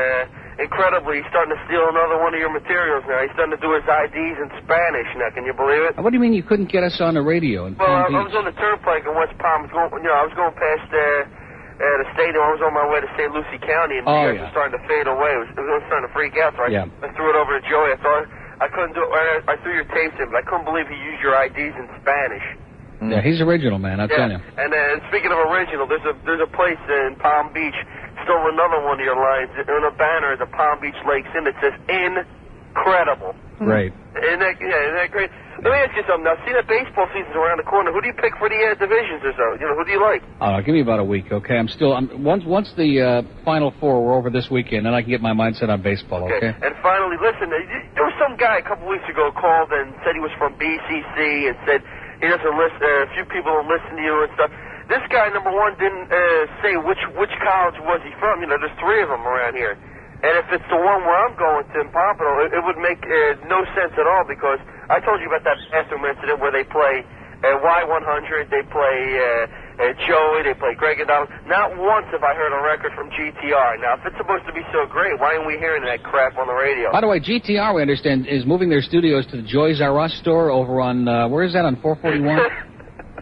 incredibly, he's starting to steal another one of your materials now. He's starting to do his IDs in Spanish now. Can you believe it? What do you mean you couldn't get us on the radio in Palm Beach? I was on the turnpike in West Palm. I was going past the stadium. I was on my way to St. Lucie County, and you guys were starting to fade away. It was starting to freak out, so I threw it over to Joey. I thought I couldn't do it. I threw your tapes in, but I couldn't believe he used your IDs in Spanish. Yeah, he's original, man, I'll tell you. And speaking of original, there's a place in Palm Beach, stole another one of your lines, on a banner at the Palm Beach Lakes Inn that says, incredible. Right. Isn't that great? Let me ask you something. Now, see that baseball season's around the corner. Who do you pick for the divisions or so? You know, who do you like? Give me about a week, okay? Once the Final Four were over this weekend, then I can get my mindset on baseball, okay? And finally, listen, there was some guy a couple weeks ago called and said he was from BCC and said he doesn't listen, a few people don't listen to you and stuff. This guy, number one, didn't say which college was he from. You know, there's three of them around here. And if it's the one where I'm going to in Pompano, it would make no sense at all because I told you about that bathroom incident where they play Y100, they play Joey, they play Greg and Donald. Not once have I heard a record from GTR. Now, if it's supposed to be so great, why aren't we hearing that crap on the radio? By the way, GTR, we understand, is moving their studios to the Joys R Us store over on, where is that, on 441?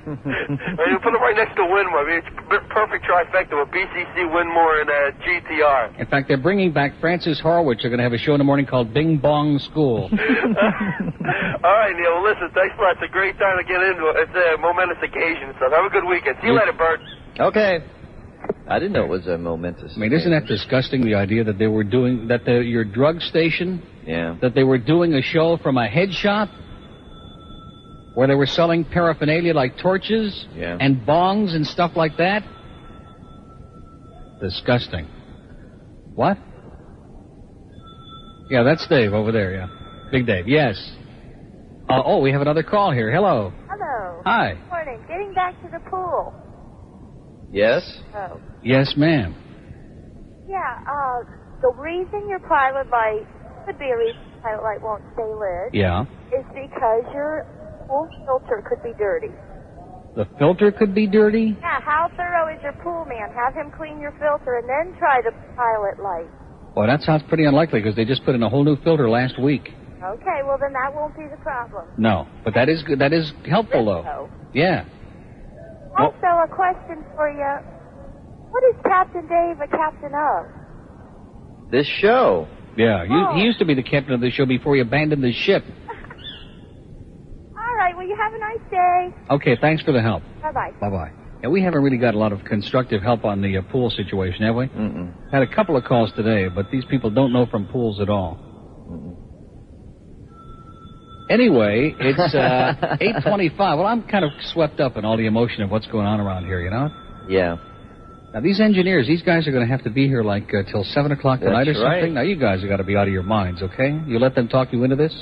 You put it right next to Winmore. I mean, it's perfect trifecta with BCC, Winmore, and GTR. In fact, they're bringing back Francis Horowitz. They're going to have a show in the morning called Bing Bong School. All right, Neil. Well, listen, thanks a lot. It's a great time to get into it. It's a momentous occasion. So have a good weekend. See you later, Bert. Okay. I didn't know it was a momentous. I mean, isn't that disgusting, the idea that they were doing, that your drug station, that they were doing a show from a head shop? Where they were selling paraphernalia like torches and bongs and stuff like that? Disgusting. What? Yeah, that's Dave over there, Big Dave, yes. We have another call here. Hello. Hello. Hi. Morning. Getting back to the pool. Yes? Oh. Yes, ma'am. Yeah, the reason your pilot light, could be a reason the pilot light won't stay lit, Yeah. is because your pool filter could be dirty. The filter could be dirty? Yeah, how thorough is your pool man? Have him clean your filter and then try the pilot light. Well, that sounds pretty unlikely because they just put in a whole new filter last week. Okay, well then that won't be the problem. No, but that is good. That is helpful, though. Yeah. Also, a question for you. What is Captain Dave a captain of? This show. Yeah, he used to be the captain of the show before he abandoned the ship. All right, well, you have a nice day. Okay, thanks for the help. Bye-bye. Bye-bye. Yeah, we haven't really got a lot of constructive help on the pool situation, have we? Mm-mm. Had a couple of calls today, but these people don't know from pools at all. Mm-mm. Anyway, it's 8:25. Well, I'm kind of swept up in all the emotion of what's going on around here, you know? Yeah. Now, these engineers, these guys are going to have to be here like till 7 o'clock tonight or That's something. right. Now, you guys have got to be out of your minds, okay? You let them talk you into this?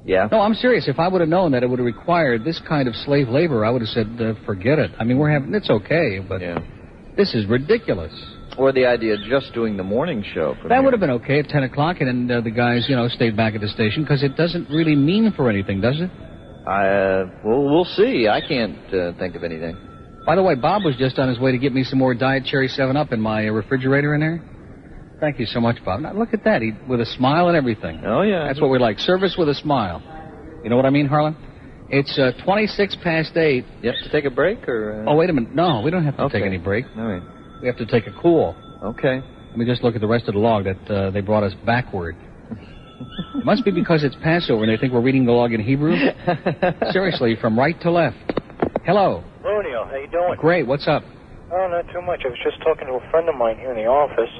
Yeah. No, I'm serious. If I would have known that it would have required this kind of slave labor, I would have said, forget it. I mean, it's okay, but this is ridiculous. Or the idea of just doing the morning show. That would have been okay at 10 o'clock, and then the guys, stayed back at the station, because it doesn't really mean for anything, does it? Well, we'll see. I can't think of anything. By the way, Bob was just on his way to get me some more Diet Cherry 7-Up in my refrigerator in there. Thank you so much, Bob. Now, look at that. With a smile and everything. Oh, yeah. That's what we like. Service with a smile. You know what I mean, Harlan? It's 26 past 8. You have to take a break, or...? Oh, wait a minute. No, we don't have to take any break. All right. We have to take a cool. Okay. Let me just look at the rest of the log that they brought us backward. It must be because it's Passover and they think we're reading the log in Hebrew. Seriously, from right to left. Hello. Romeo, how you doing? Great. What's up? Oh, not too much. I was just talking to a friend of mine here in the office.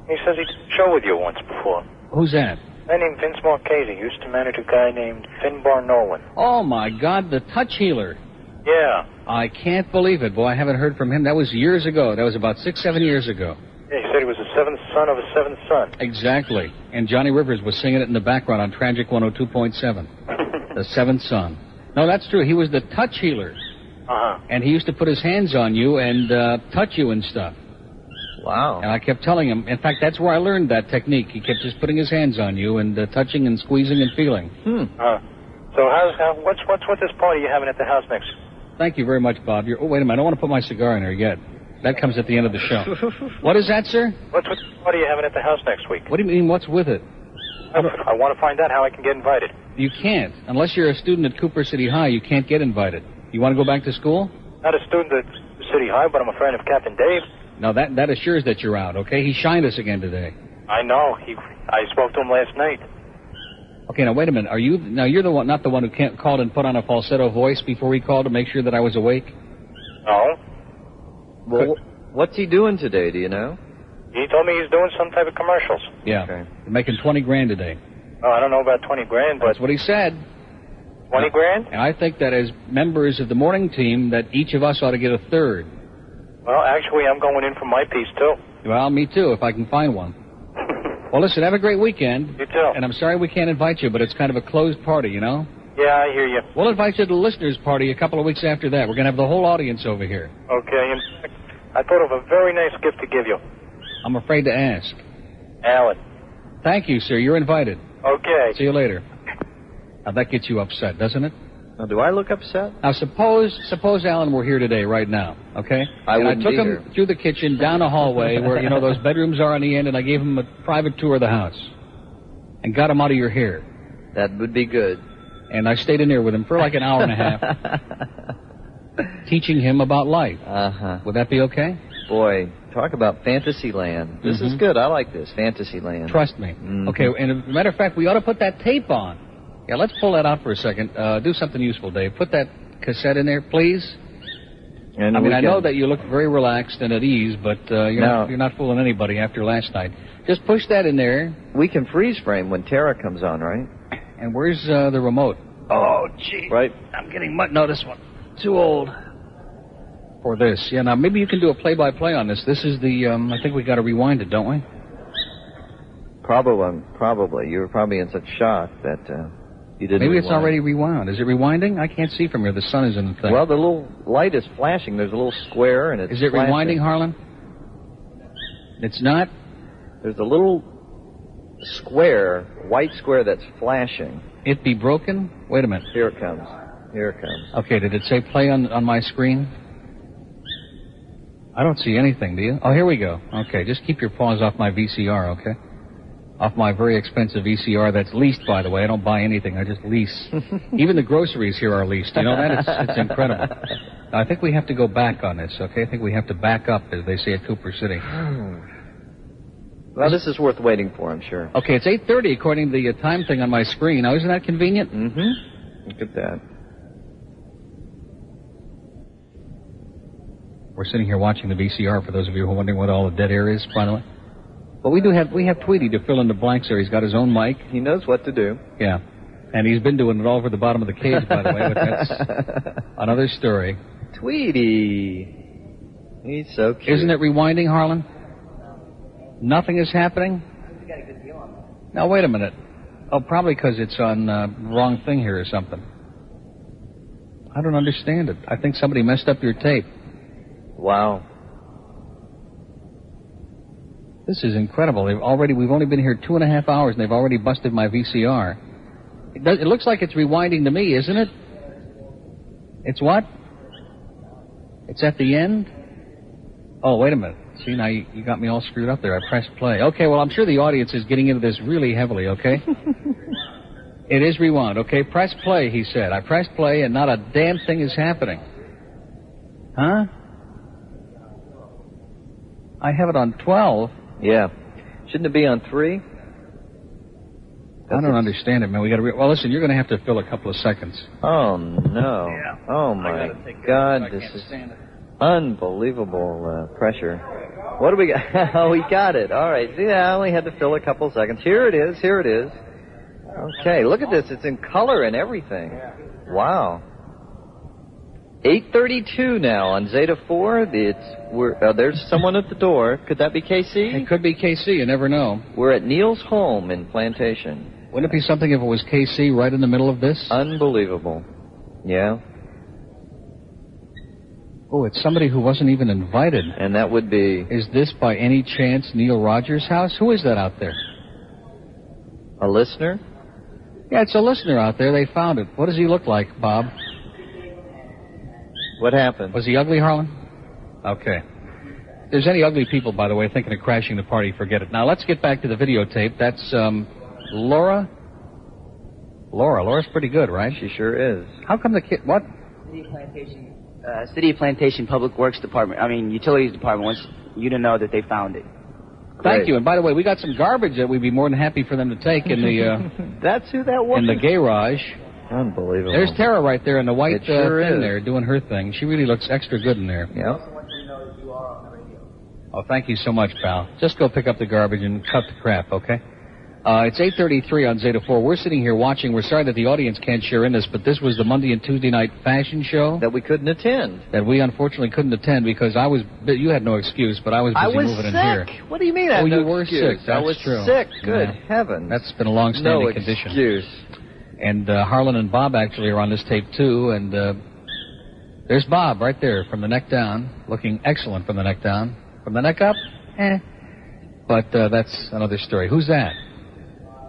He says he did a show with you once before. Who's that? A guy named Vince Marchese. He used to manage a guy named Finbar Nolan. Oh, my God, the touch healer. Yeah. I can't believe it. Boy, I haven't heard from him. That was years ago. That was about 6-7 years ago. Yeah, he said he was the seventh son of a seventh son. Exactly. And Johnny Rivers was singing it in the background on Tragic 102.7. The seventh son. No, that's true. He was the touch healer. Uh-huh. And he used to put his hands on you and touch you and stuff. Wow. And I kept telling him, in fact, that's where I learned that technique. He kept just putting his hands on you and touching and squeezing and feeling. So what's with this party you're having at the house next? Thank you very much, Bob. Oh, wait a minute. I don't want to put my cigar in there yet. That comes at the end of the show. What is that, sir? What's with the party you're having at the house next week? What do you mean, what's with it? I want to find out how I can get invited. You can't. Unless you're a student at Cooper City High, you can't get invited. You want to go back to school? Not a student at City High, but I'm a friend of Captain Dave. No, that assures that you're out, okay? He shined us again today. I know. I spoke to him last night. Okay, now wait a minute. You're the one, not the one who called and put on a falsetto voice before he called to make sure that I was awake? No. Well, what's he doing today, do you know? He told me he's doing some type of commercials. Yeah. Okay. Making 20 grand today. Oh, I don't know about 20 grand, but... That's what he said. 20 grand? And I think that as members of the morning team, that each of us ought to get a third. Well, actually, I'm going in for my piece, too. Well, me too, if I can find one. Well, listen, have a great weekend. You too. And I'm sorry we can't invite you, but it's kind of a closed party, you know? Yeah, I hear you. We'll invite you to the listeners' party a couple of weeks after that. We're going to have the whole audience over here. Okay, in fact, I thought of a very nice gift to give you. I'm afraid to ask. Alan. Thank you, sir. You're invited. Okay. See you later. Now, that gets you upset, doesn't it? Now, do I look upset? Now, suppose Alan were here today, right now, okay? I took him through the kitchen, down a hallway where, those bedrooms are on the end, and I gave him a private tour of the house. And got him out of your hair. That would be good. And I stayed in there with him for like an hour and a half. Teaching him about life. Uh-huh. Would that be okay? Boy, talk about fantasy land. This is good. I like this, fantasy land. Trust me. Mm-hmm. Okay, and as a matter of fact, we ought to put that tape on. Yeah, let's pull that out for a second. Do something useful, Dave. Put that cassette in there, please. And I know that you look very relaxed and at ease, but you're not fooling anybody after last night. Just push that in there. We can freeze frame when Tara comes on, right? And where's the remote? Oh, gee. Right. I'm getting this one. Too old for this. Yeah, now maybe you can do a play-by-play on this. This is the, I think we got to rewind it, don't we? Probably. You were probably in such shock that... You didn't Maybe it's rewind. already rewound. Is it rewinding? I can't see from here. The sun is in the thing. Well, the little light is flashing. There's a little square, and it's Is it flashing. rewinding, Harlan? It's not? There's a little square, white square that's flashing. It be broken? Wait a minute. Here it comes. Here it comes. Okay, did it say play on my screen? I don't see anything, do you? Oh, here we go. Okay, just keep your paws off my VCR, okay? Off my very expensive VCR that's leased, by the way. I don't buy anything. I just lease. Even the groceries here are leased. You know that? It's incredible. I think we have to go back on this, okay? I think we have to back up, as they say at Cooper City. Well, this is worth waiting for, I'm sure. Okay, it's 8:30 according to the time thing on my screen. Now, isn't that convenient? Mm-hmm. Look at that. We're sitting here watching the VCR, for those of you who are wondering what all the dead air is, by the way. But we have Tweety to fill in the blanks there. He's got his own mic. He knows what to do. Yeah. And he's been doing it all over the bottom of the cage, by the way, but that's another story. Tweety. He's so cute. Isn't it rewinding, Harlan? Nothing is happening? Now, wait a minute. Oh, probably because it's on wrong thing here or something. I don't understand it. I think somebody messed up your tape. Wow. This is incredible. We've only been here 2.5 hours, and they've already busted my VCR. It looks like it's rewinding to me, isn't it? It's what? It's at the end? Oh, wait a minute. See, now you got me all screwed up there. I pressed play. Okay, well, I'm sure the audience is getting into this really heavily, okay? It is rewound. Okay, press play, he said. I pressed play, and not a damn thing is happening. Huh? I have it on 12. Yeah. Shouldn't it be on 3? I don't understand it, man. Well, listen, you're going to have to fill a couple of seconds. Oh, no. Yeah. Oh, my God. This is unbelievable pressure. What do we got? Oh, we got it. All right. See, I only had to fill a couple of seconds. Here it is. Here it is. Okay, look at this. It's in color and everything. Wow. 8:32 now on Zeta 4. There's someone at the door. Could that be KC? It could be KC. You never know. We're at Neil's home in Plantation. Wouldn't it be something if it was KC right in the middle of this? Unbelievable. Yeah. Oh, it's somebody who wasn't even invited. And that would be... Is this by any chance Neil Rogers' house? Who is that out there? A listener? Yeah, it's a listener out there. They found it. What does he look like, Bob? What happened? Was he ugly, Harlan? Okay. If there's any ugly people, by the way, thinking of crashing the party, forget it. Now, let's get back to the videotape. That's, Laura? Laura's pretty good, right? She sure is. How come the kid... What? City of Plantation Public Works Department. Utilities Department wants you to know that they found it. Thank you. And by the way, we got some garbage that we'd be more than happy for them to take in the... That's who that was? In the garage. Unbelievable. There's Tara right there in the white sure thing is. there doing her thing. She really looks extra good in there. Yeah. Oh, thank you so much, pal. Just go pick up the garbage and cut the crap, okay? It's 8:33 on Zeta 4. We're sitting here watching. We're sorry that the audience can't share in this, but this was the Monday and Tuesday night fashion show. That we couldn't attend. That we unfortunately couldn't attend because you had no excuse, but I was busy moving in here. What do you mean I had you no were excuse? sick. That's I was true. sick. Good heavens. That's been a long-standing condition. Excuse. And Harlan and Bob actually are on this tape, too. And there's Bob right there from the neck down, looking excellent from the neck down. From the neck up, But that's another story. Who's that?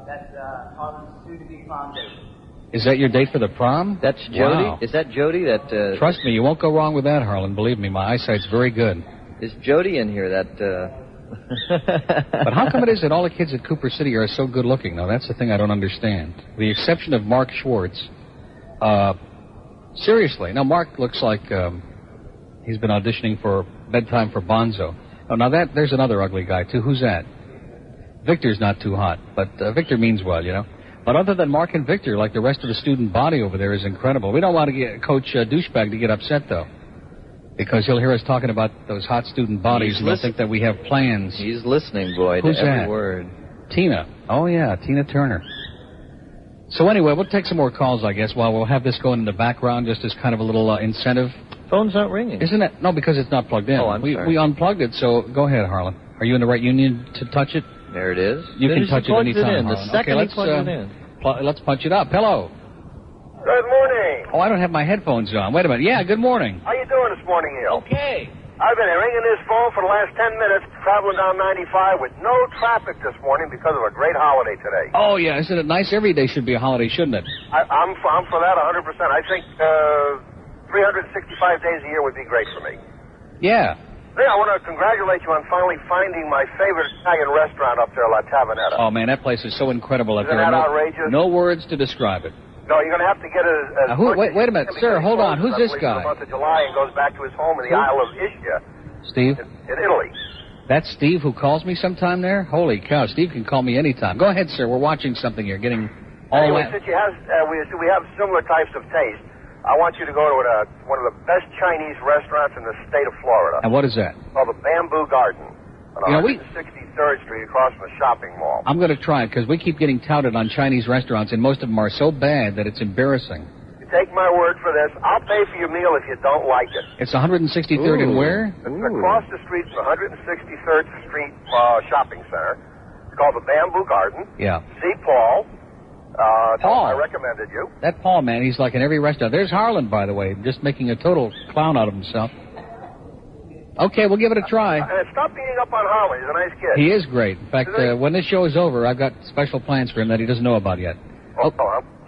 That's Harlan's soon-to-be prom date. Is that your date for the prom? That's Jody? Wow. Is that Jody? That Trust me, you won't go wrong with that, Harlan. Believe me, my eyesight's very good. Is Jody in here? That... But how come it is that all the kids at Cooper City are so good-looking? Now, that's the thing I don't understand. With the exception of Mark Schwartz. Seriously. Now, Mark looks like he's been auditioning for Bedtime for Bonzo. Oh, now there's another ugly guy, too. Who's that? Victor's not too hot, but Victor means well, you know. But other than Mark and Victor, like the rest of the student body over there is incredible. We don't want to get Coach Douchebag to get upset, though, because he'll hear us talking about those hot student bodies and he'll think that we have plans. He's listening, boy, Who's to every that? word. Tina. Oh, yeah, Tina Turner. So anyway, we'll take some more calls, I guess, while we'll have this going in the background just as kind of a little incentive. Phone's not ringing. Isn't it? No, because it's not plugged in. Oh, I'm sorry. We unplugged it, so go ahead, Harlan. Are you in the right union to touch it? There it is. You can touch it anytime, in. Harlan. The second okay, he plugs it in. Let's punch it up. Hello. Good morning. Oh, I don't have my headphones on. Wait a minute. Yeah, good morning. How you doing this morning, Neil? Okay. I've been ringing this phone for the last 10 minutes, traveling down 95 with no traffic this morning because of a great holiday today. Oh, yeah. Isn't it nice? Every day should be a holiday, shouldn't it? I'm for that 100%. I think 365 days a year would be great for me. Yeah. Hey, I want to congratulate you on finally finding my favorite Italian restaurant up there, La Tavanetta. Oh, man, that place is so incredible up Isn't there. that outrageous? No words to describe it. No, you're going to have to get a... Wait a minute. Sir, hold on. Who's this guy? ...in the month of July and goes back to his home in the Isle of Ischia. Steve? In Italy. That's Steve who calls me sometime there? Holy cow, Steve can call me anytime. Go ahead, sir. We're watching something here, getting all anyway, that. Since you have, we have similar types of taste, I want you to go to one of the best Chinese restaurants in the state of Florida. And what is that? Called the Bamboo Garden on 163rd Street across from the shopping mall. I'm going to try it because we keep getting touted on Chinese restaurants, and most of them are so bad that it's embarrassing. You take my word for this. I'll pay for your meal if you don't like it. It's 163rd and where? It's across the street from the 163rd Street shopping center. It's called the Bamboo Garden. Yeah. See Paul. Paul. I recommended you. That Paul, man, he's like in every restaurant. There's Harlan, by the way, just making a total clown out of himself. Okay, we'll give it a try. Stop beating up on Harlan. He's a nice kid. He is great. In fact, when this show is over, I've got special plans for him that he doesn't know about yet. I'm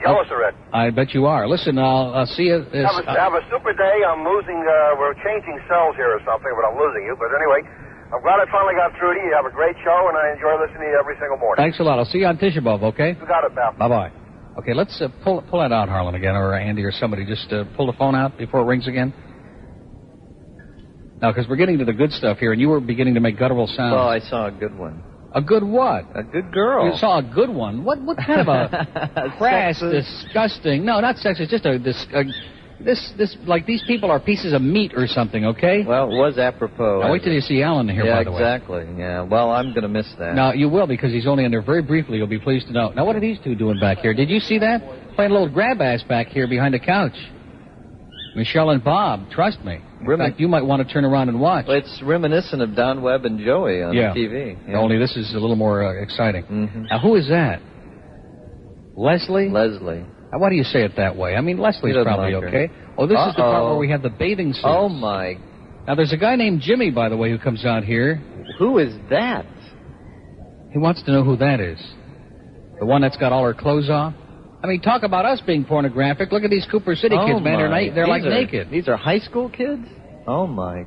jealous of it. I bet you are. Listen, I'll see you. Have a super day. I'm losing, we're changing cells here or something, but I'm losing you. But anyway, I'm glad I finally got through to you. You have a great show, and I enjoy listening to you every single morning. Thanks a lot. I'll see you on Tisha B'Av, okay? You got it, pal. Bye-bye. Okay, let's pull that out, Harlan, again, or Andy or somebody. Just pull the phone out before it rings again. Now, because we're getting to the good stuff here, and you were beginning to make guttural sounds. Well, I saw a good one. A good what? A good girl. You saw a good one? What kind of a crass, disgusting... No, not sexist, just like these people are pieces of meat or something, okay? Well, it was apropos. Now, wait till you see Alan here, by the way. Yeah, exactly. Yeah, well, I'm going to miss that. No, you will, because he's only in there very briefly. You'll be pleased to know. Now, what are these two doing back here? Did you see that? Playing a little grab-ass back here behind the couch. Michelle and Bob, trust me. In fact, you might want to turn around and watch. Well, it's reminiscent of Don Webb and Joey on TV. Yeah. Only this is a little more exciting. Mm-hmm. Now, who is that? Leslie? Leslie. Now, why do you say it that way? I mean, Leslie's probably okay. Oh, this is the part where we have the bathing suits. Oh, my. Now, there's a guy named Jimmy, by the way, who comes out here. Who is that? He wants to know who that is. The one that's got all her clothes off? I mean, talk about us being pornographic. Look at these Cooper City kids, man. They're like naked. These are high school kids? Oh, my.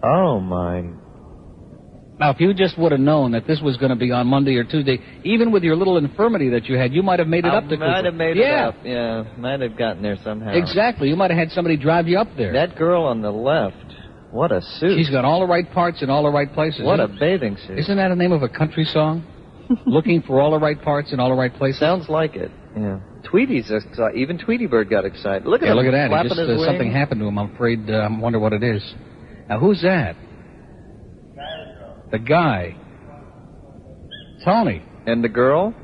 Oh, my. Now, if you just would have known that this was going to be on Monday or Tuesday, even with your little infirmity that you had, you might have made it up to Cooper. Might have made it up. Yeah, might have gotten there somehow. Exactly. You might have had somebody drive you up there. That girl on the left, what a suit. She's got all the right parts in all the right places. What a bathing suit. Isn't that the name of a country song? Looking for all the right parts in all the right places? Sounds like it, yeah. Tweety's excited. Even Tweety Bird got excited. Look at him. Look at that. Flapping his something wing. happened to him. I'm afraid. I wonder what it is. Now, who's that? The guy. Tony. And the girl?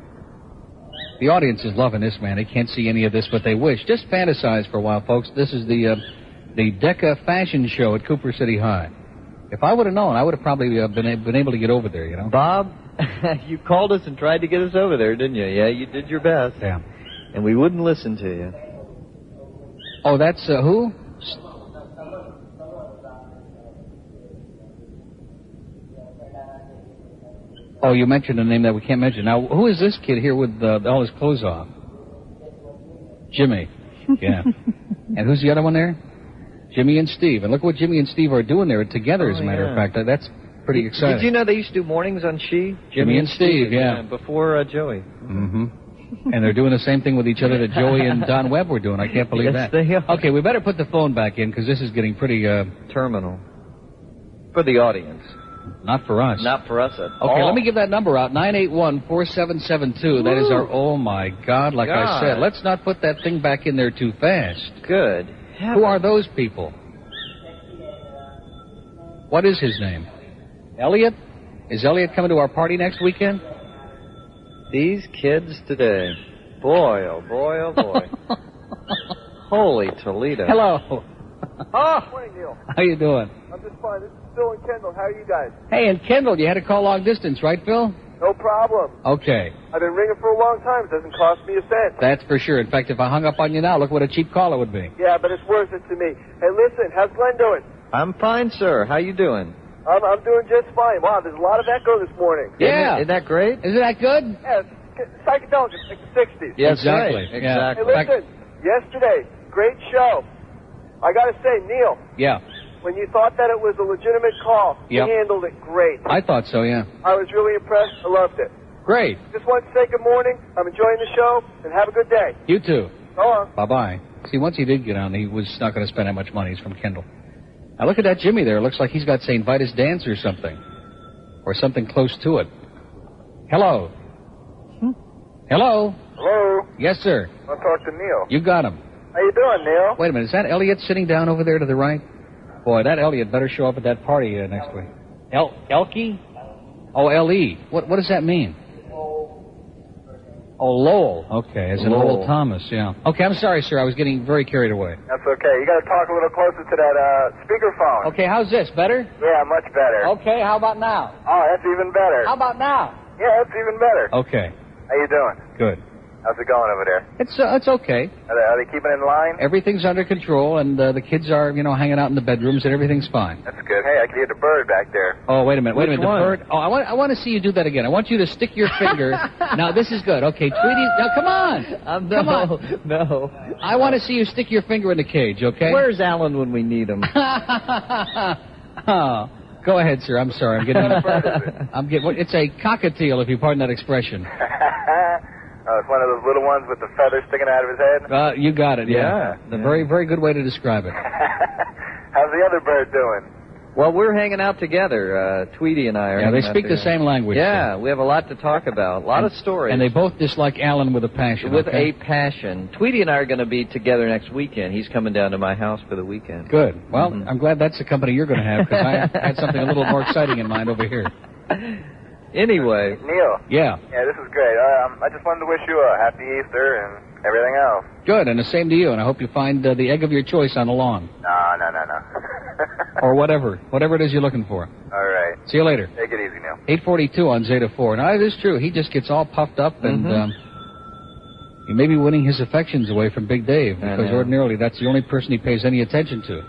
The audience is loving this, man. They can't see any of this, but they wish. Just fantasize for a while, folks. This is the Decca Fashion Show at Cooper City High. If I would have known, I would have probably been able to get over there, you know. Bob, you called us and tried to get us over there, didn't you? Yeah, you did your best. Yeah. And we wouldn't listen to you. Oh, that's who? Oh, you mentioned a name that we can't mention. Now, who is this kid here with all his clothes off? Jimmy. Yeah. And who's the other one there? Jimmy and Steve. And look what Jimmy and Steve are doing there together, as a matter of fact. That's pretty exciting. Did you know they used to do mornings on She? Jimmy and Steve, yeah. Before Joey. Mm-hmm. And they're doing the same thing with each other that Joey and Don Webb were doing. I can't believe that. They are. Okay, we better put the phone back in, because this is getting pretty... terminal. For the audience. Not for us. Not for us at all. Okay, let me give that number out, 981-4772. That is our... Oh, my God, like I said. Let's not put that thing back in there too fast. Good. Who are those people? What is his name? Elliot? Is Elliot coming to our party next weekend? These kids today. Boy, oh boy, oh boy. Holy Toledo. Hello. Ah, morning, Neil. How you doing? I'm just fine. This is Phil and Kendall. How are you guys? Hey, and Kendall, you had to call long distance, right, Phil? No problem. Okay. I've been ringing for a long time. It doesn't cost me a cent. That's for sure. In fact, if I hung up on you now, look what a cheap call it would be. Yeah, but it's worth it to me. Hey, listen, how's Glenn doing? I'm fine, sir. How you doing? I'm doing just fine. Wow, there's a lot of echo this morning. Yeah. Isn't that great? Isn't that good? Yeah, it's psychedelic. It's like the 60s. Yeah, exactly. Right. Yeah. Exactly. Hey, listen, yesterday, great show. I got to say, Neil, Yeah. when you thought that it was a legitimate call, Yep. you handled it great. I thought so, yeah. I was really impressed. I loved it. Great. Just wanted to say good morning. I'm enjoying the show, and have a good day. You too. So long. Bye-bye. See, once he did get on, he was not going to spend that much money. He's from Kendall. Now, look at that Jimmy there. It looks like he's got St. Vitus Dance or something. Or something close to it. Hello. Hello. Hello. Yes, sir. I want to talk to Neil. You got him. How you doing, Neil? Wait a minute. Is that Elliot sitting down over there to the right? Boy, that Elliot better show up at that party next week. Elkie? Oh, L-E. What does that mean? Oh, Lowell. Okay, as in Lowell Thomas, yeah. Okay, I'm sorry, sir. I was getting very carried away. That's okay. You got to talk a little closer to that speakerphone. Okay, how's this? Better? Yeah, much better. Okay, how about now? Oh, that's even better. How about now? Yeah, that's even better. Okay, How you doing? good. How's it going over there? It's okay. Are they keeping in line? Everything's under control, and the kids are, hanging out in the bedrooms, and everything's fine. That's good. Hey, I can hear the bird back there. Oh, wait a minute. Which The one? bird. Oh, I want to see you do that again. I want you to stick your finger. Now, this is good. Okay, Tweety. Now, come on. Come on. No. I want to see you stick your finger in the cage, okay? Where's Alan when we need him? Oh, go ahead, sir. I'm sorry. I'm getting. It's a cockatiel, if you pardon that expression. Oh, it's one of those little ones with the feathers sticking out of his head? You got it. Yeah. The very, very good way to describe it. How's the other bird doing? Well, we're hanging out together. Tweety and I are. Yeah, they hanging out speak the together. same language. Yeah, we have a lot to talk about. A lot of stories. And they both dislike Alan with a passion. With okay? a passion. Tweety and I are going to be together next weekend. He's coming down to my house for the weekend. Good. Well, I'm glad that's the company you're going to have, because I had something a little more exciting in mind over here. Anyway. Neil. Yeah. Yeah, this is great. I just wanted to wish you a happy Easter and everything else. Good, and the same to you, and I hope you find the egg of your choice on the lawn. No. Or whatever it is you're looking for. All right. See you later. Take it easy, Neil. 8:42 on Zeta 4. Now, it is true. He just gets all puffed up, and he may be winning his affections away from Big Dave, because ordinarily that's the only person he pays any attention to.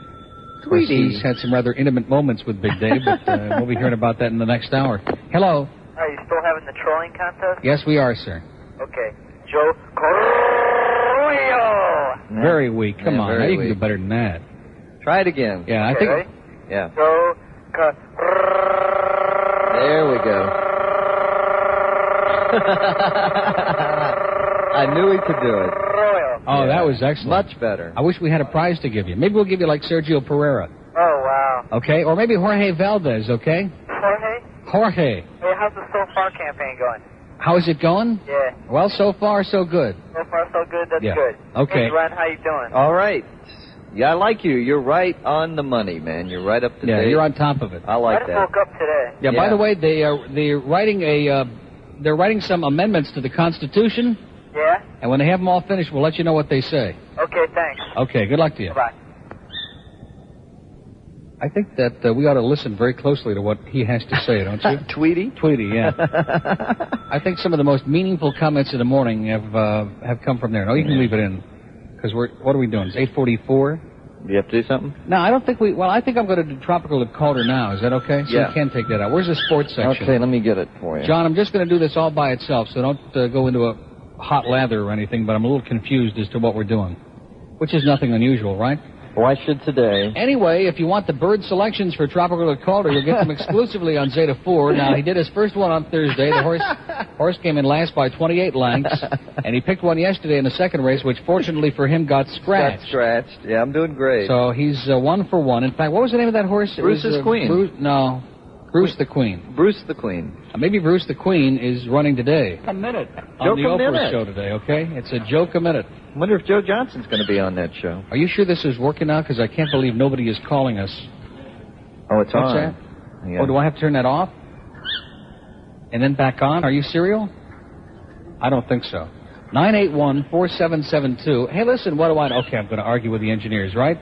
Of course, he's had some rather intimate moments with Big Dave, but we'll be hearing about that in the next hour. Hello. Are you still having the trolling contest? Yes, we are, sir. Okay. Joe Corio. Very weak. Come on. Now you can weak. do better than that. Try it again. Yeah, Okay, I think. ready? Yeah. Joe There we go. I knew he could do it. Oh, that was excellent. Much better. I wish we had a prize to give you. Maybe we'll give you like Sergio Pereira. Oh, wow. Okay? Or maybe Jorge Valdez, okay? Jorge. Hey, how's the So Far campaign going? How is it going? Yeah. Well, so far, so good. So far, so good. That's Yeah. good. Okay. Hey, Ron, how you doing? All right. Yeah, I like you. You're right on the money, man. You're right up to Yeah, date. you're on top of it. I like I just that. woke up today. Yeah, by the way, they're writing some amendments to the Constitution, Yeah? and when they have them all finished, we'll let you know what they say. Okay, thanks. Okay, good luck to you. Bye. I think that we ought to listen very closely to what he has to say, don't you? Tweety? Tweety, yeah. I think some of the most meaningful comments of the morning have come from there. No, you can leave it in, because what are we doing? It's 8:44. Do you have to do something? No, I don't think I think I'm going to do Tropical at Calder now. Is that okay? So Yeah. we can take that out. Where's the sports section? Okay, let me get it for you. John, I'm just going to do this all by itself, so don't go into a hot lather or anything, but I'm a little confused as to what we're doing, which is nothing unusual, right? Why should today? Anyway, if you want the bird selections for Tropical at Calder, you'll get them exclusively on Zeta 4. Now, he did his first one on Thursday. The horse came in last by 28 lengths, and he picked one yesterday in the second race, which fortunately for him got scratched. Got scratched. Yeah, I'm doing great. So he's 1 for 1. In fact, what was the name of that horse? Bruce's Queen. Bruce the Queen. Bruce the Queen. Maybe Bruce the Queen is running today. A minute. On the Joke a Oprah minute. show today, okay? It's a joke a minute. I wonder if Joe Johnson's going to be on that show. Are you sure this is working out? Because I can't believe nobody is calling us. Oh, it's What's on. that? Yeah. Oh, do I have to turn that off? And then back on? Are you serial? I don't think so. 981-4772. Hey, listen, what do I... Okay, I'm going to argue with the engineers, right?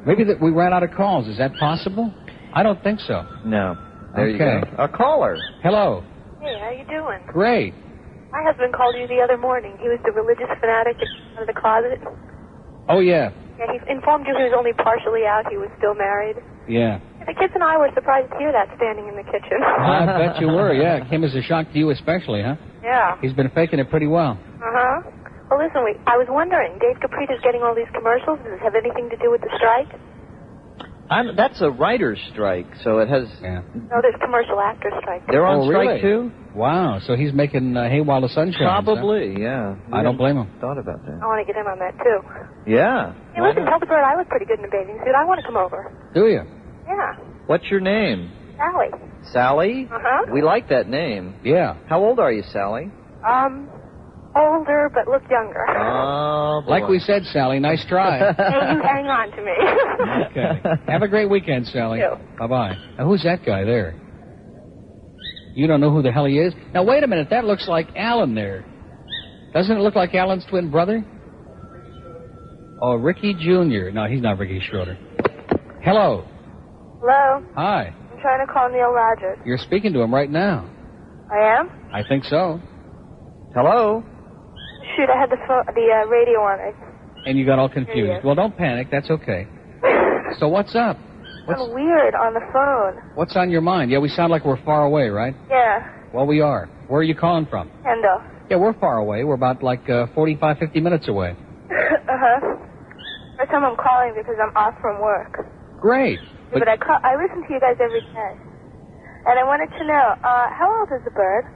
Maybe that we ran out of calls. Is that possible? I don't think so. No. There you go. A caller. Hello. Hey, how you doing? Great. My husband called you the other morning. He was the religious fanatic out of the closet. Oh, yeah. Yeah, he informed you he was only partially out. He was still married. Yeah. The kids and I were surprised to hear that standing in the kitchen. I bet you were, yeah. It came as a shock to you especially, huh? Yeah. He's been faking it pretty well. Uh-huh. Well, listen, I was wondering, Dave Caprita's getting all these commercials. Does it have anything to do with the strike? That's a writer's strike, so it has... Yeah. No, there's commercial actor strike. They're on strike, really? too? Wow, so he's making hay while the sun shines. Probably, huh? yeah. I don't blame him. Thought about that. I want to get in on that, too. Yeah. Hey, listen, tell the bird I look pretty good in a bathing suit. I want to come over. Do you? Yeah. What's your name? Sally. Sally? Uh-huh. We like that name. Yeah. How old are you, Sally? Older, but look younger. Oh, boy. Like we said, Sally, nice try. Hey, you hang on to me. Okay. Have a great weekend, Sally. You. Bye-bye. Now, who's that guy there? You don't know who the hell he is? Now, wait a minute. That looks like Alan there. Doesn't it look like Alan's twin brother? Oh, Ricky Jr. No, he's not Ricky Schroeder. Hello. Hello? Hi. I'm trying to call Neil Rogers. You're speaking to him right now. I am? I think so. Hello? Shoot, I had the radio on. And you got all confused. Yes. Well, don't panic. That's okay. So what's up? I'm weird on the phone. What's on your mind? Yeah, we sound like we're far away, right? Yeah. Well, we are. Where are you calling from? Kendall. Yeah, we're far away. We're about 45, 50 minutes away. Uh-huh. First time I'm calling because I'm off from work. Great. Yeah, but I listen to you guys every day. And I wanted to know, how old is the bird?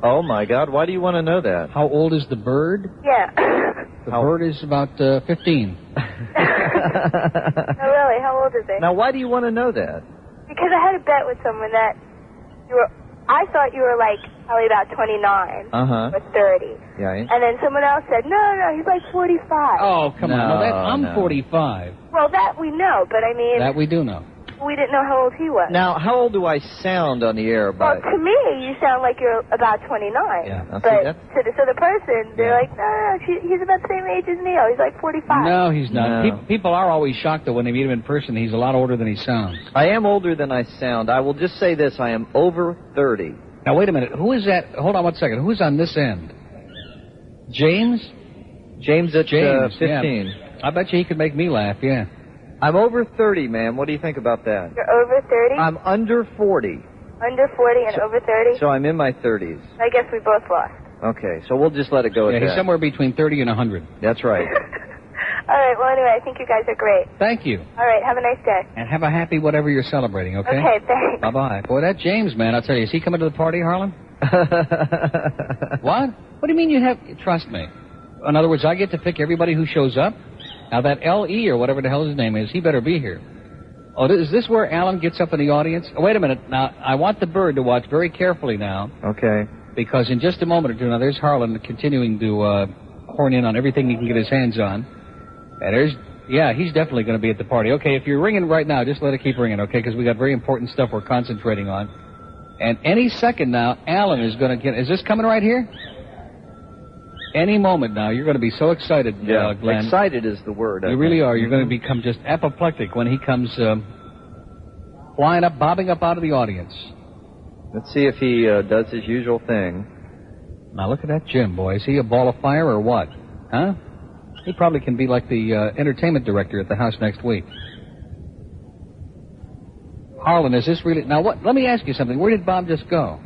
Oh, my God. Why do you want to know that? How old is the bird? Yeah. The bird is about 15. No, really, how old is it? Now, why do you want to know that? Because I had a bet with someone that I thought you were probably about 29 or 30. Yeah. And then someone else said, no, he's like 45. Oh, come on. No, I'm 45. Well, that we know, but I mean... That we do know. We didn't know how old he was. Now, how old do I sound on the air? Well, to me, you sound like you're about 29. Yeah. But to this other person, they're like, no, he's about the same age as Neil. He's like 45. No, he's not. No. People are always shocked, though, when they meet him in person. He's a lot older than he sounds. I am older than I sound. I will just say this. I am over 30. Now, wait a minute. Who is that? Hold on one second. Who's on this end? James? James at 15. Yeah. I bet you he could make me laugh, yeah. I'm over 30, ma'am. What do you think about that? You're over 30? I'm under 40. Under 40 and over 30? So I'm in my 30s. I guess we both lost. Okay, so we'll just let it go at that. He's somewhere between 30 and 100. That's right. All right, well, anyway, I think you guys are great. Thank you. All right, have a nice day. And have a happy whatever you're celebrating, okay? Okay, thanks. Bye-bye. Boy, that James, man, I'll tell you, is he coming to the party, Harlan? What? What do you mean you have... Trust me. In other words, I get to pick everybody who shows up? Now, that L.E. or whatever the hell his name is, he better be here. Oh, is this where Alan gets up in the audience? Oh, wait a minute. Now, I want the bird to watch very carefully now. Okay. Because in just a moment or two, now there's Harlan continuing to horn in on everything he can get his hands on. And he's definitely going to be at the party. Okay, if you're ringing right now, just let it keep ringing, okay? Because we got very important stuff we're concentrating on. And any second now, Alan is going to get... Is this coming right here? Any moment now, you're going to be so excited, Glenn. Excited is the word. You really are. You're going to become just apoplectic when he comes flying up, bobbing up out of the audience. Let's see if he does his usual thing. Now, look at that Jim, boy. Is he a ball of fire or what? Huh? He probably can be like the entertainment director at the house next week. Harlan, is this really... Now, what? Let me ask you something. Where did Bob just go?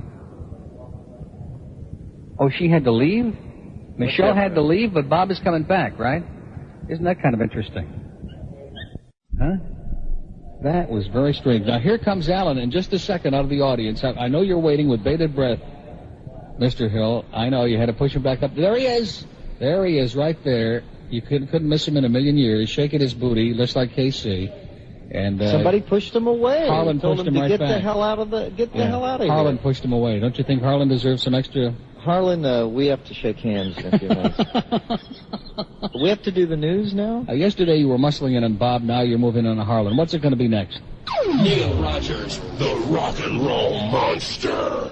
Oh, she had to leave? Michelle had to leave, but Bob is coming back, right? Isn't that kind of interesting? Huh? That was very strange. Now, here comes Alan in just a second out of the audience. I know you're waiting with bated breath, Mr. Hill. I know you had to push him back up. There he is. There he is, right there. You couldn't miss him in a million years, shaking his booty, just like KC. And somebody pushed him away. Harlan pushed him right back. Get the hell out of here. Harlan pushed him away. Don't you think Harlan deserves some extra... Harlan, we have to shake hands in a few minutes. We have to do the news now? Yesterday you were muscling in on Bob, now you're moving on to Harlan. What's it going to be next? Neil Rogers, the rock and roll monster.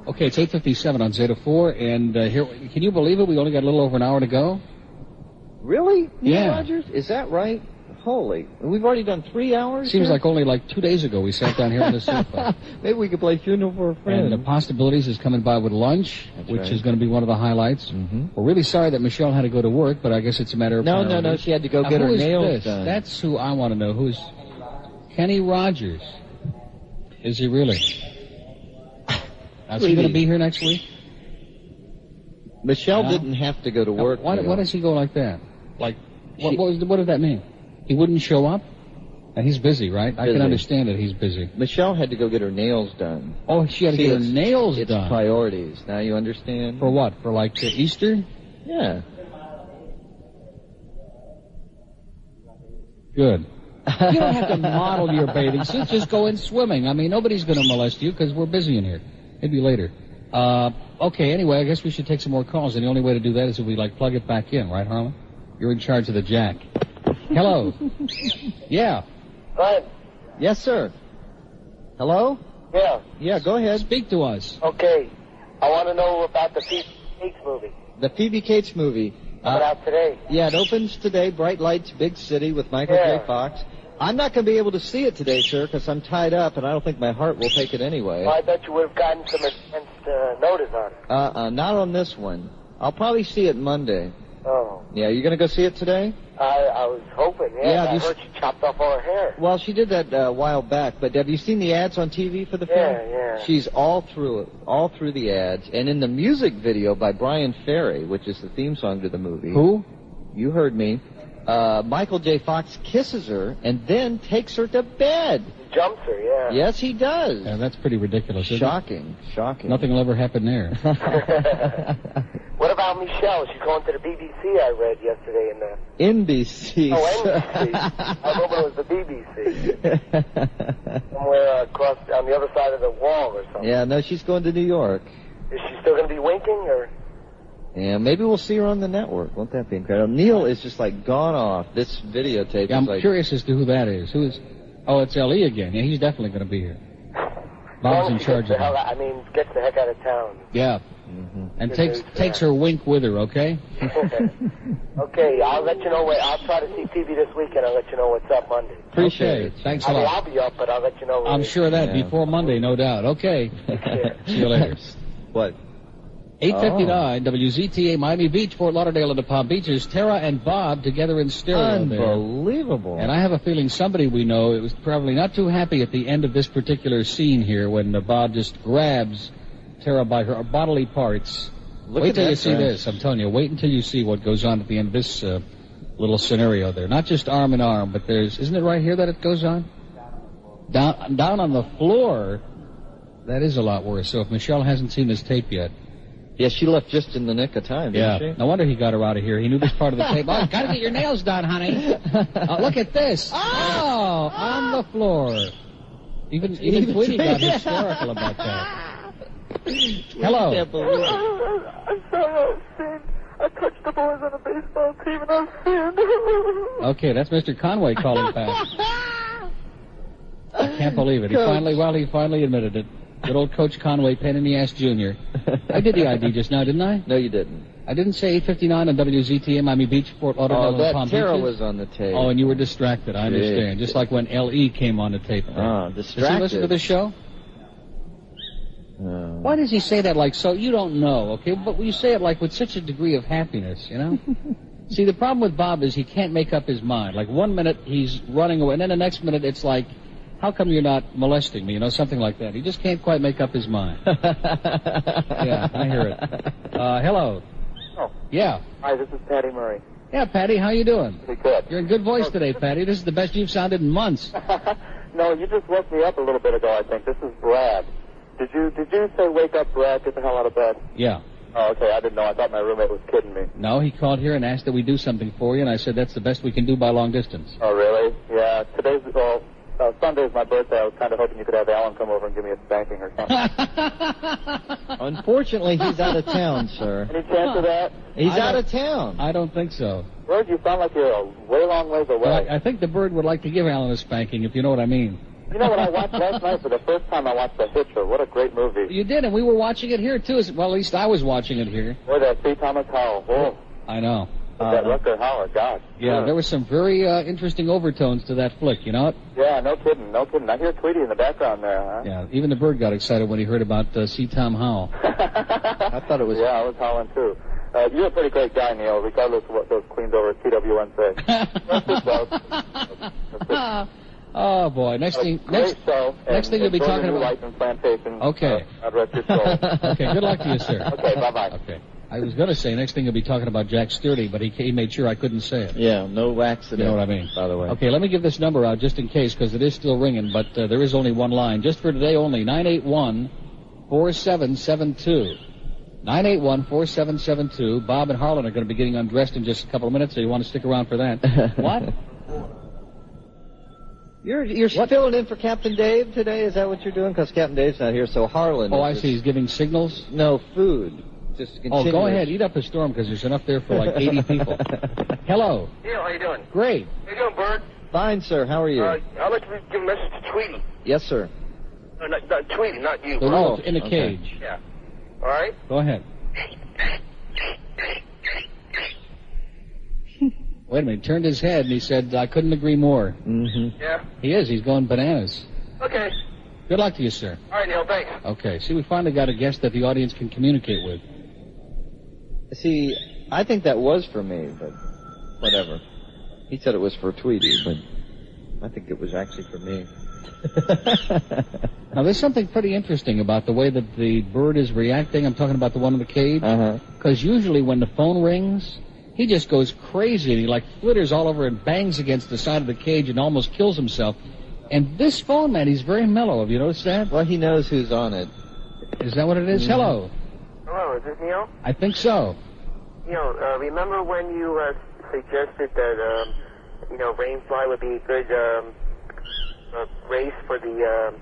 Okay, it's 8:57 on Zeta 4, and here, can you believe it? We only got a little over an hour to go. Really? Yeah. Neil Rogers? Is that right? Holy, we've already done 3 hours? Seems here? like only like 2 days ago we sat down here on the sofa. Maybe we could play Funeral for a Friend. And the Possibilities is coming by with lunch, which is going to be one of the highlights. We're really sorry that Michelle had to go to work, but I guess it's a matter of priorities. No, she had to go get her who is nails this? done. That's who I want to know. Who's Kenny Rogers? Is he really? Is he going to be here next week? Michelle didn't have to go to work. Why does he go like that? Like, what does that mean? He wouldn't show up? And he's busy, right? I can understand that he's busy. Michelle had to go get her nails done. Oh, she had to get her nails done. It's priorities. Now you understand? For what? For like Easter? Yeah. Good. You don't have to model your bathing suit. Just go in swimming. I mean, nobody's going to molest you because we're busy in here. Maybe later. Okay, anyway, I guess we should take some more calls, and the only way to do that is if we, like, plug it back in, right, Harlan? You're in charge of the jack. Hello. Yeah. Brian. Yes, sir. Hello? Yeah. Yeah, go ahead. Speak to us. Okay. I want to know about the Phoebe Cates movie. The Phoebe Cates movie. Coming out today. Yeah, it opens today, Bright Lights, Big City, with Michael J. Fox. I'm not going to be able to see it today, sir, because I'm tied up, and I don't think my heart will take it anyway. Well, I bet you would have gotten some advanced notice on it. Not on this one. I'll probably see it Monday. Oh. Yeah, you going to go see it today? I was hoping, I heard she chopped off all her hair. Well, she did that a while back, but have you seen the ads on TV for the film? Yeah. She's all through it, all through the ads. And in the music video by Brian Ferry, which is the theme song to the movie. Who? You heard me. Michael J. Fox kisses her and then takes her to bed. He jumps her, yeah. Yes, he does. Yeah, that's pretty ridiculous, isn't Shocking. Nothing will ever happen there. What about Michelle? She's going to the BBC, I read yesterday in the... NBC. Oh, NBC. I hope it was the BBC. Somewhere across, on the other side of the wall or something. Yeah, no, she's going to New York. Is she still going to be winking, or...? Yeah, maybe we'll see her on the network. Won't that be incredible? Neil is just like gone off. This videotape I'm is curious as to who that is. Who is? Oh, it's L.E. again. Yeah, he's definitely going to be here. Bob's in charge of it. Gets the heck out of town. Yeah. And takes her wink with her, okay? Okay, I'll let you know. I'll try to see TV this weekend. I'll let you know what's up Monday. Appreciate it. Thanks a lot. I'll be up, but I'll let you know. I'm sure of that before Monday, no doubt. Okay. See you later. What? 8:59, WZTA, Miami Beach, Fort Lauderdale, and the Palm Beaches. Tara and Bob together in stereo there. Unbelievable. And I have a feeling somebody we know was probably not too happy at the end of this particular scene here when Bob just grabs Tara by her bodily parts. Wait till you see this. I'm telling you, wait until you see what goes on at the end of this little scenario there. Not just arm in arm, but isn't it right here that it goes on? Down on the floor, that is a lot worse. So if Michelle hasn't seen this tape yet. Yeah, she left just in the nick of time, didn't she? No wonder he got her out of here. He knew this part of the tape. Oh, gotta get your nails done, honey. Look at this. Oh, on the floor. Even Tweety got hysterical about that. Hello. I'm sorry, I was sinned. I touched the boys on the baseball team and I sinned. Okay, that's Mr. Conway calling back. I can't believe it. He finally admitted it. Good old Coach Conway, pain in the ass junior. I did the ID just now, didn't I? No, you didn't. I didn't say 8:59 on WZTA, Miami Beach, Fort Lauderdale, and Palm Beaches. Tara was on the tape. Oh, and you were distracted. I understand. Just like when L.E. came on the tape. Oh, distracted. Does he listen to the show? Why does he say that like so? You don't know, okay? But you say it like with such a degree of happiness, you know? See, the problem with Bob is he can't make up his mind. Like 1 minute he's running away, and then the next minute it's like, how come you're not molesting me? You know, something like that. He just can't quite make up his mind. Yeah, I hear it. Hello. Oh. Yeah. Hi, this is Patty Murray. Yeah, Patty, how you doing? Pretty good. You're in good voice today, Patty. This is the best you've sounded in months. No, you just woke me up a little bit ago, I think. This is Brad. Did you say wake up, Brad, get the hell out of bed? Yeah. Oh, okay, I didn't know. I thought my roommate was kidding me. No, he called here and asked that we do something for you, and I said that's the best we can do by long distance. Oh, really? Yeah, Sunday's my birthday. I was kind of hoping you could have Alan come over and give me a spanking or something. Unfortunately, he's out of town, sir. Any chance of that? He's out of town. I don't think so. Bird, you sound like you're a way long ways away. Well, I think the bird would like to give Alan a spanking, if you know what I mean. You know what I watched last night for the first time? I watched The Hitcher. What a great movie. You did, and we were watching it here, too. Well, at least I was watching it here. Boy, that C. Thomas Howell. Oh. I know. That Rutger Hauer, God. Yeah, there were some very interesting overtones to that flick, you know it? Yeah, no kidding. I hear Tweety in the background there, huh? Yeah, even the bird got excited when he heard about C. Tom Howell. I thought it was... Yeah, I was howling, too. You're a pretty great guy, Neil, regardless of what those queens over at TWN say. Oh, boy. Next thing you'll be talking about... Life in Plantation. Okay. God rest your soul. Okay, good luck to you, sir. Okay, bye-bye. Okay. I was going to say, next thing you'll be talking about Jack Sturdy, but he made sure I couldn't say it. Yeah, no accident. You know what I mean? By the way. Okay, let me give this number out just in case, because it is still ringing, but there is only one line. Just for today only, 981-4772. 981-4772. Bob and Harlan are going to be getting undressed in just a couple of minutes, so you want to stick around for that. What? You're filling in for Captain Dave today? Is that what you're doing? Because Captain Dave's not here, so Harlan... Oh, I see. He's giving signals? No, food. Just oh, go ahead. Eat up a storm, because there's enough there for like 80 people. Hello. Neil, how you doing? Great. How you doing, Bird? Fine, sir. How are you? I'd like to give a message to Tweety. Yes, sir. No, not Tweety, not you. The wolf in a cage. Yeah. All right? Go ahead. Wait a minute. He turned his head, and he said, I couldn't agree more. Mm-hmm. Yeah? He is. He's going bananas. Okay. Good luck to you, sir. All right, Neil, thanks. Okay. See, we finally got a guest that the audience can communicate with. See, I think that was for me, but whatever. He said it was for Tweety, but I think it was actually for me. Now, there's something pretty interesting about the way that the bird is reacting. I'm talking about the one in the cage. Because usually when the phone rings, he just goes crazy, and he like flitters all over and bangs against the side of the cage and almost kills himself. And this phone man, he's very mellow. Have you noticed that? Well, he knows who's on it. Is that what it is? Hello. Hello, is this Neil? I think so. Neil, remember when you suggested that, Rainfly would be a good race for the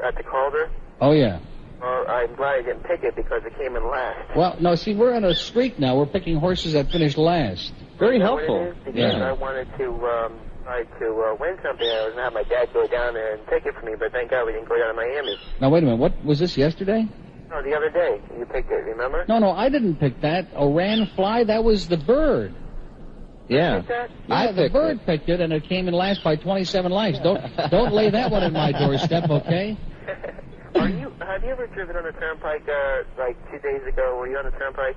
at the Calder? Oh, yeah. Well, I'm glad I didn't pick it because it came in last. Well, no, see, we're on a streak now. We're picking horses that finished last. Very helpful. Because I wanted to try to win something. I was going to have my dad go down there and take it for me, but thank God we didn't go down to Miami. Now, wait a minute. What was this yesterday? No, the other day. You picked it, remember? No, I didn't pick that. Oran Fly, that was the bird. Yeah. You picked that? Yeah, the bird picked it, and it came in last by 27 lives. Don't lay that one in my doorstep, okay? Have you ever driven on a turnpike like 2 days ago? Were you on the turnpike?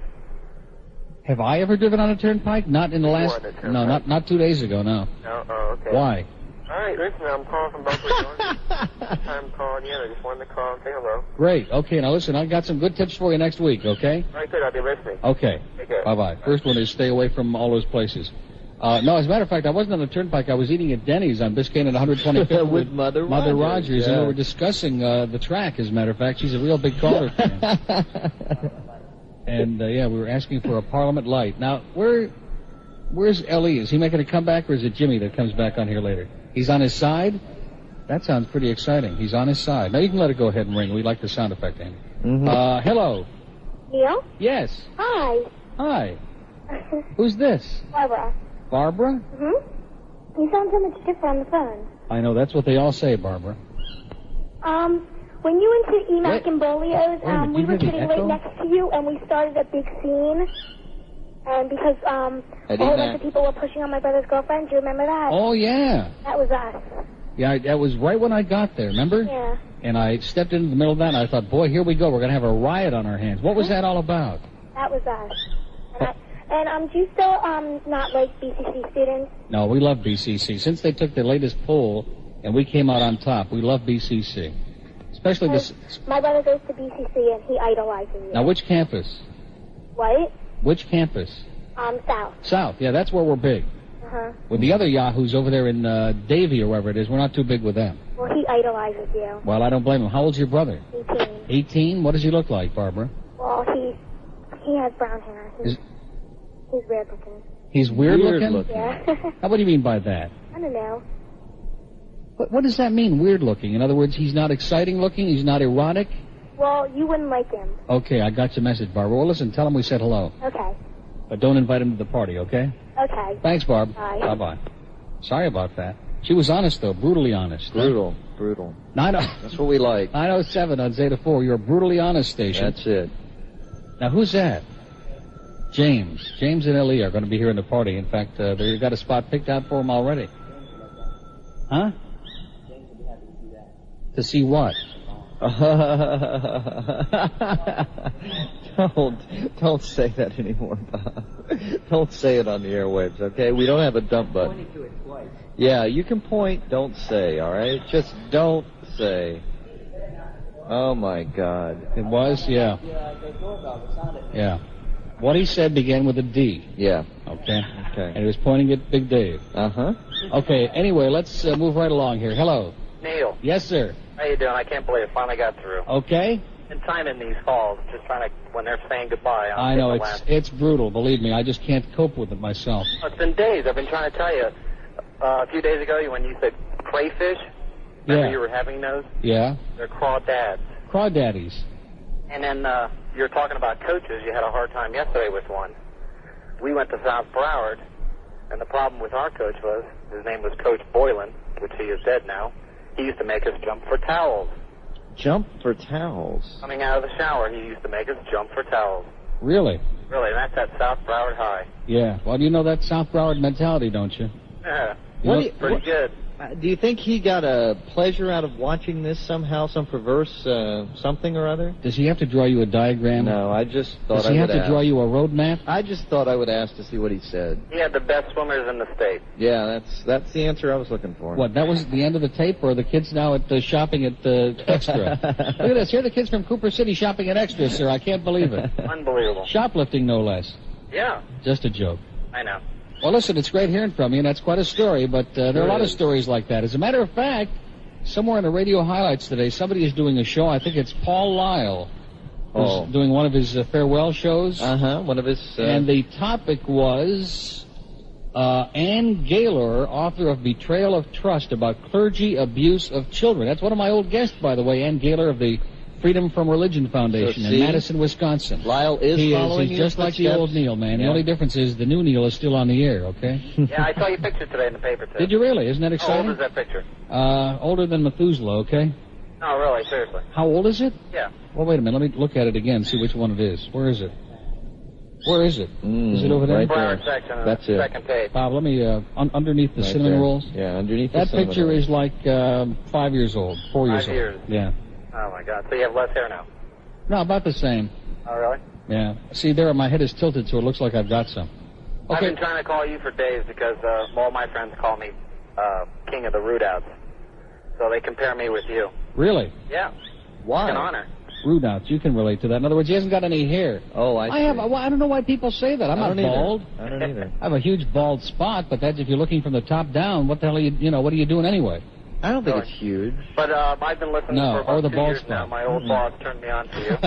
Have I ever driven on a turnpike? Not in the last... No, not 2 days ago, no. No? Oh, okay. Why? All right, listen, I'm calling from Buckley, Georgia. I'm calling you, and I just wanted to call and say hello. Great. Okay, now listen, I got some good tips for you next week, okay? All right, good. I'll be listening. Okay. Take care. Bye-bye. First one is stay away from all those places. No, as a matter of fact, I wasn't on the turnpike. I was eating at Denny's on Biscayne at 125th with Mother Rogers, yeah. and we were discussing the track, as a matter of fact. She's a real big Calder fan. And, we were asking for a Parliament light. Now, where's L.E.? Is he making a comeback, or is it Jimmy that comes back on here later? He's on his side? That sounds pretty exciting. He's on his side. Now, you can let it go ahead and ring. We like the sound effect, Andy. Hello. Neil? Yes. Hi. Hi. Who's this? Barbara. Barbara? Mm-hmm. You sound so much different on the phone. I know. That's what they all say, Barbara. When you went to Emac and Bolio's, we were sitting echo? right next to you, and we started a big scene. And because a whole bunch of people were pushing on my brother's girlfriend. Do you remember that? Oh, yeah. That was us. Yeah, that was right when I got there, remember? Yeah. And I stepped into the middle of that, and I thought, boy, here we go. We're going to have a riot on our hands. What was that all about? That was us. And do you still not like BCC students? No, we love BCC. Since they took the latest poll and we came out on top, we love BCC. Especially this... My brother goes to BCC, and he idolizes you. Now, which campus? What? Which campus? South. South, yeah, that's where we're big. Uh-huh. With the other yahoos over there in Davie or wherever it is, we're not too big with them. Well, he idolizes you. Well, I don't blame him. How old's your brother? 18. 18? What does he look like, Barbara? Well, he has brown hair. He's weird looking. He's weird looking? Yeah. What do you mean by that? I don't know. What does that mean, weird looking? In other words, he's not exciting looking? He's not erotic? Well, you wouldn't like him. Okay, I got your message, Barbara. Well, listen, tell him we said hello. Okay. But don't invite him to the party, okay? Okay. Thanks, Barb. Bye. Bye-bye. Sorry about that. She was honest, though. Brutally honest. Brutal. That's what we like. 907 on Zeta 4. You're a brutally honest station. That's it. Now, who's that? James and Ellie are going to be here in the party. In fact, they've got a spot picked out for them already. Huh? To see what? Don't say that anymore, Bob. Don't say it on the airwaves, okay? We don't have a dump button. Pointing to it twice. Yeah, you can point, don't say, all right? Just don't say. Oh, my God. It was? Yeah. Yeah. What he said began with a D. Yeah. Okay. Okay. And he was pointing at Big Dave. Uh-huh. Okay, anyway, let's move right along here. Hello. Neil. Yes, sir. How you doing? I can't believe it finally got through. Okay. Been timing these calls, just trying to, when they're saying goodbye. I know, it's brutal, believe me. I just can't cope with it myself. It's been days. I've been trying to tell you. A few days ago, when you said crayfish, remember you were having those? Yeah. They're crawdads. Crawdaddies. And then you were talking about coaches. You had a hard time yesterday with one. We went to South Broward, and the problem with our coach was, his name was Coach Boylan, which he is dead now. He used to make us jump for towels. Jump for towels? Coming out of the shower, he used to make us jump for towels. Really? Really, and that's at South Broward High. Yeah. Well, you know that South Broward mentality, don't you? Yeah. Pretty good. Do you think he got a pleasure out of watching this somehow, some perverse something or other? Does he have to draw you a diagram? No, I just thought Does he have to draw you a road map? I just thought I would ask to see what he said. He had the best swimmers in the state. Yeah, that's the answer I was looking for. What, that was the end of the tape, or are the kids now at shopping at Extra? Look at this, here are the kids from Cooper City shopping at Extra, sir. I can't believe it. Unbelievable. Shoplifting, no less. Yeah. Just a joke. I know. Well, listen, it's great hearing from you, and that's quite a story, but there are a lot of stories like that. As a matter of fact, somewhere in the radio highlights today, somebody is doing a show. I think it's Paul Lyle who's doing one of his farewell shows. Uh-huh, one of his... And the topic was Ann Gaylor, author of Betrayal of Trust, about clergy abuse of children. That's one of my old guests, by the way, Ann Gaylor of the Freedom from Religion Foundation in Madison, Wisconsin. Lyle is following He's just like the old Neil, man. The only difference is the new Neil is still on the air, okay? Yeah, I saw your picture today in the paper, too. Did you really? Isn't that exciting? How old is that picture? Older than Methuselah, okay? No, really, seriously. How old is it? Yeah. Well, wait a minute. Let me look at it again, see which one it is. Where is it? Where is it? Is it over there? Right Broward section, that's it. Second page. Bob, let me, underneath the cinnamon there. rolls. Yeah, underneath the that cinnamon picture rolls. is like 5 years old, 4 years 5 years. old. Yeah. Oh, my God. So you have less hair now? No, about the same. Oh, really? Yeah. See, there, my head is tilted, so it looks like I've got some. Okay. I've been trying to call you for days because all my friends call me King of the Rootouts. So they compare me with you. Really? Yeah. Why? It's an honor. Rootouts, you can relate to that. In other words, he hasn't got any hair. Oh, I see. I don't know why people say that. I'm not bald. I don't either. I have a huge bald spot, but that's if you're looking from the top down. What the hell are what are you doing anyway? I don't think it's huge. But I've been listening for about 2 years now. My old boss turned me on to you.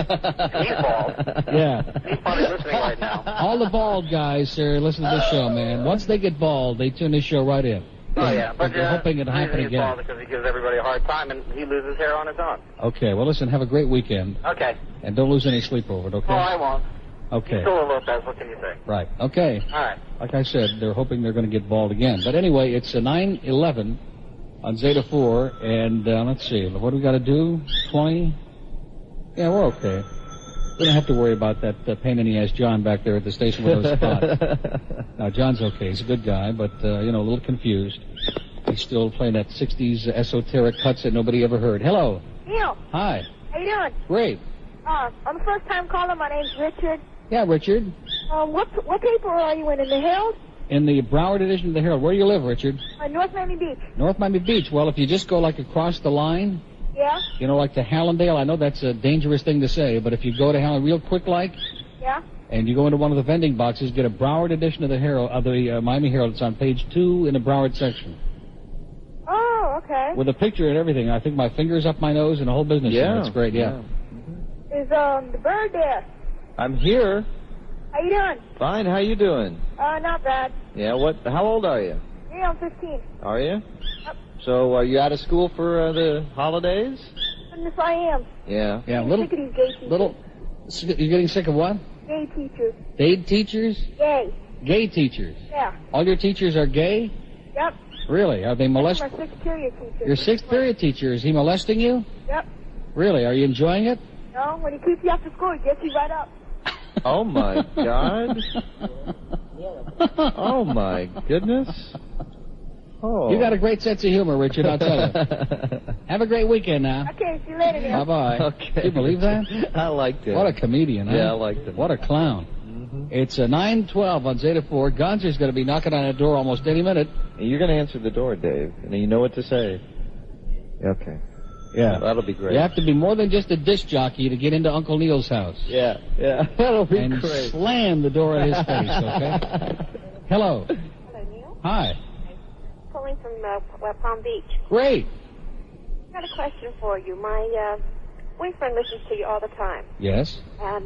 He's bald. Yeah. He's probably listening right now. All the bald guys, sir, listen to this show, man. Once they get bald, they tune this show right in. Oh, yeah. But they're hoping it'll happen he's again. bald because he gives everybody a hard time, and he loses hair on his own. Okay, well, listen, have a great weekend. Okay. And don't lose any sleep over it, okay? Oh, I won't. Okay. He's still a Lopez. What can you say? Right. Okay. All right. Like I said, they're hoping they're going to get bald again. But anyway, it's a 9/11 on Zeta 4, and let's see, what do we got to do? 20? Yeah, we're okay. We don't have to worry about that pain in the ass John back there at the station with those spots. Now, John's okay. He's a good guy, but, a little confused. He's still playing that 60s esoteric cuts that nobody ever heard. Hello. Neil. Hi. How you doing? Great. I'm a first-time caller. My name's Richard. Yeah, Richard. What paper are you in the Herald? In the Broward edition of the Herald. Where do you live, Richard? North Miami Beach. North Miami Beach. Well, if you just go like across the line, Yeah? like to Hallandale, I know that's a dangerous thing to say, but if you go to Hallandale real quick like, Yeah? and you go into one of the vending boxes, get a Broward edition of the Herald, of the Miami Herald. It's on page 2 in the Broward section. Oh, okay. With a picture and everything. I think my finger's up my nose and the whole business. Yeah. It's great, yeah. Is the bird there? I'm here. How you doing? Fine, how you doing? Not bad. Yeah, how old are you? Yeah, I'm 15. Are you? Yep. So are you out of school for the holidays? Goodness, I am. Yeah. Yeah, I'm sick of these gay teachers. You're getting sick of what? Gay teachers. Gay teachers? Gay. Gay teachers? Yeah. All your teachers are gay? Yep. Really? Are they molesting? I'm a sixth period teacher. Your sixth period teacher, is he molesting you? Yep. Really? Are you enjoying it? No, when he keeps you after school, he gets you right up. Oh, my God. Oh, my goodness. Oh. You got a great sense of humor, Richard, I'll tell you. Have a great weekend now. Okay, see you later, Neil. Bye-bye. Okay. Do you believe that? I liked it. What a comedian, huh? Yeah, I liked it. What a clown. It's 9:12 on Zeta 4. Gonzer's going to be knocking on that door almost any minute. You're going to answer the door, Dave, and you know what to say. Okay. Yeah. That'll be great. You have to be more than just a disc jockey to get into Uncle Neil's house. Yeah. That'll be and great. Slam the door in his face, okay? Hello. Hello, Neil. Hi. Calling from Palm Beach. Great. I got a question for you. My boyfriend listens to you all the time. Yes?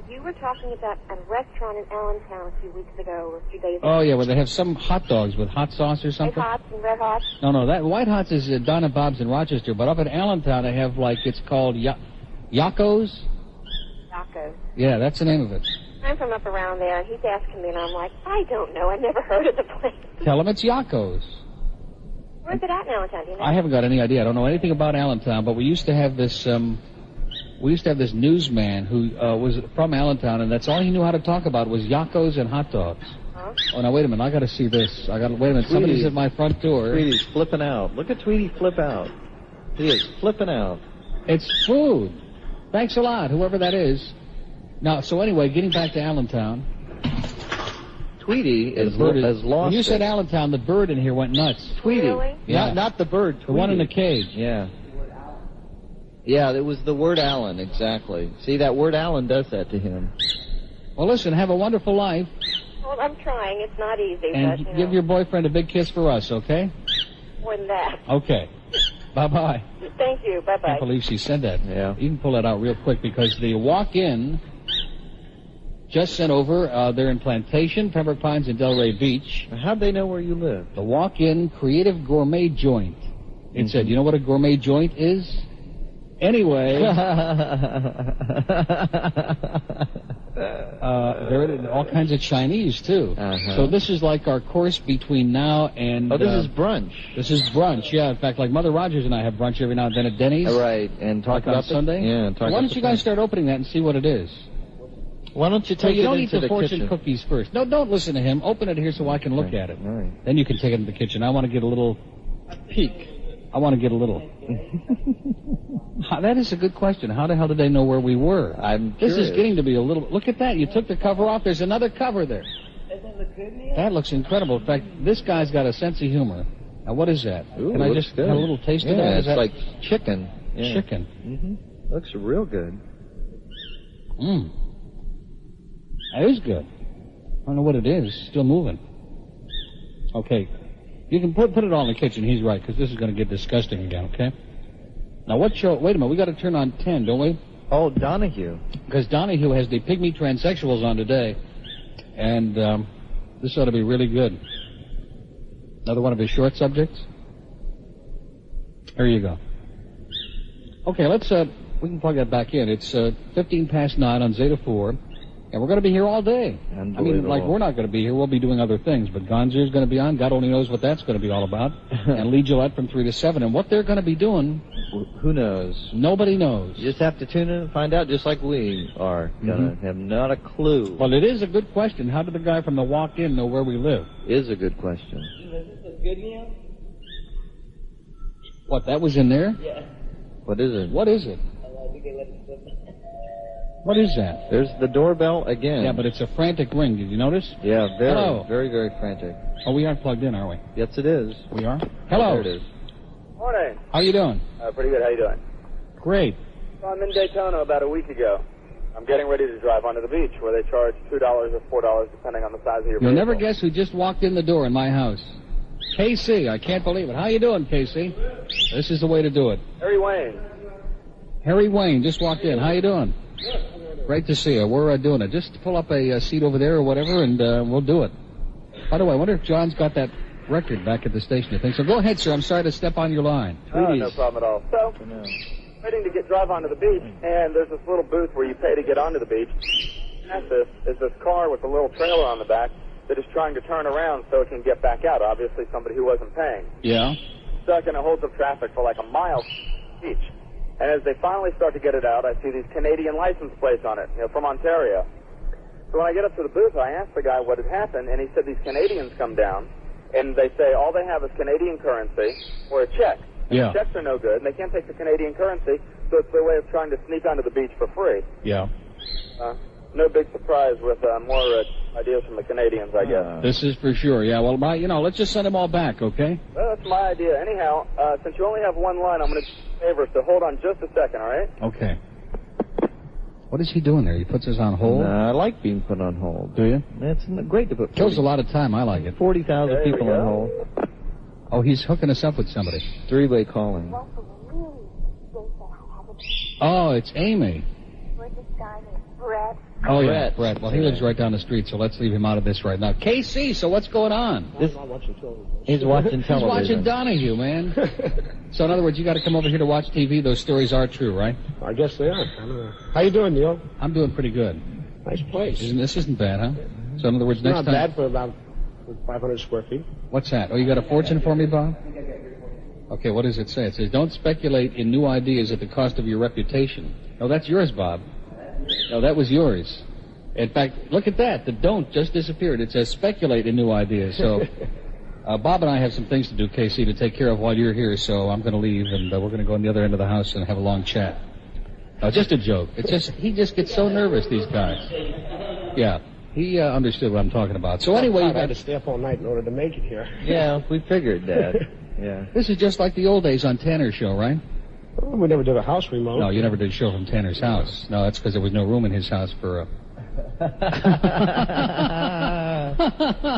You were talking about a restaurant in Allentown a few weeks ago, or a few days ago. Oh, yeah, where they have some hot dogs with hot sauce or something. White Hots and Red Hots. No, that White Hots is Don and Bob's in Rochester, but up in Allentown they have, it's called Yacco's. Yacco's. Yeah, that's the name of it. I'm from up around there, and he's asking me, and I'm like, I don't know. I never heard of the place. Tell him it's Yacco's. Where's it at in Allentown? Do you know? I haven't got any idea. I don't know anything about Allentown, but we used to have this newsman who was from Allentown, and that's all he knew how to talk about was Yacco's and hot dogs. Huh? Oh, now, wait a minute. I got to see this. Wait a minute. Somebody's at my front door. Tweety's flipping out. Look at Tweety flip out. He is flipping out. It's food. Thanks a lot, whoever that is. Now, so anyway, getting back to Allentown. Tweety has lost When you said it. Allentown, the bird in here went nuts. Tweety. Really? Yeah. Not the bird, Tweety. The one in the cage. Yeah. Yeah, it was the word Allen, exactly. See, that word Allen does that to him. Well, listen, have a wonderful life. Well, I'm trying. It's not easy, And but, give your boyfriend a big kiss for us, okay? more than that. Okay. Bye-bye. Thank you. I Bye-bye. can't believe she said that. Yeah. You can pull that out real quick because the walk-in just sent over. They're in Plantation, Pembroke Pines, and Delray Beach. How'd they know where you live? The walk-in creative gourmet joint. It said, you know what a gourmet joint is? Anyway, there are all kinds of Chinese, too. So this is like our course between now and... Oh, this is brunch. This is brunch, yeah. In fact, like Mother Rogers and I have brunch every now and then at Denny's. Right, and talk like on about Sunday. Yeah, talk Why don't you guys start opening that and see what it is? Why don't you take you it don't into eat the fortune kitchen? cookies first. No, don't listen to him. Open it here so I can look at it. All right. Then you can take it into the kitchen. I want to get a little peek. I want to get a little. That is a good question. How the hell did they know where we were? This is getting to be a little... Look at that. You took the cover off. There's another cover there. Doesn't it look good, Neil? That looks incredible. In fact, this guy's got a sense of humor. Now, what is that? Ooh, Can I looks just good. have a little taste of that? Yeah, Is it's that like chicken. Yeah. chicken? Mm-hmm. Looks real good. Mmm. That is good. I don't know what it is. Still moving. Okay. You can put it all in the kitchen. He's right, because this is going to get disgusting again, okay? Now, what show... Wait a minute. We got to turn on 10, don't we? Oh, Donahue. Because Donahue has the Pygmy Transsexuals on today. And this ought to be really good. Another one of his short subjects? There you go. Okay, let's... we can plug that back in. It's 15 past 9 on Zeta 4. And we're going to be here all day. I mean, like, we're not going to be here. We'll be doing other things. But Gonzer's going to be on. God only knows what that's going to be all about. And Lee Gillette from 3 to 7. And what they're going to be doing... Who knows? Nobody knows. You just have to tune in and find out, just like we are. Gonna have not a clue. Well, it is a good question. How did the guy from the walk-in know where we live? Is a good question. Does this look good, Neil? What, that was in there? Yeah. What is it? What is it? I think they let it slip. What is that? There's the doorbell again. Yeah, but it's a frantic ring. Did you notice? Yeah, very, Hello. very, very frantic. Oh, we aren't plugged in, are we? Yes, it is. We are? Hello. There it is. Morning. How you doing? Pretty good. How you doing? Great. So I'm in Daytona about a week ago. I'm getting ready to drive onto the beach where they charge $2 or $4 depending on the size of your You'll vehicle. never guess who just walked in the door in my house. KC. I can't believe it. How you doing, KC? This is the way to do it. Harry Wayne. Harry Wayne just walked in. How you doing? Great to see you. We're doing it. Just pull up a seat over there or whatever, and we'll do it. By the way, I wonder if John's got that record back at the station, you think? So go ahead, sir. I'm sorry to step on your line. No problem at all. So, waiting to drive onto the beach, and there's this little booth where you pay to get onto the beach. Past this is this car with a little trailer on the back that is trying to turn around so it can get back out. Obviously, somebody who wasn't paying. Yeah? Stuck in a holds of traffic for like a mile each. And as they finally start to get it out, I see these Canadian license plates on it, from Ontario. So when I get up to the booth, I ask the guy what had happened, and he said these Canadians come down, and they say all they have is Canadian currency or a check. Yeah. The checks are no good, and they can't take the Canadian currency, so it's their way of trying to sneak onto the beach for free. Yeah. No big surprise with more ideas from the Canadians, I guess. This is for sure. Yeah, well, let's just send them all back, okay? Well, that's my idea. Anyhow, since you only have one line, I'm going to do you a favor, so hold on just a second, all right? Okay. What is he doing there? He puts us on hold? I like being put on hold. Do you? It's great to put... Kills a lot of time. I like it. 40,000 people on hold. Oh, he's hooking us up with somebody. Three-way calling. Oh, it's Amy. With this guy named Brett. Oh, yeah, Brett. Well, he lives right down the street, so let's leave him out of this right now. KC, so what's going on? He's watching television. He's watching Donahue, man. So, in other words, you got to come over here to watch TV. Those stories are true, right? I guess they are. I don't know. How you doing, Neil? I'm doing pretty good. Nice place. This isn't bad, huh? So, in other words, next Not time... bad for about 500 square feet. What's that? Oh, you got a fortune for me, Bob? Okay, what does it say? It says, don't speculate in new ideas at the cost of your reputation. No, that's yours, Bob. No, that was yours. In fact, look at that. The don't just disappeared. It says speculate in new ideas. So, Bob and I have some things to do, Casey, to take care of while you're here, so I'm going to leave, and we're going to go on the other end of the house and have a long chat. Just a joke. It's just, he just gets so nervous, these guys. Yeah, he understood what I'm talking about. So anyway... I had to stay up all night in order to make it here. Yeah, we figured that. Yeah. This is just like the old days on Tanner's show, right? Well, we never did a house remote. No, you never did a show from Tanner's house. No, that's because there was no room in his house for a...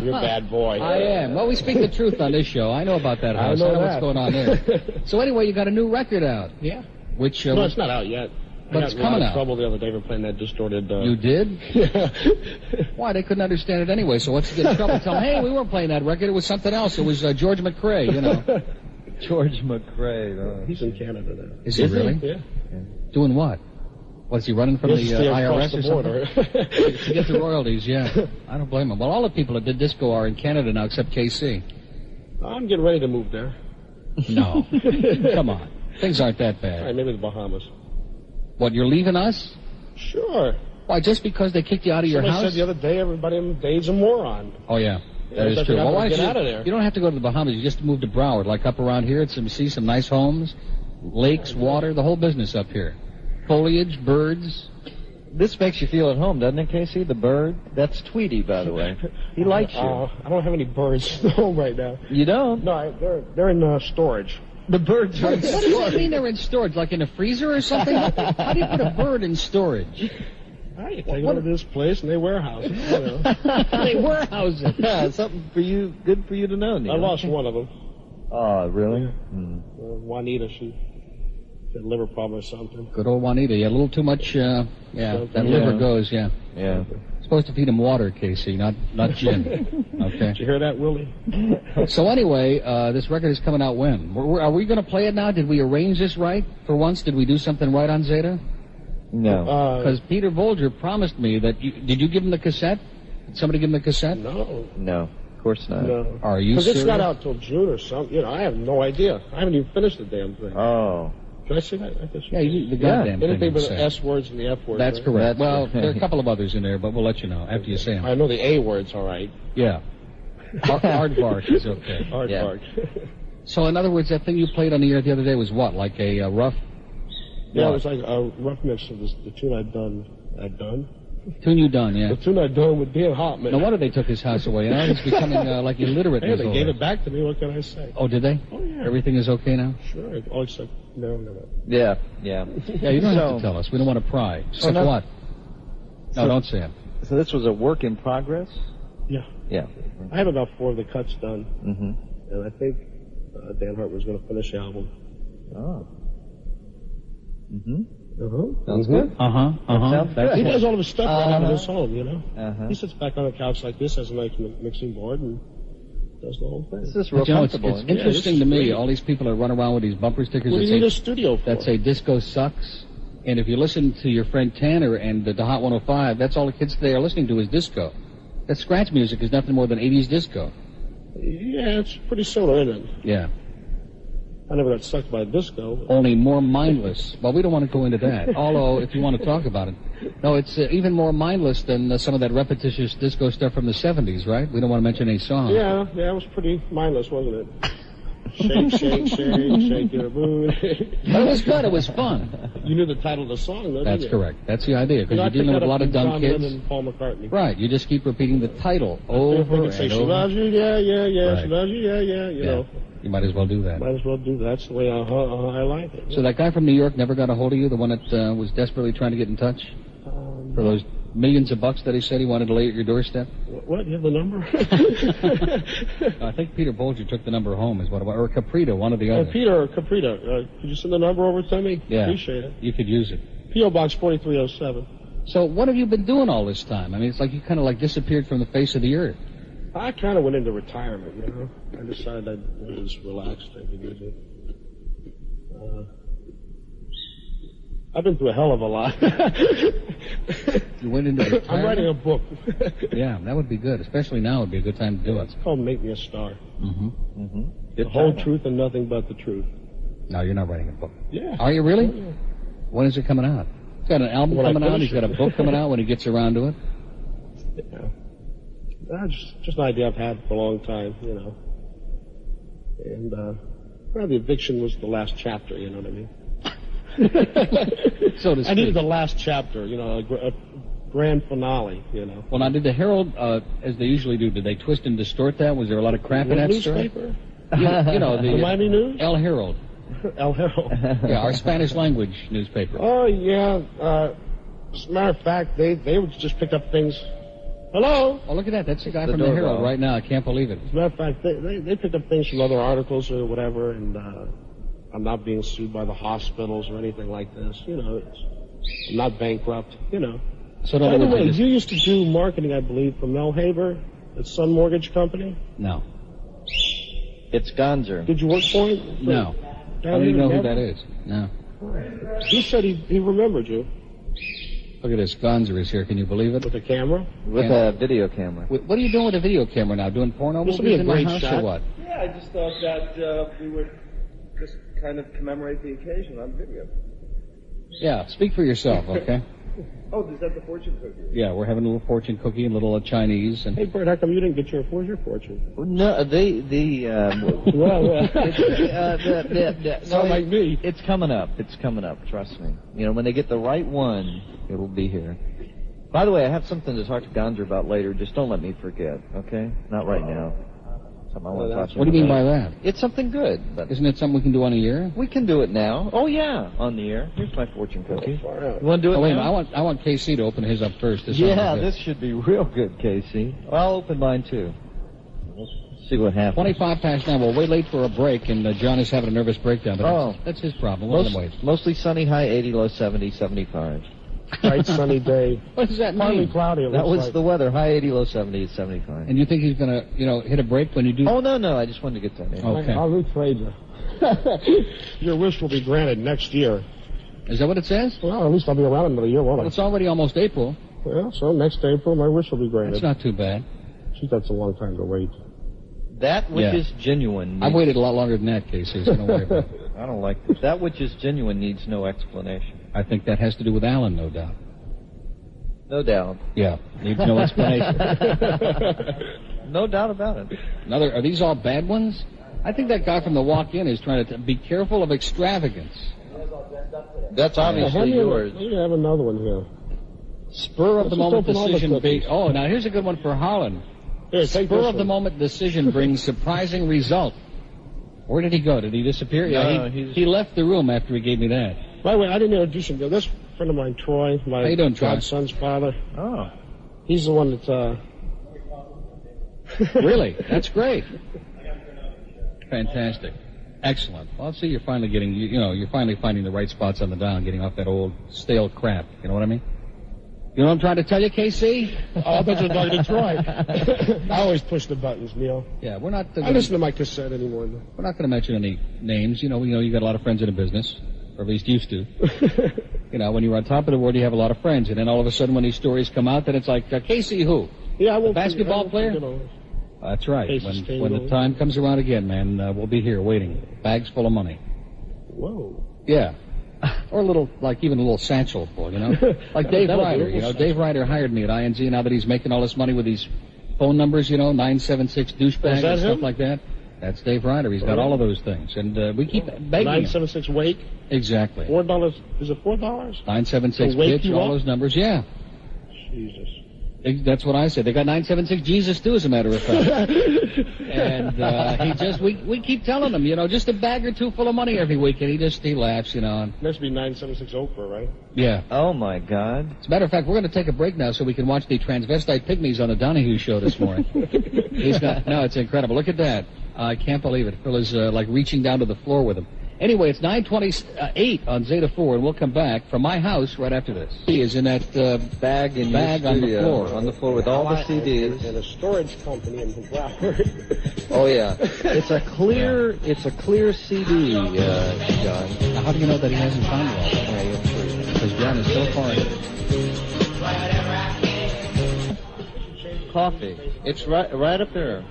You're a bad boy. I am. Well, we speak the truth on this show. I know about that house. I know what's going on there. So anyway, you got a new record out. Yeah. Which... no, it's not out yet. But it's coming out. I got in trouble the other day for playing that distorted... You did? Yeah. Why? They couldn't understand it anyway, so what's to get in trouble? Tell them, hey, we weren't playing that record. It was something else. It was George McCrae, you know. George McCrae. Oh. He's in Canada now. Is he really? Yeah. Doing what? Was he running from the IRS the or something? To get the royalties, yeah. I don't blame him. Well, all the people that did disco are in Canada now except KC. I'm getting ready to move there. No. Come on. Things aren't that bad. All right, maybe the Bahamas. What, you're leaving us? Sure. Why, just because they kicked you out of your house? Somebody said the other day everybody in Dave's a moron. Oh, yeah. That is true. Well, why don't you get out of there? You don't have to go to the Bahamas. You just move to Broward, like up around here. See some nice homes, lakes, water, the whole business up here. Foliage, birds. This makes you feel at home, doesn't it, Casey? The bird? That's Tweety, by the way. He likes you. I don't have any birds at home right now. You don't? No, they're in storage. The birds are in storage. What does that mean they're in storage? Like in a freezer or something? How do you put a bird in storage? You take them to this place and they warehouse it. You know. They warehouse it. Yeah, something for you, good for you to know, Neil. I lost one of them. Oh, really? Yeah. Juanita, she had a liver problem or something. Good old Juanita. Yeah, a little too much, that liver goes, yeah. Yeah. Supposed to feed him water, Casey, not gin. Okay. Did you hear that, Willie? So anyway, this record is coming out when? Are we going to play it now? Did we arrange this right for once? Did we do something right on Zeta? No. Because Peter Volger promised me that... Did you give him the cassette? Did somebody give him the cassette? No. Of course not. No. Are you serious? Because it's not out till June or something. You know, I have no idea. I haven't even finished the damn thing. Oh. Should I say that? I guess yeah, the goddamn thing. Anything but the S words and the F words. That's right? correct. Well, there are a couple of others in there, but we'll let you know after you say them. I know the A words, all right. Yeah. Aardvark is okay. Aardvark. Yeah. So, in other words, that thing you played on the air the other day was what? Like a rough... Yeah, it was like a rough mix of the tune I'd done. Tune you done, yeah. The tune I'd done with Dan Hopman. No wonder they took his house away. Now he's becoming like illiterate. Hey, they gave it back to me. What can I say? Oh, did they? Oh, yeah. Everything is okay now? Sure. Oh, except no. Yeah. Yeah, you don't have to tell us. We don't want to pry. Except what? No, don't say it. So this was a work in progress? Yeah. Yeah. I have about 4 of the cuts done. Mm-hmm. And I think Dan Hart was going to finish the album. Oh. Mm-hmm. Sounds good. He does all of his stuff right out of his home, you know. Uh-huh. He sits back on a couch like this, has a nice mixing board, and does the whole thing. This is real comfortable. It's interesting to me, all these people that run around with these bumper stickers what do you need a studio for? That say disco sucks. And if you listen to your friend Tanner and the Hot 105, that's all the kids today are listening to is disco. That scratch music is nothing more than 80s disco. Yeah, it's pretty similar, isn't it? Yeah. I never got sucked by a disco. Only more mindless. Well, we don't want to go into that. Although, if you want to talk about it. No, it's even more mindless than some of that repetitious disco stuff from the 70s, right? We don't want to mention any songs. Yeah, it was pretty mindless, wasn't it? Shake, shake, shake, shake your booty. But it was good. It was fun. You knew the title of the song, though, That's correct. That's the idea, because you're dealing with a lot of dumb kids. And Paul McCartney. Right. You just keep repeating the title over and say, over. She loves you, yeah, yeah, yeah. Right. She loves you, yeah, yeah. You know. You might as well do that. Might as well do that. That's the way I like it. So that guy from New York never got a hold of you, the one that was desperately trying to get in touch? For those millions of bucks that he said he wanted to lay at your doorstep? What? You have the number? I think Peter Bolger took the number home, is what it was. Or Caprita, one of the others. Peter or Caprita, could you send the number over to me? Yeah. Appreciate it. You could use it. P.O. Box 4307. So what have you been doing all this time? I mean, it's like you kind of like disappeared from the face of the earth. I kind of went into retirement, you know. I decided I'd just relax, take it easy. I've been through a hell of a lot. You went into retirement? I'm writing a book. Yeah, that would be good. Especially now would be a good time to do it. It's called Make Me a Star. Mm-hmm. Mm-hmm. The whole truth and nothing but the truth. No, you're not writing a book. Yeah. Are you really? Yeah. When is it coming out? He's got an album coming out. He's got a book coming out when he gets around to it. Yeah. Just an idea I've had for a long time, you know. And, the eviction was the last chapter, you know what I mean? So to speak. I needed the last chapter, you know, a grand finale, you know. Well, now, did the Herald, as they usually do, did they twist and distort that? Was there a lot of crap in that newspaper? story? You know, the Miami News? El Herald. El Herald. Yeah, our Spanish language newspaper. Oh, yeah. As a matter of fact, they would just pick up things. Hello? Oh, look at that. That's the guy from the Herald right now. I can't believe it. As a matter of fact, they pick up things from other articles or whatever, and I'm not being sued by the hospitals or anything like this. You know, I'm not bankrupt, you know. So by the way, you used to do marketing, I believe, for Mel Haber at Sun Mortgage Company? No. It's Gonzer. Did you work for him? No. I don't even know who that is. No. He said he remembered you. Look at this. Gonzer is here. Can you believe it? With a camera? With a video camera. What are you doing with a video camera now? Doing porno movies in my house or what? Yeah, I just thought that we would just kind of commemorate the occasion on video. Yeah, speak for yourself, okay? Oh, is that the fortune cookie? Yeah, we're having a little fortune cookie and a little Chinese. And hey, Bert, how come you didn't get where's your fortune? No, Sound like me. It's coming up. It's coming up. Trust me. You know, when they get the right one, it'll be here. By the way, I have something to talk to Gonzer about later. Just don't let me forget, okay? Not right now. Something I want to talk to you What do you mean by that? It's something good. But isn't it something we can do on the air? We can do it now. Oh, yeah, on the air. Here's my fortune cookie. You want to do it wait now? a minute. I want KC to open his up first. This should be real good, Casey. I'll open mine, too. Let's see what happens. 25 past 9. We're way late for a break, and John is having a nervous breakdown. But that's his problem. Let him wait. Mostly sunny, high 80, low 70, 75. Bright sunny day. What does that mean? Partly cloudy. That was the weather. High 80, low 70, 75. And you think he's going to, hit a break when you do? Oh, no. I just wanted to get that in. Okay. I'll retrade you. Your wish will be granted next year. Is that what it says? Well, at least I'll be around another year, won't I? Well, it's already almost April. Well, so next April, my wish will be granted. That's not too bad. Geez, that's a long time to wait. That which is genuine. I've waited a lot longer than that, Casey, so don't worry about it. I don't like this. That which is genuine needs no explanation. I think that has to do with Alan, no doubt. No doubt. Yeah, needs no explanation. No doubt about it. Are these all bad ones? I think that guy from the walk-in is trying to be careful of extravagance. That's obviously yours. You have another one here. Spur of the moment decision. Now here's a good one for Harlan. Spur of the moment decision brings surprising result. Where did he go? Did he disappear? No, he left the room after he gave me that. By the way, I didn't introduce him. This friend of mine, Troy, my godson's father. Oh. He's the one that... Really? That's great. Fantastic. Excellent. Well, see, you're finally getting, you're finally finding the right spots on the dial and getting off that old stale crap. You know what I mean? You know what I'm trying to tell you, KC? I thought you were talking to Troy. I always push the buttons, Neil. Yeah, we're not... I listen to my cassette anymore. We're not going to mention any names. You got a lot of friends in the business, or at least used to. When you're on top of the world, you have a lot of friends, and then all of a sudden when these stories come out, then it's like, KC who? Yeah, I won't basketball player? That's right. Cases When the time comes around again, man, we'll be here waiting. Bags full of money. Whoa. Yeah. Or even a little satchel full, you know? Like Dave Ryder, you know. Dave Ryder hired me at ING now that he's making all this money with these phone numbers, you know, 976 douchebag and stuff like that. That's Dave Ryder. He's got all of those things. And we keep begging 976 wake? Exactly. $4. Is it $4? 976 bitch, all those numbers, yeah. Jesus. That's what I said. They got 976 Jesus too, as a matter of fact. And we keep telling him, you know, just a bag or two full of money every week, and he laughs, you know. Must be 976 Oprah, right? Yeah. Oh my God. As a matter of fact, we're going to take a break now so we can watch the transvestite pygmies on the Donahue show this morning. It's incredible. Look at that. I can't believe it. Phil is like reaching down to the floor with him. Anyway, it's 9:28 on Zeta 4, and we'll come back from my house right after this. He is in that bag on the floor. On the floor with all the CDs. In a storage company in Broward. Oh yeah, it's a clear CD, John. Now, how do you know that he hasn't found it all? Because John is so far in. Coffee. It's right up there.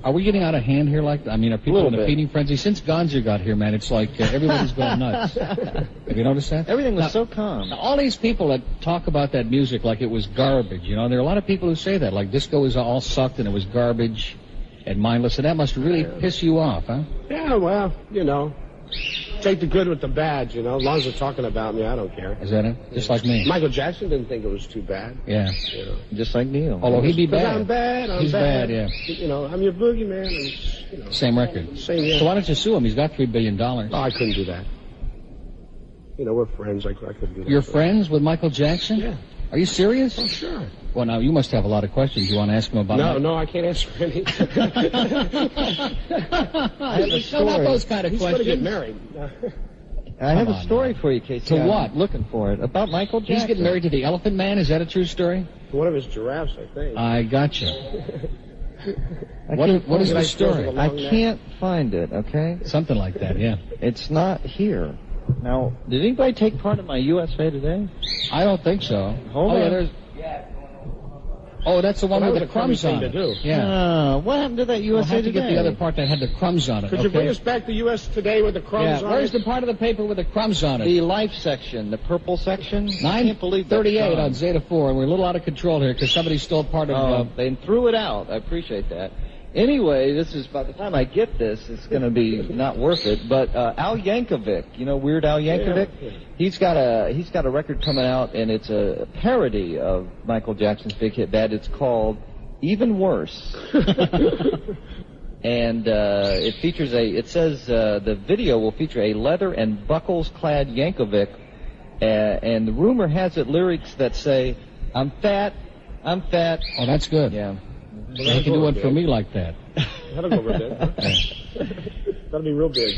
Are we getting out of hand here? Are people in a feeding frenzy? Since Gonzo got here, man, it's like everybody's going nuts. Have you noticed that? Everything was so calm. Now, all these people that talk about that music like it was garbage, you know, there are a lot of people who say that, like disco is all sucked and it was garbage and mindless, and that must really piss you off, huh? Yeah, well, you know, take the good with the bad, you know. As long as they're talking about me, I don't care. Is that it? Just like me. Michael Jackson didn't think it was too bad. Yeah. You know. Just like Neil. Although he'd be bad. I'm bad. He's bad, yeah. You know, I'm your boogeyman. And, you know, same record. Same, yeah. So why don't you sue him? He's got $3 billion. Oh, I couldn't do that. You know, we're friends. I couldn't do that. You're friends with Michael Jackson? Yeah. Are you serious? Oh, sure. Well, now, you must have a lot of questions you want to ask him about. No, I can't answer any. I have a story. Not those kind of He's questions. He's going to get married. I have a story for you, Casey. To what? I'm looking for it. About Michael Jackson. He's getting married to the Elephant Man? Is that a true story? One of his giraffes, I think. I gotcha. What is the story? I can't find it, okay? Something like that, yeah. It's not here. Now, did anybody take part in my USA Today? I don't think so. Hold on. Yeah, there's... Oh, that's the one with the crumbs on it. Yeah. What happened to that USA Today? We'll have to get the other part that had the crumbs on it. Could you bring us back to US Today with the crumbs on it? Where's the part of the paper with the crumbs on it? The life section, the purple section. 9:38 on Zeta 4, and we're a little out of control here because somebody stole part of... they threw it out. I appreciate that. Anyway, this is, by the time I get this, it's going to be not worth it. But Al Yankovic, you know Weird Al Yankovic? Yeah. He's got a record coming out, and it's a parody of Michael Jackson's big hit Bad. It's called Even Worse. And it features the video will feature a leather and buckles-clad Yankovic, and the rumor has it lyrics that say, I'm fat. Oh, that's good. Yeah. Well, he can do it for me like that. That'll go real big. That'll be real big.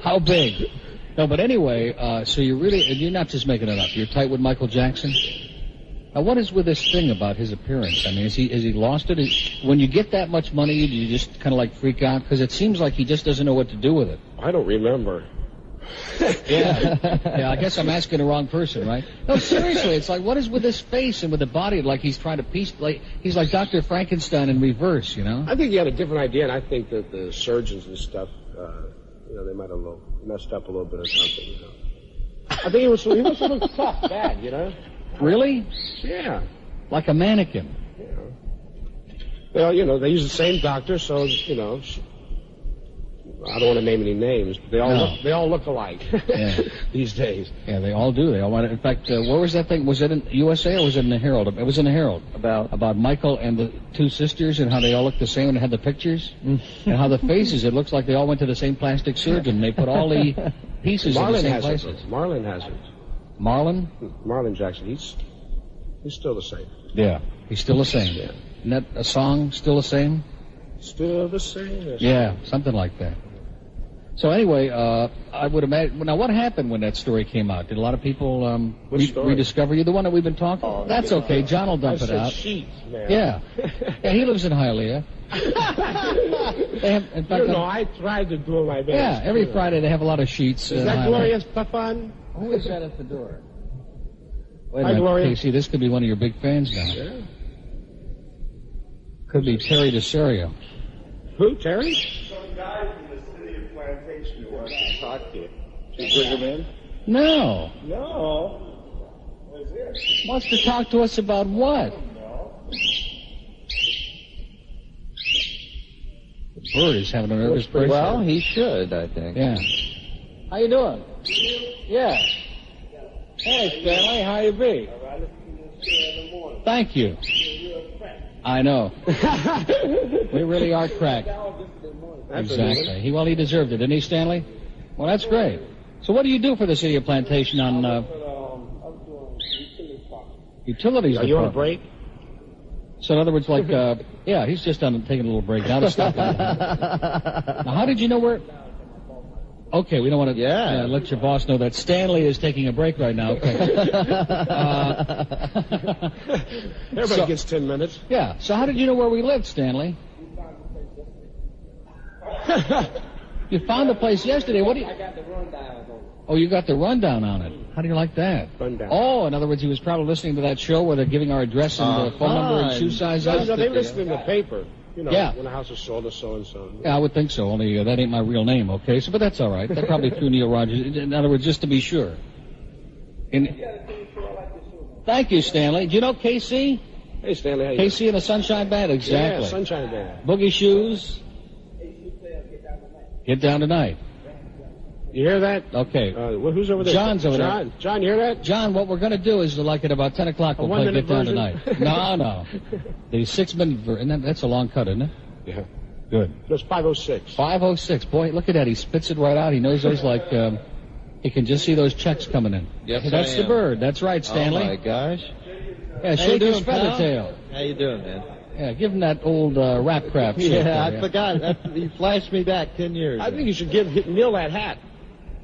How big? No, but anyway, so you're not just making it up. You're tight with Michael Jackson? Now, what is with this thing about his appearance? I mean, has he lost it? When you get that much money, do you just kind of like freak out? Because it seems like he just doesn't know what to do with it. I don't remember. Yeah, I guess I'm asking the wrong person, right? No, seriously, it's like, what is with his face and with the body? Like he's trying to he's like Dr. Frankenstein in reverse, you know? I think he had a different idea, and I think that the surgeons and stuff, they might have messed up a little bit or something, you know. I think he was a little tough, bad, you know? Really? Yeah. Like a mannequin. Yeah. Well, you know, they use the same doctor, so, you know, I don't want to name any names, but they all look alike these days. Yeah, they all do. They all want to. In fact, where was that thing? Was it in USA or was it in the Herald? It was in the Herald. About Michael and the two sisters and how they all look the same and had the pictures and how the faces. It looks like they all went to the same plastic surgeon. They put all the pieces in the same places. Marlon has it. Marlon? Marlon Jackson. He's still the same. Yeah, he's still the same. Yeah. Isn't that a song? Still the same? Still the same. Yeah, something like that. So anyway, I would imagine. Now, what happened when that story came out? Did a lot of people rediscover you? The one that we've been talking? Oh, that's okay. John will dump it out. Sheets, man. Yeah. Yeah, he lives in Hialeah. In fact, I tried to do my best. Yeah, every Friday they have a lot of sheets. Is that Gloria's Pafan? Who is that at the door? Wait a Hi, minute, Gloria. Casey, this could be one of your big fans now. Yeah. Could be Terry DeSerio. Who, Terry? Some guys in the city of Plantation who want to talk to you. Should we bring him in? No. No. What is it? Wants to talk to us about what? The bird is having a nervous breakdown. Well, he should, I think. Yeah. How you doing? Yeah. Hey, Stanley, how you be? Thank you. I know. We really are cracked. Exactly. He deserved it, didn't he, Stanley? Well, that's great. So what do you do for the city of Plantation on utilities? Are you on a break? So in other words, like, yeah, he's just taking a little break now to stop it. Now, how did you know where... Okay, we don't want to let your boss know that Stanley is taking a break right now. Okay. Everybody gets 10 minutes. Yeah, so how did you know where we lived, Stanley? You found the place yesterday. What do you... I got the rundown on it. Oh, you got the rundown on it. How do you like that? Rundown. Oh, in other words, he was probably listening to that show where they're giving our address and the phone number and shoe size out. No, they listen in the paper. You know, yeah. When a house is sold to so-and-so. Yeah, I would think so, only that ain't my real name, okay? So, but that's all right. That probably threw Neil Rogers. In other words, just to be sure. Thank you, Stanley. Do you know KC? Hey, Stanley, how you KC and the Sunshine Band? Exactly. Yeah, Sunshine Band. Boogie Shoes. Get down tonight. You hear that? Okay. Who's over there? John's over there. John, you hear that? John, what we're going to do is, like at about 10 o'clock, we'll play Get Down Tonight. No. The 6-minute version. That's a long cut, isn't it? Yeah. Good. It's 5:06. 5:06. Boy, look at that. He spits it right out. He knows those like, he can just see those checks coming in. Yes, that's the bird. That's right, Stanley. Oh, my gosh. Yeah, shake his feather tail. How you doing, man? Yeah, give him that old rap crap shit. Yeah, I forgot. You flashed me back 10 years. I think you should give Neil that hat.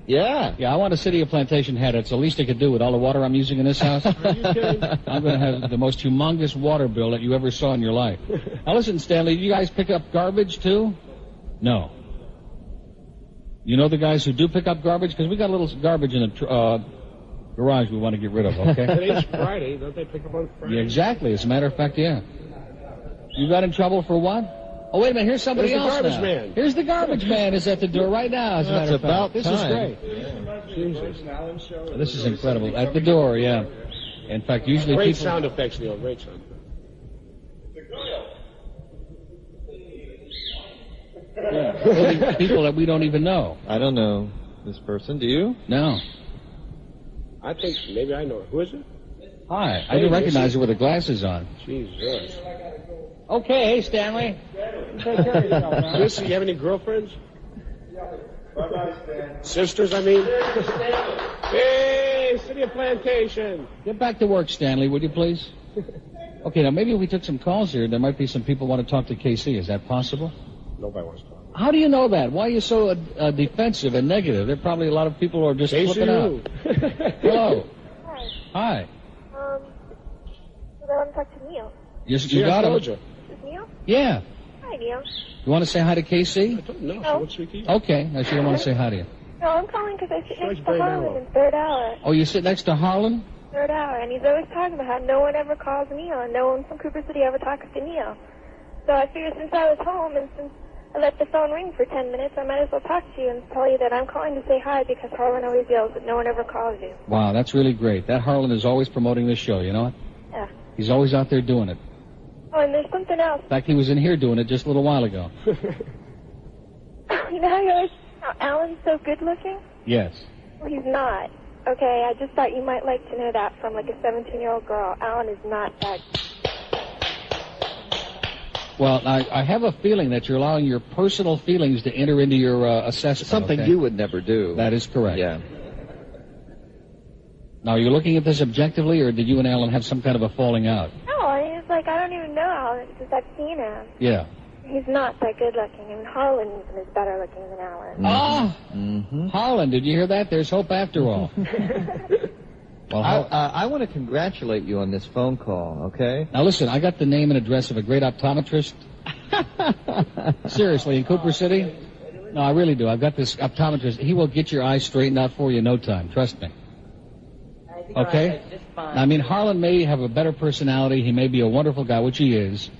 Yeah. Yeah, I want a City of Plantation hat. It's the least I could do with all the water I'm using in this house. Are you kidding? I'm going to have the most humongous water bill that you ever saw in your life. Now listen, Stanley, do you guys pick up garbage too? No. You know the guys who do pick up garbage? Because we got a little garbage in the garage we want to get rid of, okay? Today's Friday. Don't they pick up on Friday? Yeah, exactly. As a matter of fact, yeah. You got in trouble for what? Oh, wait a minute. Here's somebody else Here's the now. garbage man. Here's the garbage man is at the door right now, as a matter of fact. About this time. is great. Jesus. This is incredible. At the door, yeah. In fact, usually Great people... sound effects, Neil. Great sound effects. Yeah. People that we don't even know. I don't know this person. Do you? No. I think maybe I know her. Who is it? Hi. I didn't recognize her with the glasses on. Jesus. Okay, hey, Stanley. Take care of yourself, man. Listen, you have any girlfriends? Bye-bye, Stan. Sisters, I mean. Hey, City of Plantation. Get back to work, Stanley, would you please? Okay, now maybe if we took some calls here, there might be some people who want to talk to KC. Is that possible? Nobody wants to talk. How do you know that? Why are you so defensive and negative? There are probably a lot of people who are just flipping out. Hello. I Hi. want to talk to Neil. Yes, you got him. Is Neil? Yeah. Hi, Neil. You want to say hi to KC? No, No. what's with you? Okay. Now she don't want to say hi to you. No, I'm calling because I sit next to very Harlan narrow. in third hour. Oh, you sit next to Harlan? Third hour, and he's always talking about how no one ever calls Neil, and no one from Cooper City ever talks to Neil. So I figured since I was home and since I let the phone ring for 10 minutes, I might as well talk to you and tell you that I'm calling to say hi because Harlan always yells that no one ever calls you. Wow, that's really great. That Harlan is always promoting this show, you know it? Yeah. He's always out there doing it. Oh, and there's something else. In fact, he was in here doing it just a little while ago. You know how Alan's so good looking? Yes. Well, he's not. Okay, I just thought you might like to know that from like a 17-year-old girl. Alan is not that. Well, I have a feeling that you're allowing your personal feelings to enter into your assessment. Something okay? you would never do. That is correct. Yeah. Now, are you looking at this objectively, or did you and Alan have some kind of a falling out? No, I mean, it's like I don't even know Alan since I've seen him. Yeah. He's not that good looking. I mean, Harlan is better looking than Alan. Ah! Harlan, did you hear that? There's hope after all. Well, I want to congratulate you on this phone call, okay? Now, listen, I got the name and address of a great optometrist. Seriously, in Cooper City? No, I really do. I've got this optometrist. He will get your eyes straightened out for you in no time. Trust me. Okay? I mean, Harlan may have a better personality. He may be a wonderful guy, which he is.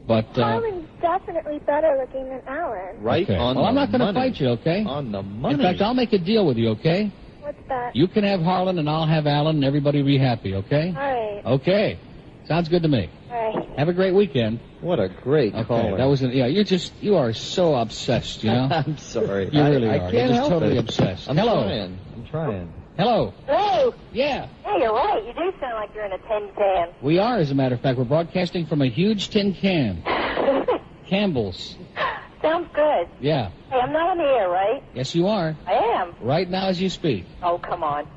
But Harlan's definitely better looking than Alan. Right okay. on well, the I'm not going to money. fight you, okay? On the money. In fact, I'll make a deal with you, okay? What's that? You can have Harlan and I'll have Alan and everybody will be happy, okay? All right. Okay. Sounds good to me. All right. Have a great weekend. What a great caller. That was you are so obsessed, you know? I'm sorry. You really I are. can't You're just help totally it. obsessed. I'm trying. Hello. Hello. Yeah. Hey, you're right. You do sound like you're in a tin can. We are, as a matter of fact. We're broadcasting from a huge tin can. Campbell's. Sounds good. Yeah. Hey, I'm not on the air, right? Yes, you are. I am. Right now as you speak. Oh, come on.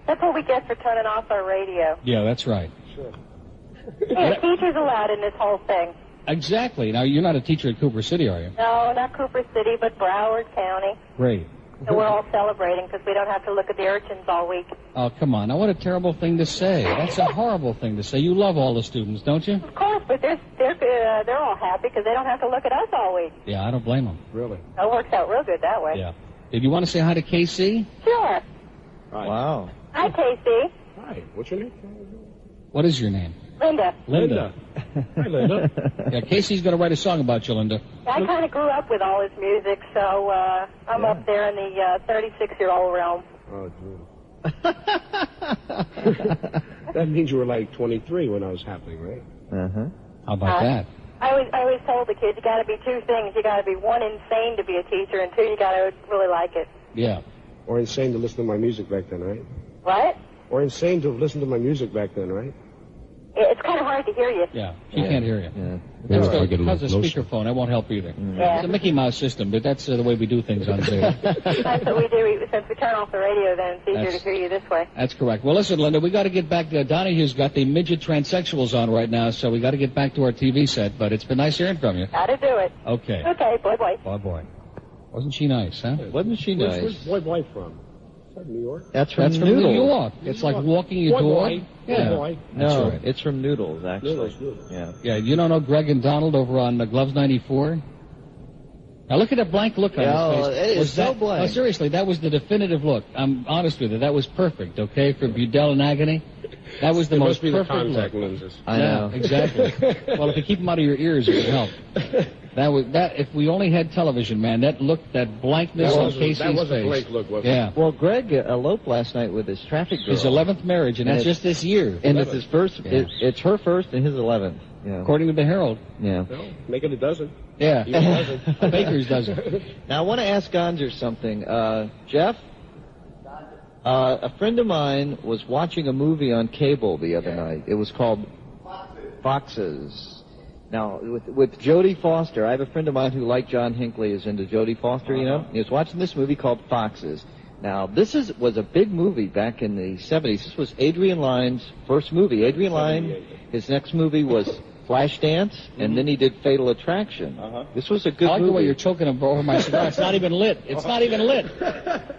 That's what we get for turning off our radio. Yeah, that's right. Sure. Yeah, teachers allowed in this whole thing. Exactly. Now, you're not a teacher at Cooper City, are you? No, not Cooper City, but Broward County. Great. So we're all celebrating because we don't have to look at the urchins all week. Oh, come on. Now, what a terrible thing to say. That's a horrible thing to say. You love all the students, don't you? Of course, but they're all happy because they don't have to look at us all week. Yeah, I don't blame them. Really? That works out real good that way. Yeah. Did you want to say hi to KC? Sure. Hi. Wow. Hi, Casey. Hi. What's your name? What is your name? Linda. Linda. Hi, Linda. Yeah, Casey's going to write a song about you, Linda. I kind of grew up with all his music, so I'm up there in the 36-year-old realm. Oh, gee. That means you were like 23 when I was happening, right? Uh-huh. How about that? I always told the kids you got to be two things. You got to be one, insane to be a teacher, and two, you got to really like it. Yeah. Or insane to listen to my music back then, right? What? Or insane to have listened to my music back then, right? It's kind of hard to hear you. Yeah, she can't hear you. Yeah. That's Yeah, I get a because of little speakerphone. That won't help either. Yeah. It's a Mickey Mouse system, but that's the way we do things on Zeta. That's what we do. Since we turn off the radio, then it's easier to hear you this way. That's correct. Well, listen, Linda, we got to get back. Donahue's got the midget transsexuals on right now, so we got to get back to our TV set. But it's been nice hearing from you. Got to do it. Okay. Okay, boy. Boy. Wasn't she nice, huh? Wasn't she nice? Where's Boy from? Is that New York? That's from New Noodles. York. It's like walking your dog. Yeah. Boy. No, That's right. it's from Noodles, actually. Noodles. Yeah. Yeah, you don't know Greg and Donald over on Gloves 94? Now look at that blank look on his face. It is so blank. Oh, seriously, that was the definitive look. I'm honest with you. That was perfect, okay, for Budell and Agony. That was the It most must be the perfect contact look. lenses. I know. Yeah, exactly. Well, if you keep them out of your ears, it would help. If we only had television, man, that blankness on Casey's face. That was a blank look, wasn't it? Yeah. Well, Greg eloped last night with his traffic girl. His 11th marriage, and that's just this year. And it's his first. Yeah. It's her first and his 11th. Yeah. According to the Herald. Yeah. No, make it a dozen. Yeah. Even a dozen. A baker's dozen. Now, I want to ask Gonzer something. Jeff? A friend of mine was watching a movie on cable the other night. It was called Foxes. Now, with Jodie Foster, I have a friend of mine who, like John Hinckley, is into Jodie Foster, you know? He was watching this movie called Foxes. Now, this was a big movie back in the 70s. This was Adrian Lyne's first movie. Adrian Lyne, his next movie was Flashdance, and then he did Fatal Attraction. This was a good I like movie. the way you're choking over my cigar. It's not even lit. It's not even lit.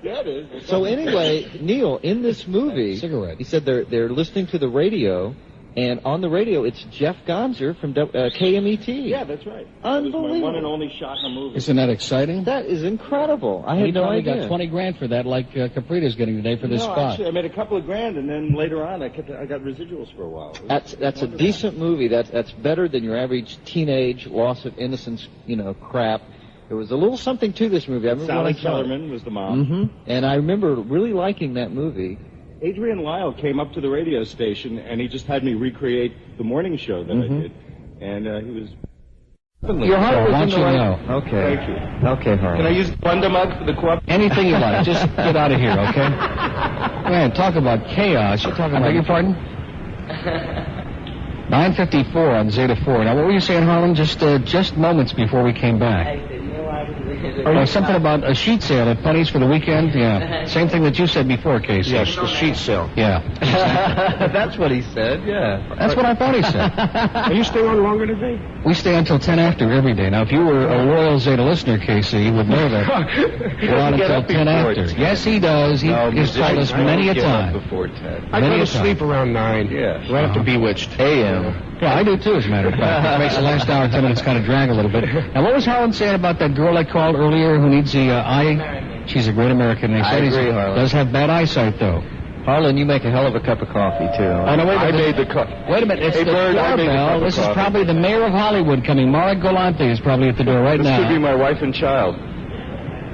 Yeah, it is. So anyway, Neil, in this movie, Cigarette. he said they're listening to the radio, and on the radio it's Jeff Gonzer from KMET. Yeah, that's right. Unbelievable. It was my one and only shot in a movie. Isn't that exciting? That is incredible. I had He no probably idea. got 20 grand for that, like Caprita's getting today for this no, spot. actually, I made a couple of grand, and then later on, I got residuals for a while. That's a decent movie. That's better than your average teenage loss of innocence, crap. There was a little something to this movie. I remember Sally when I saw it. Kellerman was the mom. Mm-hmm. And I remember really liking that movie. Adrian Lyle came up to the radio station, and he just had me recreate the morning show that I did. And he was... Your heart was in the right... Okay. Thank you. Okay, Harlan. Can I use the Wonder mug for the co-op? Anything you like. Just get out of here, okay? Man, talk about chaos. You're talking about... I beg your pardon? 9:54 on Zeta 4. Now, what were you saying, Harlan? Just moments before we came back. Something about a sheet sale at Penny's for the weekend? Yeah. Same thing that you said before, Casey. Yes, the sheet sale. Yeah. That's what he said, yeah. That's what I thought he said. Are you staying on longer today? We stay until 10 after every day. Now, if you were a loyal Zeta listener, Casey, you would know that we're on until 10 after. 10. Yes, he does. He's told us many a time. Before 10. I go to sleep around 9. Yeah. Right after Bewitched. A.M. Yeah, I do too, as a matter of fact. It makes the last hour, 10 minutes kind of drag a little bit. Now, what was Harlan saying about that girl I called earlier who needs the eye? She's a great American. They I said agree, he Harlan. does have bad eyesight, though. Harlan, you make a hell of a cup of coffee, too. Oh, no, I made the coffee. Wait a minute, it's Hey, the Bird, I made the cup doorbell. of This is coffee. probably the mayor of Hollywood coming. Mara Galante is probably at the door right now. This could be my wife and child.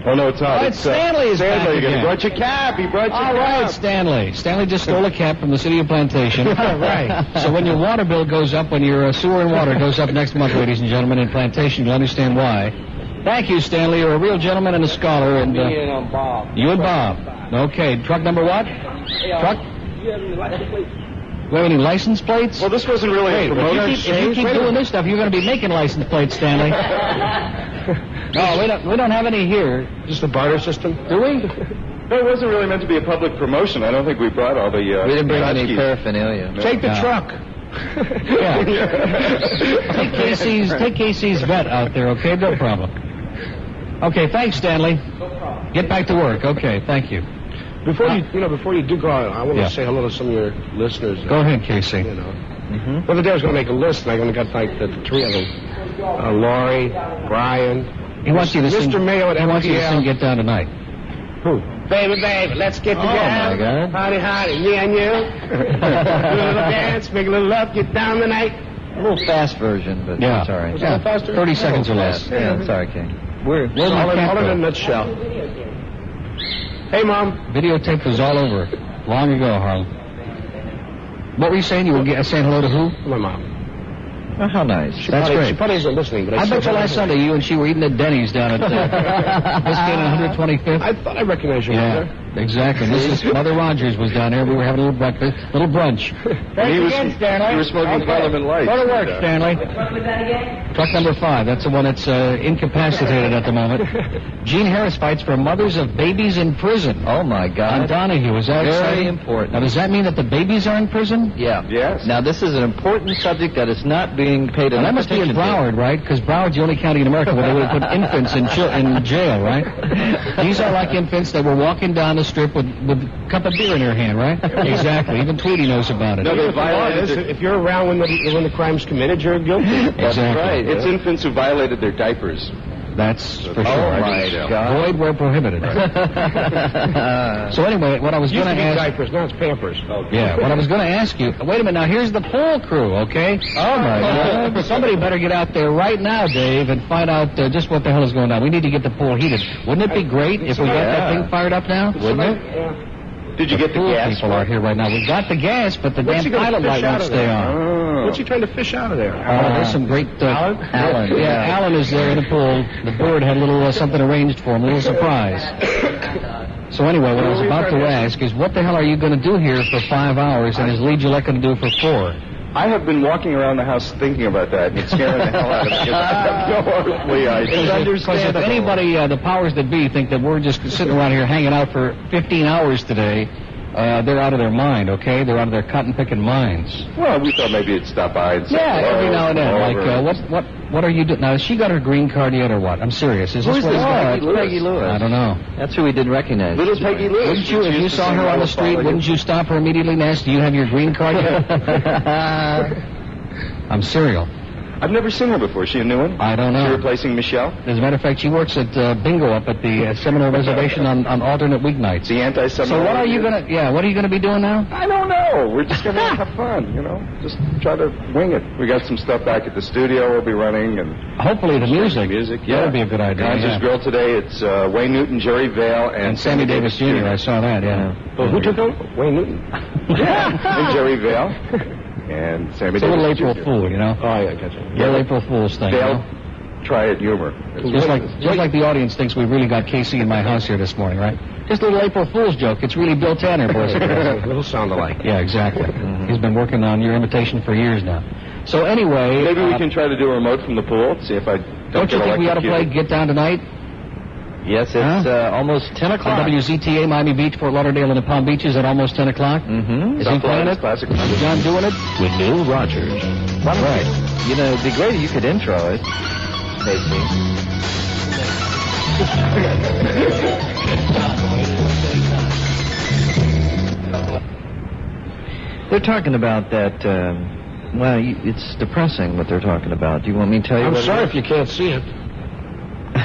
Oh, no, it's not. Oh, it's Stanley is back Stanley. again. He brought your cab. He brought your All cab. right, Stanley. Stanley just stole a cap from the city of Plantation. Right. So when your water bill goes up, when your sewer and water goes up next month, ladies and gentlemen, in Plantation, you'll understand why. Thank you, Stanley. You're a real gentleman and a scholar. And Bob. you and Bob. Okay. Truck number what? Truck? You have any license plates? We have any license plates? Well, this wasn't really a promoter. If you keep doing this stuff, you're going to be making license plates, Stanley. No, we don't have any here. Just the barter system? Do we? No, it wasn't really meant to be a public promotion. I don't think we brought all the... we didn't bring any tchotchkes. paraphernalia. No. Take the truck. Yeah. Take Casey's vet out there, okay? No problem. Okay, thanks, Stanley. No problem. Get back to work. Okay, thank you. Before you do go out, I want to say hello to some of your listeners. Go ahead, Casey. You know. The other day I was going to make a list, and I only got like the three of them. Laurie, Brian. He wants you to sing. Mr. Mayo at He wants you to MPL. sing Get Down Tonight. Who? Baby, let's get together. Oh, my God. Howdy, me and you. Do a little dance, make a little love, get down tonight. A little fast version, but Yeah. it's all right. Was that faster? 30 seconds or less. Yeah, it's all right, King. We're All in a nutshell. Hey, Mom. Videotape was all over long ago, Harlan. What were you saying? You were saying hello to who? My mom. Oh, how nice. That's great. She probably isn't listening, but I bet you last Sunday you and she were eating at Denny's down at Biscayne and 125th. I thought I recognized you. Yeah, exactly. Mrs. Mother Rogers was down there. We were having a little breakfast, little brunch. He was smoking Parliament Lights. Go to work, Stanley. Truck number 5. That's the one that's incapacitated at the moment. Gene Harris fights for mothers of babies in prison. Oh, my God. On Donahue. Is that Very exciting? important. Now, does that mean that the babies are in prison? Yeah. Yes. Now, this is an important subject that is not being paid Now, enough that must be in attention to. Broward, right? Because Broward's the only county in America where they would have put infants in jail, right? These are like infants that were walking down the strip with a cup of beer in their hand, right? Exactly. Even Tweety knows about it. No, they violated If you're around when the crime's committed, you're guilty. That's Exactly. right. It's infants who violated their diapers. That's for sure. Oh, my God. Void where prohibited. So anyway, what I was going Used to to be ask... diapers, now it's Pampers. Yeah, what I was going to ask you... Wait a minute, now here's the pool crew, okay? Oh, my God. Somebody better get out there right now, Dave, and find out just what the hell is going on. We need to get the pool heated. Wouldn't it be great if we got that thing fired up now? Wouldn't it? Did you get the pool gas? people are here right now. We've got the gas, but the What's he damn gonna pilot fish light out won't of stay there? on. What's he trying to fish out of there? There's some great... Alan? Alan, Yeah, Alan is there in the pool. The bird had a little something arranged for him, a little surprise. So anyway, what I was about to ask is, what the hell are you going to do here for 5 hours, and is Lee Gillette going to do for 4? I have been walking around the house thinking about that, and it's scaring the hell out of me. I have no earthly idea. Because if anybody, the powers that be, think that we're just sitting around here hanging out for 15 hours today, they're out of their mind, okay? They're out of their cotton-picking minds. Well, we thought maybe it'd stop by and say Yeah, hello, every now and then. come over. What are you doing? Now, has she got her green card yet or what? I'm serious. Is Who's this what this it's guy? got? Peggy Lewis. I don't know. That's who we didn't recognize. Little Peggy Lewis. Wouldn't you, if She you used to saw sing her on I'll the street, Follow You. wouldn't you stop her immediately and ask, do you have your green card yet? I'm serial. I've never seen her before. Is she a new one? I don't know. Is she replacing Michelle? As a matter of fact, she works at bingo up at the Seminole Reservation on alternate weeknights. The anti-Seminole. So what are you gonna be doing now? I don't know. We're just gonna have fun, you know. Just try to wing it. We got some stuff back at the studio. We'll be running and Hopefully the music. Yeah, That would be a good idea. Gonzo's yeah. Grill today. It's Wayne Newton, Jerry Vale, And Sammy Davis Jr. I saw that. Yeah. Well, who took over? Wayne Newton. And Jerry Vale. And Sammy It's a Davis little April Jr. Fool, you know. Oh, yeah, I got you. Little April Fool's thing. You They'll know? try it humor. Just like the audience thinks we really got Casey in my house here this morning, right? Just a little April Fool's joke. It's really Bill Tanner, boys and girls. Little sound alike. Yeah, exactly. He's been working on your imitation for years now. So anyway, Maybe we can try to do a remote from the pool. See if I don't you think we ought to play Get Down Tonight? Yes, it's almost 10 o'clock. On WZTA, Miami Beach, Fort Lauderdale, and the Palm Beaches at almost 10 o'clock? Mm-hmm. Is he playing it? Classic. Is John doing it? With Neil Rogers. Right. You know, it'd be great if you could intro it, Casey. They're talking about that, it's depressing what they're talking about. Do you want me to tell you I'm what sorry it if you can't see it.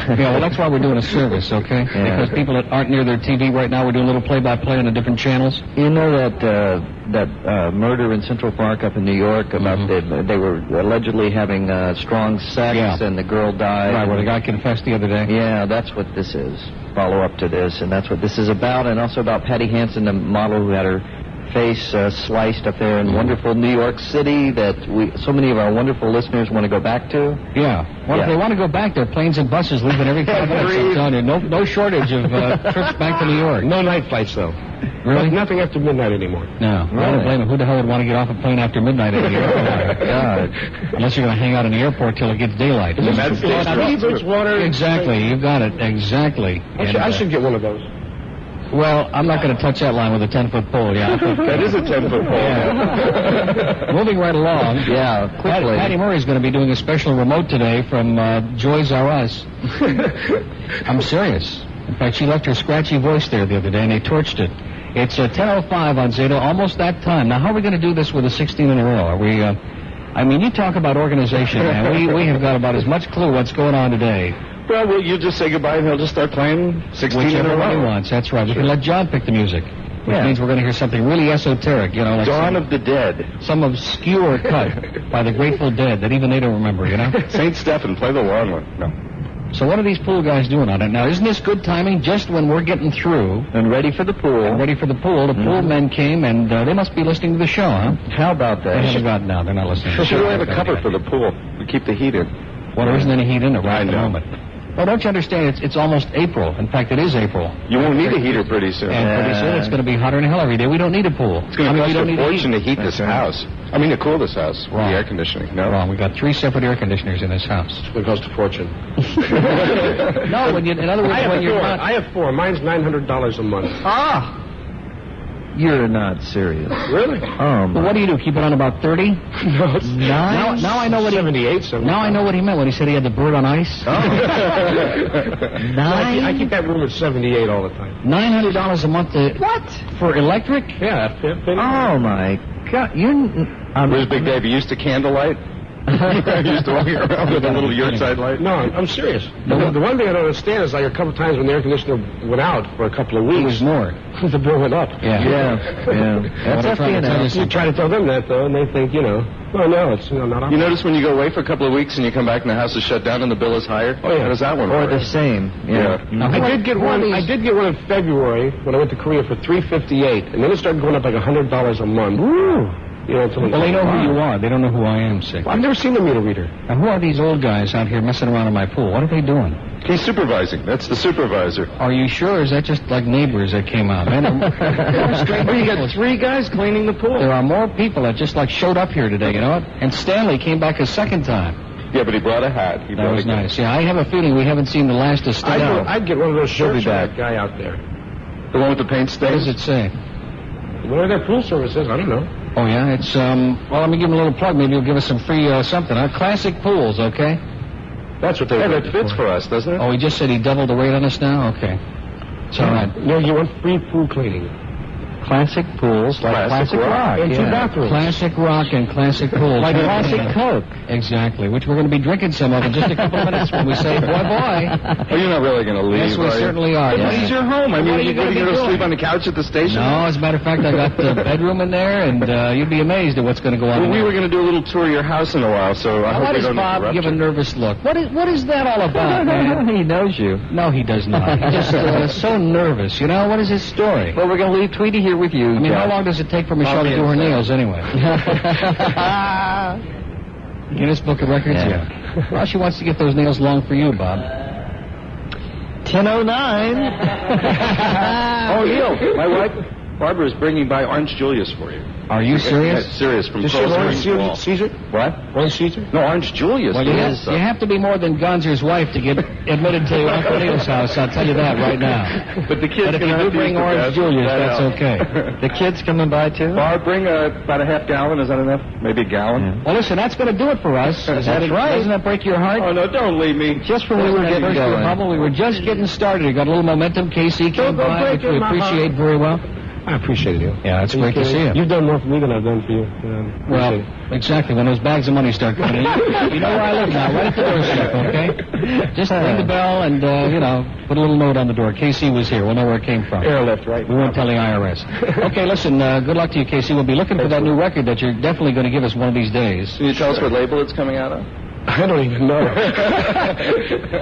Yeah, well, that's why we're doing a service, okay? Yeah. Because people that aren't near their TV right now, we're doing a little play-by-play on the different channels. You know that murder in Central Park up in New York about they were allegedly having strong sex and the girl died. Right, where the guy confessed the other day. Yeah, that's what this is. Follow up to this, and that's what this is about, and also about Patty Hansen, the model who had her face sliced up there in wonderful New York City that so many of our wonderful listeners want to go back to. Yeah. Well, if they want to go back, there are planes and buses leaving every 5 minutes. I'm telling you, no shortage of trips back to New York. No night flights, though. Really? Nothing after midnight anymore. No. Really? I don't blame him. Who the hell would want to get off a plane after midnight in New York? God. Unless you're going to hang out in the airport till it gets daylight. Water. Exactly. You got it. Exactly. I should get one of those. Well, I'm not going to touch that line with a 10-foot pole, yeah. That is a 10-foot pole. Yeah. Moving right along. Yeah, quickly. Patty Murray's going to be doing a special remote today from Joys R Us. I'm serious. In fact, she left her scratchy voice there the other day, and they torched it. It's 10:05 on Zeta, almost that time. Now, how are we going to do this with a 16 in a row? Are we, I mean, you talk about organization, man. We have got about as much clue what's going on today. Well, you just say goodbye and he'll just start playing 16 in a row. Whichever one he wants, that's right. We can let John pick the music, which means we're going to hear something really esoteric, you know. Like Dawn of the Dead. Some obscure cut by the Grateful Dead that even they don't remember, you know. St. Stephen, play the long one. No. So what are these pool guys doing on it? Now, isn't this good timing just when we're getting through? And ready for the pool. The pool men came, and they must be listening to the show, huh? How about that? They haven't gotten now. They're not listening to the show. Should we have a cover for the pool? We keep the heat in. Well, there isn't any heat in it right at the moment. Well, don't you understand? It's almost April. In fact, it is April. You won't need a heater pretty soon. And pretty soon it's going to be hotter than hell every day. We don't need a pool. It's going to cost a fortune to heat this house. I mean, to cool this house. Wrong. The air conditioning. No. Wrong. We've got 3 separate air conditioners in this house. It's going to cost a fortune. No, in other words, when you're not... I have 4. Mine's $900 a month. Ah! You're not serious. Really? Oh, well, what do you do? Keep it on about 30? No, it's 9? Now I know what 78, 75. Now I know what he meant when he said he had the bird on ice. Oh. 9? I keep that room at 78 all the time. $900 a month to... What? For electric? Yeah. Oh, my God. Where's Big Dave? You used to candlelight? You used to walk around with a little yurtside light? No, I'm serious. The one thing I don't understand is like a couple of times when the air conditioner went out for a couple of weeks. It was more. The bill went up. Yeah. That's You try to tell them that, though, and they think, oh, no, it's not up. You notice when you go away for a couple of weeks and you come back and the house is shut down and the bill is higher? Oh, yeah. How does that one Or work? the same. Yeah. I did get one in February when I went to Korea for $358, and then it started going up like $100 a month. Woo! Well, they know who you are. They don't know who I am, Sick. I've never seen the meter reader. Now, who are these old guys out here messing around in my pool? What are they doing? He's supervising. That's the supervisor. Are you sure? Or is that just like neighbors that came out? Man, you got 3 guys cleaning the pool. There are more people that just showed up here today, you know what? And Stanley came back a second time. Yeah, but he brought a hat. That was nice. Yeah, I have a feeling we haven't seen the last of Stanley. I'd get one of those shirts for that guy out there. The one with the paint stains? What does it say? What are their pool services? I don't know. Oh, yeah? It's, well, let me give him a little plug. Maybe he'll give us some free something. Classic Pools, okay? That's what they that fits for us, doesn't it? Oh, he just said he doubled the rate on us now? Okay. It's all right. No, you want free pool cleaning. Classic pools, like classic rock. And 2 bathrooms. Classic rock and classic pools. Like classic Coke. Exactly, which we're going to be drinking some of in just a couple of minutes when we say, boy. Oh, you're not really going to leave, Yes, we certainly are. But this is your home. I mean, are you going to sleep on the couch at the station? No, as a matter of fact, I got the bedroom in there, and you'd be amazed at what's going to go on. Well, we were going to do a little tour of your house in a while, so I hope we don't interrupt you. Why does Bob give a nervous look? What is that all about, man? He knows you. No, he does not. He's just so nervous, you know? What is his story? Well, we're going to leave Tweety here with you, I mean, how long does it take for Michelle to do her nails, anyway? Guinness Book of Records? Yeah. Well, she wants to get those nails long for you, Bob. 10:09. Oh, Neil, my wife, Barbara, is bringing by Orange Julius for you. Are you serious? Yeah, serious. From Does she have Orange Caesar? What? Orange Caesar? No, Orange Julius. Well, you have to be more than Gonzer's wife to get admitted to Uncle Neil's house. I'll tell you that right now. But the kids if you do bring Orange Julius, that's okay. The kids coming by, too? Barb, bring about a half gallon. Is that enough? Maybe a gallon? Yeah. Well, listen, that's going to do it for us. That's right. Doesn't that break your heart? Oh, no, don't leave me. Just when we were getting going. We were just getting started. We got a little momentum. KC came by, which we appreciate very well. I appreciate it, Neil. Yeah, it's great to see you. You've done more for me than I've done for you. Well, exactly. When those bags of money start coming in, you know where I live now, right at the doorstep, okay? Just ring the bell and, put a little note on the door. KC was here. We'll know where it came from. Airlift, right? We won't tell the IRS. Okay, listen, good luck to you, KC. We'll be looking for that new record that you're definitely going to give us one of these days. Can you tell us what label it's coming out of? I don't even know.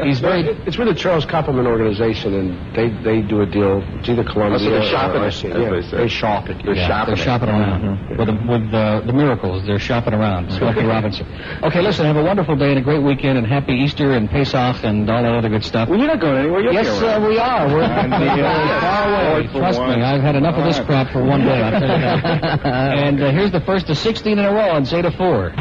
It's with the Charles Koppelman organization, and they do a deal. It's either Columbia so they're shopping it. They shop it. They're shopping around. With the miracles, they're shopping around. Smokey Robinson. Okay, listen, have a wonderful day and a great weekend, and happy Easter and Pesach and all that other good stuff. Well, you're not going anywhere. Yes, we are. We're far away. Trust me, I've had enough of this crap for one day, I'll tell you that. And here's the first of 16 in a row on Zeta 4.